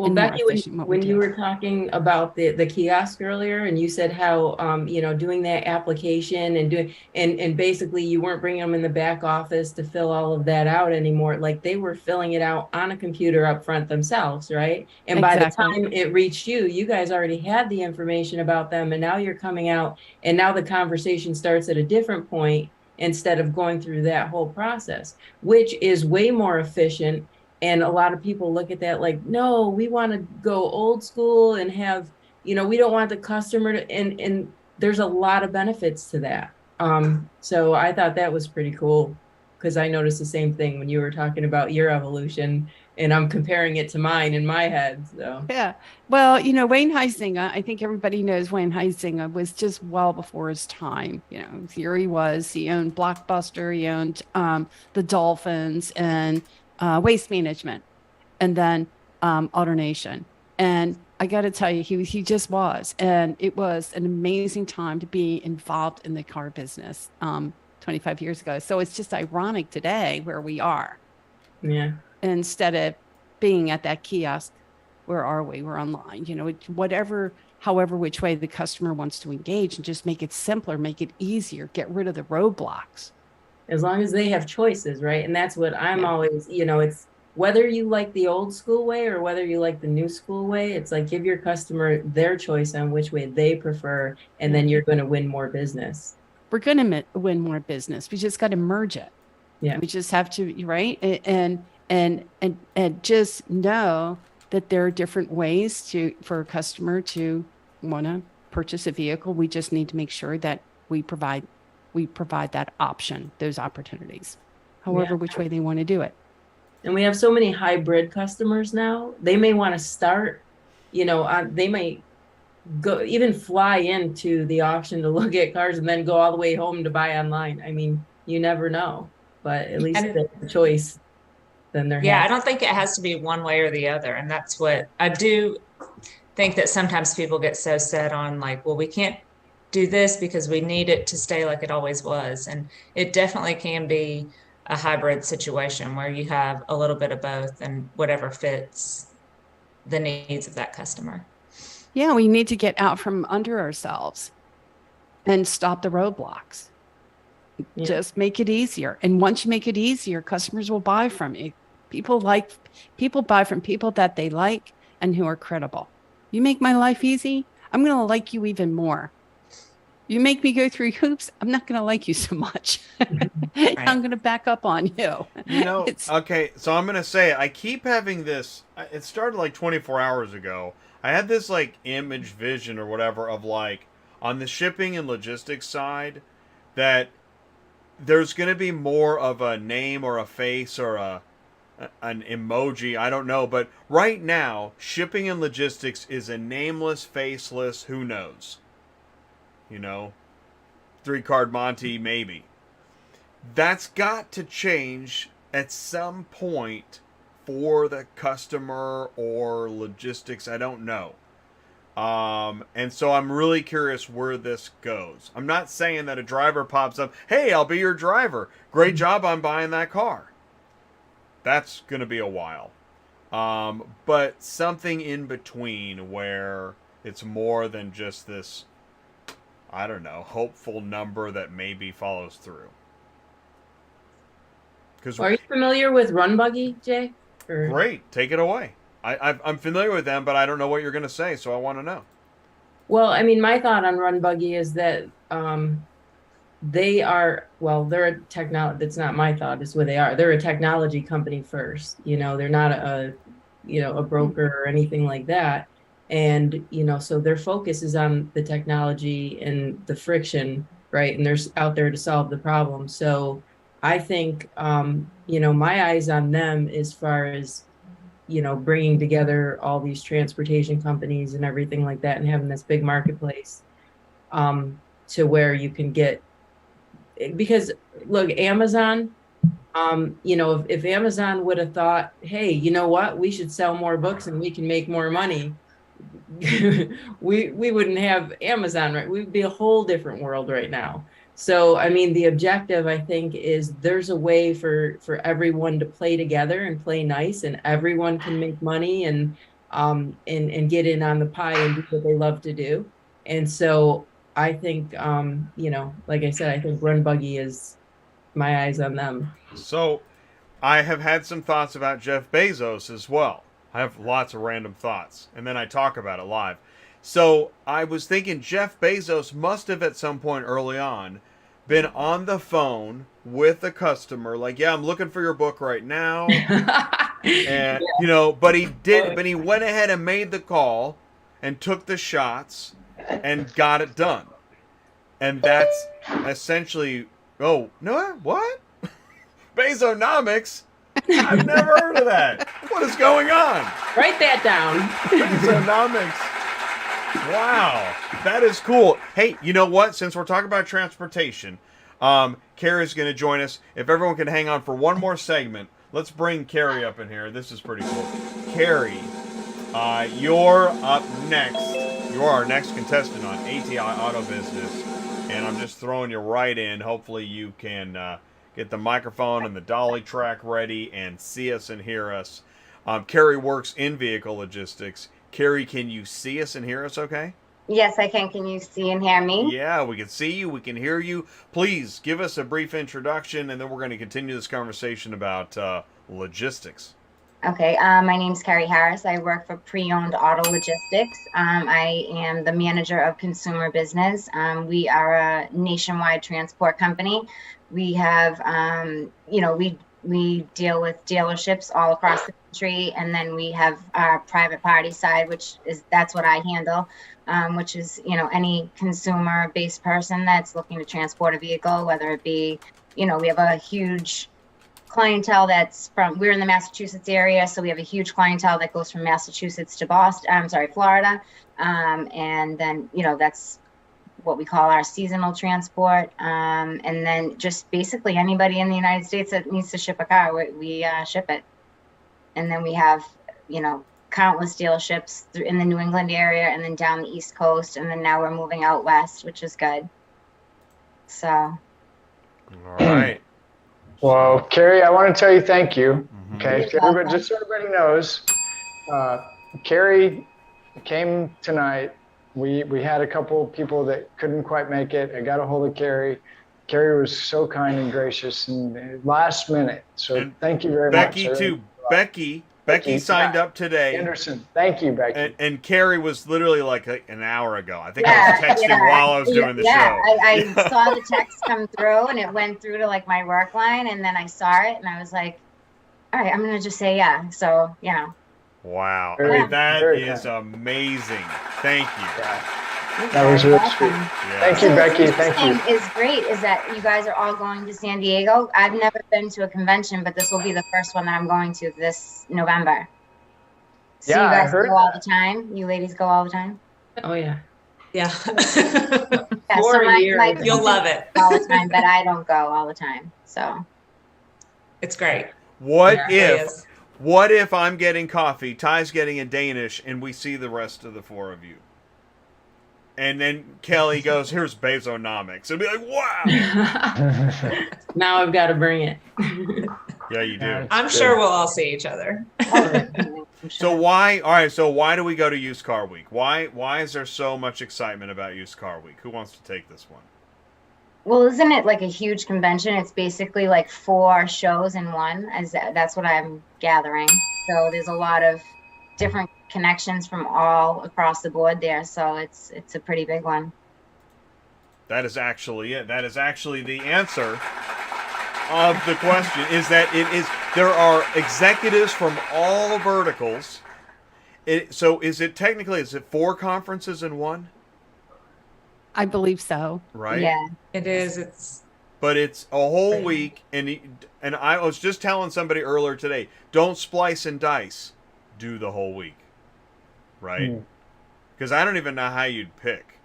Well, and more Becky, efficient in what we when you do. were talking about the kiosk earlier, and you said how doing that application and doing and basically you weren't bringing them in the back office to fill all of that out anymore. Like they were filling it out on a computer up front themselves, right? And by the Exactly. time it reached you, you guys already had the information about them, and now you're coming out, and now the conversation starts at a different point instead of going through that whole process, which is way more efficient. And a lot of people look at that like, no, we want to go old school and have, we don't want the customer to, and there's a lot of benefits to that. So I thought that was pretty cool, because I noticed the same thing when you were talking about your evolution, and I'm comparing it to mine in my head. So Yeah. Well, Wayne Huizinga, I think everybody knows Wayne Huizinga was just well before his time. Here he was. He owned Blockbuster. He owned the Dolphins and Waste Management, and then AutoNation. And I got to tell you, he just was. And it was an amazing time to be involved in the car business 25 years ago. So it's just ironic today where we are. yeah. Instead of being at that kiosk, where are we? We're online, however, which way the customer wants to engage, and just make it simpler, make it easier, get rid of the roadblocks. As long as they have choices, right? And that's what I'm always, it's whether you like the old school way or whether you like the new school way, it's like give your customer their choice on which way they prefer, and then you're going to win more business. We're going to win more business. We just got to merge it. Yeah. We just have to, right? And just know that there are different ways for a customer to want to purchase a vehicle. We just need to make sure that we provide that option, those opportunities, however, which way they want to do it. And we have so many hybrid customers now. They may want to start, they might go even fly into the auction to look at cars and then go all the way home to buy online. I mean, you never know, but at least the choice. Then they're I don't think it has to be one way or the other. And that's what I do think, that sometimes people get so set on like, well, we can't do this because we need it to stay like it always was. And it definitely can be a hybrid situation where you have a little bit of both and whatever fits the needs of that customer. Yeah, we need to get out from under ourselves and stop the roadblocks. Yeah. Just make it easier. And once you make it easier, customers will buy from you. People buy from people that they like and who are credible. You make my life easy, I'm going to like you even more. You make me go through hoops, I'm not going to like you so much. Right. I'm going to back up on you. Okay, so I'm going to say, I keep having this, it started like 24 hours ago. I had this like image vision or whatever of like, on the shipping and logistics side, that there's going to be more of a name or a face or an emoji, I don't know. But right now, shipping and logistics is a nameless, faceless, who knows? 3-card Monty, maybe. That's got to change at some point for the customer or logistics, I don't know. And so I'm really curious where this goes. I'm not saying that a driver pops up, hey, I'll be your driver. Great job on buying that car. That's going to be a while. But something in between where it's more than just this, I don't know, hopeful number that maybe follows through. Are you familiar with Run Buggy, Jay? Great. Take it away. I'm familiar with them, but I don't know what you're going to say, so I want to know. Well, I mean, my thought on Run Buggy is that they're a technology. That's not my thought. It's what they are. They're a technology company first. They're not a broker or anything like that. And, so their focus is on the technology and the friction, right? And they're out there to solve the problem. So I think, my eyes on them as far as, bringing together all these transportation companies and everything like that and having this big marketplace to where you can get, because look, Amazon, if Amazon would have thought, hey, you know what, we should sell more books and we can make more money, we wouldn't have Amazon, right? We'd be a whole different world right now. So, I mean, the objective, I think, is there's a way for everyone to play together and play nice, and everyone can make money. And and get in on the pie and do what they love to do. And so I think, like I said, I think Run Buggy is my eyes on them. So I have had some thoughts about Jeff Bezos as well. I have lots of random thoughts, and then I talk about it live. So I was thinking Jeff Bezos must have at some point early on been on the phone with a customer, like, yeah, I'm looking for your book right now. And, but he went ahead and made the call and took the shots and got it done. And that's essentially, oh, no, what? Bezonomics? I've never heard of that. What is going on? Write that down. Bezonomics. Wow, that is cool. Hey, you know what? Since we're talking about transportation, Kerri's going to join us. If everyone can hang on for one more segment, let's bring Kerri up in here. This is pretty cool. Kerri, you're up next. You're our next contestant on ATI Auto Business, and I'm just throwing you right in. Hopefully you can get the microphone and the dolly track ready and see us and hear us. Kerri works in vehicle logistics. Kerri, can you see us and hear us okay? Yes, I can. Can you see and hear me? Yeah, we can see you. We can hear you. Please give us a brief introduction, and then we're going to continue this conversation about logistics. Okay. My name's Kerri Harris. I work for Preowned Auto Logistics. I am the manager of consumer business. We are a nationwide transport company. We have, we deal with dealerships all across the country, and then we have our private party side, that's what I handle, which is, any consumer-based person that's looking to transport a vehicle, whether it be, we have a huge clientele we're in the Massachusetts area, so we have a huge clientele that goes from Massachusetts to Florida, and then, that's what we call our seasonal transport, and then just basically anybody in the United States that needs to ship a car, we ship it. And then we have, countless dealerships in the New England area and then down the East Coast, and then now we're moving out west, which is good. So. All right. Well, Kerri, I want to tell you thank you. Okay, just so everybody knows, Kerri came tonight. We had a couple people that couldn't quite make it. I got a hold of Kerri. Kerri was so kind and gracious and last minute. So thank you very much. Becky too. Becky signed up today. Anderson, thank you, Becky. And Kerri was literally like an hour ago. I think I was texting while I was doing the show. I saw the text come through, and it went through to like my work line, and then I saw it, and I was like, all right, I'm gonna just say yeah. So yeah. Wow, that is amazing. Thank you. That was really sweet. Thank you, Becky. Thank you. Is great is that you guys are all going to San Diego. I've never been to a convention, but this will be the first one that I'm going to this November. So Yeah, you guys I heard go all the time. You ladies go all the time. Oh yeah. Yeah. Yeah, For a year. You'll love it. all the time, but I don't go all the time. So It's great. What Yeah, it if is. What if I'm getting coffee, Ty's getting a Danish, and we see the rest of the four of you? And then Kelly goes, here's Bezonomics. And be like, wow. Now I've got to bring it. Yeah, you do. I'm sure we'll all see each other. So why do we go to Used Car Week? Why is there so much excitement about Used Car Week? Who wants to take this one? Well, isn't it like a huge convention? It's basically like 4 shows in one. That's what I'm gathering. So there's a lot of different connections from all across the board there. So it's a pretty big one. That is actually it. That is actually the answer of the question. Is that there are executives from all verticals. So is it 4 conferences in one? I believe so. Right? Yeah. It is. But it's a whole week, and I was just telling somebody earlier today, don't splice and dice, do the whole week, right? Because I don't even know how you'd pick,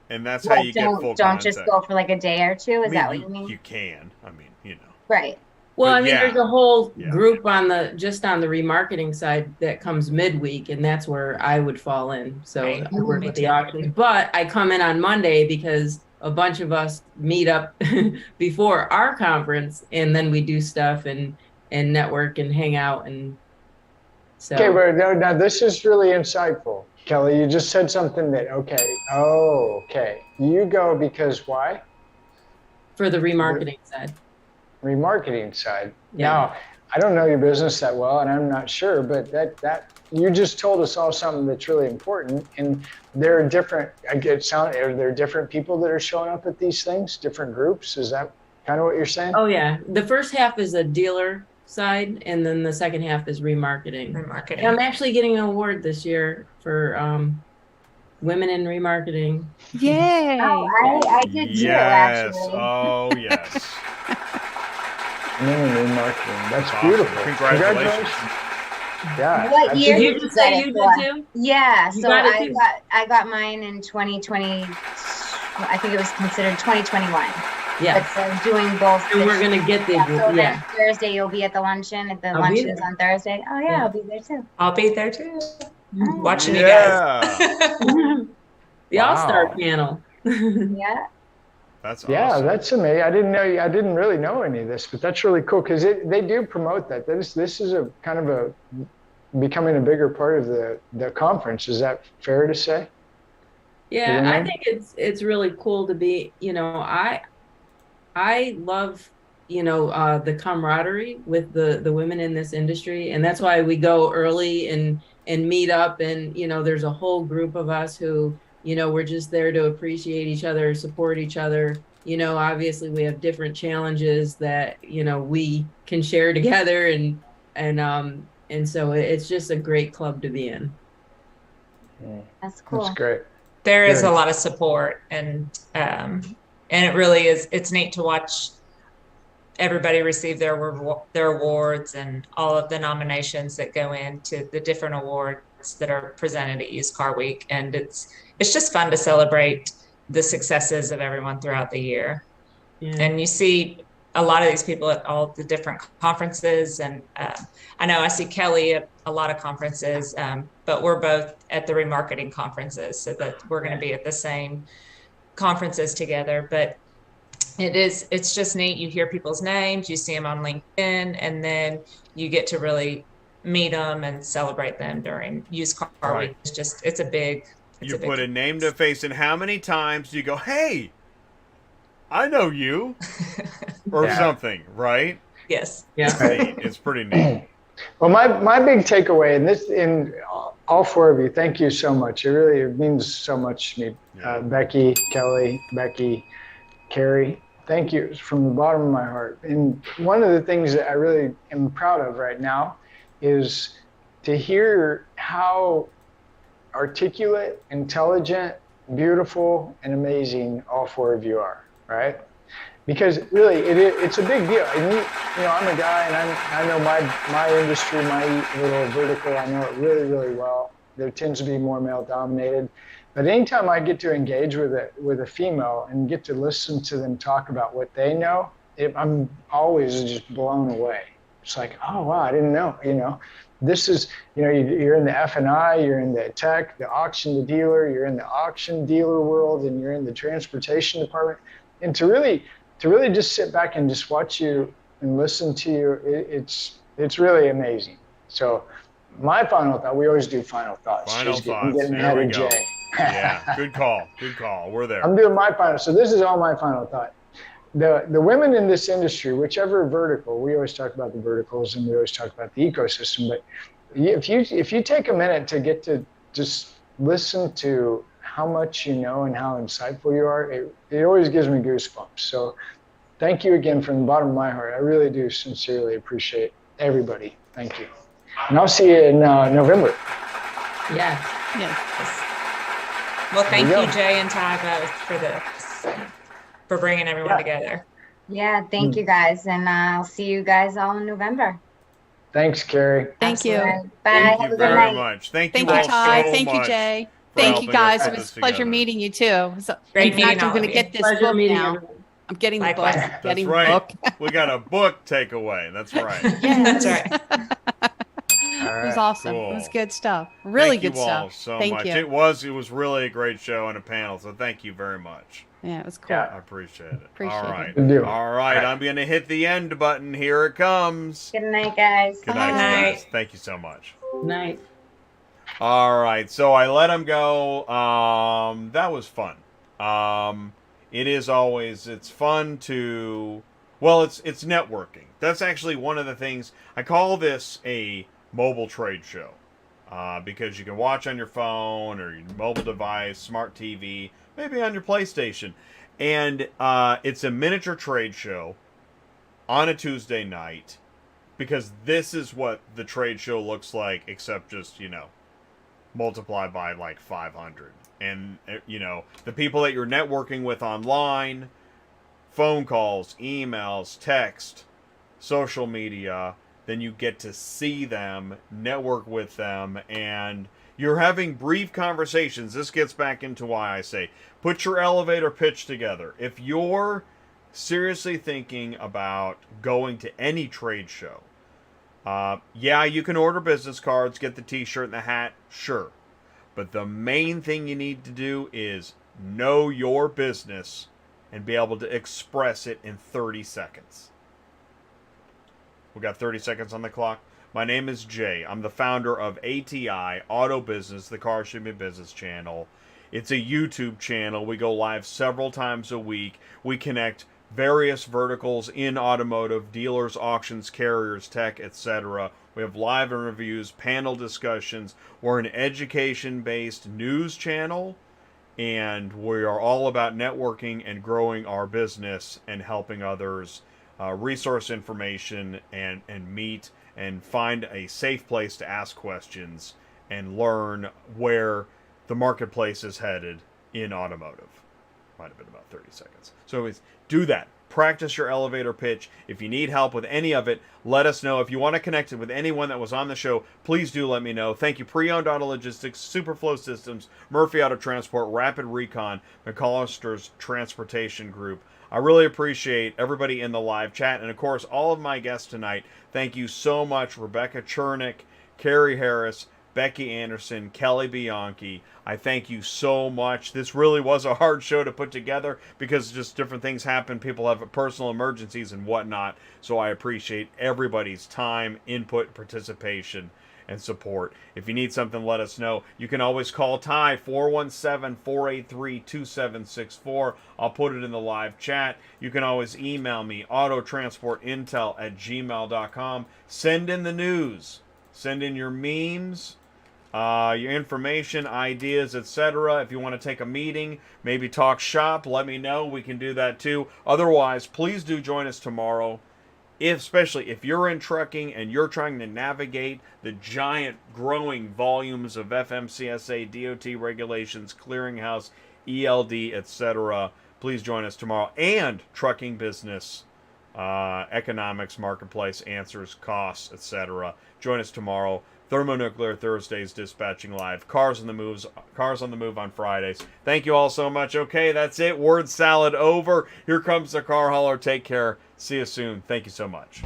and that's how you get full Don't contact. just go for like a day or two. Is that what you mean? You can. I mean, you know. Right. Well, But I mean, yeah. there's a whole Yeah. group on the remarketing side that comes midweek, and that's where I would fall in. So Right. I work Me with the too. auctions, but I come in on Monday because a bunch of us meet up before our conference, and then we do stuff and network and hang out, and So Okay, but now this is really insightful, Kelly. You just said something that, okay. You go because why? for the remarketing side. Remarketing side. Yeah. Now, I don't know your business that well, and I'm not sure, but that you just told us all something that's really important. And there are different, are there different people that are showing up at these things, different groups? Is that kind of what you're saying? Oh yeah, the first half is a dealer side, and then the second half is remarketing. Remarketing. And I'm actually getting an award this year for women in remarketing. Yay! Oh, I did too, Yes. actually. Oh, yes. Remarketing. That's Awesome. beautiful. Congratulations. Yeah. What year Did you did just get say it you for? did too? Yeah, You so got it too? I got mine in 2020. I think it was considered 2021. Yeah. But doing both. And we're this- gonna get the So yeah. then Thursday you'll be at the luncheon. At the I'll be luncheon's there. on Thursday. Oh yeah, Yeah. I'll be there too. I'll be there too, Oh, watching you Yeah. guys. The Wow. All-Star panel. yeah. That's Yeah, awesome. that's amazing. I didn't really know any of this, but that's really cool because they do promote that. This is a kind of a becoming a bigger part of the conference. Is that fair to say? Yeah, Yeah. I think it's really cool to be, I love, the camaraderie with the women in this industry. And that's why we go early and meet up. And, there's a whole group of us who, we're just there to appreciate each other, support each other. Obviously we have different challenges that, we can share together and so it's just a great club to be in. That's cool. That's great. There is Good. a lot of support, and it really is. It's neat to watch everybody receive their awards and all of the nominations that go into the different awards that are presented at Used Car Week, and it's just fun to celebrate the successes of everyone throughout the year. Yeah. And you see a lot of these people at all the different conferences, and I know I see Kelly at a lot of conferences, but we're both at the remarketing conferences, so that we're going to be at the same conferences together. But it's just neat. You hear people's names, you see them on LinkedIn, and then you get to really meet them and celebrate them during Used Car Right. Week. It's a big. You put a name to a face, and how many times do you go, "Hey, I know you," or Yeah. something, right? Yes. Yeah. It's neat. It's pretty neat. Well, my big takeaway, and all four of you, thank you so much. It means so much to me. Yeah. Becky, Kelly, Kerri, thank you from the bottom of my heart. And one of the things that I really am proud of right now is to hear how articulate, intelligent, beautiful, and amazing all four of you are, right? Because really, it's a big deal. And I'm a guy, and I know my industry, my little vertical, I know it really, really well. There tends to be more male-dominated. But anytime I get to engage with a female and get to listen to them talk about what they know, I'm always just blown away. It's like, oh wow, I didn't know. This is, you're in the F&I, you're in the tech, the auction to dealer, you're in the auction dealer world, and you're in the transportation department. And to really just sit back and just watch you and listen to you, it's really amazing. So my final thought, we always do final thoughts. Final Just thoughts. getting There ahead we of go. Jay. Yeah, good call. We're there. I'm doing my final. So this is all my final thought. The women in this industry, whichever vertical, we always talk about the verticals and we always talk about the ecosystem, but if you take a minute to get to just listen to how much you know and how insightful you are, it always gives me goosebumps. So thank you again from the bottom of my heart. I really do sincerely appreciate everybody. Thank you. And I'll see you in November. Yeah. Yes. Well, thank There you, you go. Jay and Ty, both for bringing everyone Yeah. together. Yeah, thank you guys. And I'll see you guys all in November. Thanks, Kerri. Thank you. All right, bye. Thank Have you a good very night. much. Thank Thank you you, all Ty. so Thank you, much Jay. for Thank you, helping us guys. put It was this a pleasure together. meeting you too. So, Great in fact, meeting I'm all going of to you. get this Pleasure book meeting now. everyone. I'm getting the book. Likewise. That's Getting right. the book. We got a book takeaway. That's right. That's right. All It was right. awesome. It was Cool. good stuff. Really Thank good you all stuff. so Thank much. you. It was really a great show and a panel. So thank you very much. Yeah, it was cool. Yeah. I appreciate it. Appreciate all it. right. Good deal. All right. I'm going to hit the end button. Here it comes. Good night, guys. Good night, Bye. guys. Thank you so much. Night. All right, so I let him go. That was fun. It's fun to, well, it's networking. That's actually one of the things. I call this a mobile trade show, because you can watch on your phone or your mobile device, smart TV, maybe on your PlayStation. And it's a miniature trade show on a Tuesday night, because this is what the trade show looks like, except just, multiply by like 500. And, the people that you're networking with online, phone calls, emails, text, social media, then you get to see them, network with them, and you're having brief conversations. This gets back into why I say, put your elevator pitch together. If you're seriously thinking about going to any trade show, yeah, you can order business cards, get the t-shirt and the hat, sure. But the main thing you need to do is know your business and be able to express it in 30 seconds. We got 30 seconds on the clock. My name is Jay. I'm the founder of ATI Auto Business, the Car Shipping Business channel. It's a YouTube channel. We go live several times a week. We connect various verticals in automotive, dealers, auctions, carriers, tech, etc. We have live interviews, panel discussions. We're an education-based news channel, and we are all about networking and growing our business and helping others resource information and meet and find a safe place to ask questions and learn where the marketplace is headed in automotive. Might have been about 30 seconds. So do that. Practice your elevator pitch. If you need help with any of it, let us know. If you want to connect with anyone that was on the show, please do let me know. Thank you, Preowned Auto Logistics, Superflow Systems, Murphy Auto Transport, Rapid Recon, McCollister's Transportation Group. I really appreciate everybody in the live chat. And, of course, all of my guests tonight. Thank you so much, Rebecca Chernek, Kerri Harris, Becky Anderson, Kelly Bianchi. I thank you so much. This really was a hard show to put together because just different things happen. People have personal emergencies and whatnot. So I appreciate everybody's time, input, participation, and support. If you need something, let us know. You can always call Ty, 417-483-2764. I'll put it in the live chat. You can always email me, autotransportintel@gmail.com. Send in the news. Send in your memes, your information, ideas, etc. If you want to take a meeting, maybe talk shop, let me know. We can do that too. Otherwise, please do join us tomorrow. Especially if you're in trucking and you're trying to navigate the giant growing volumes of FMCSA, DOT regulations, clearinghouse, ELD, etc. Please join us tomorrow. And trucking business, economics, marketplace, answers, costs, etc. Join us tomorrow. Thermonuclear Thursdays, dispatching live. Cars on the move on Fridays. Thank you all so much. Okay, that's it. Word salad over. Here comes the car hauler. Take care. See you soon. Thank you so much.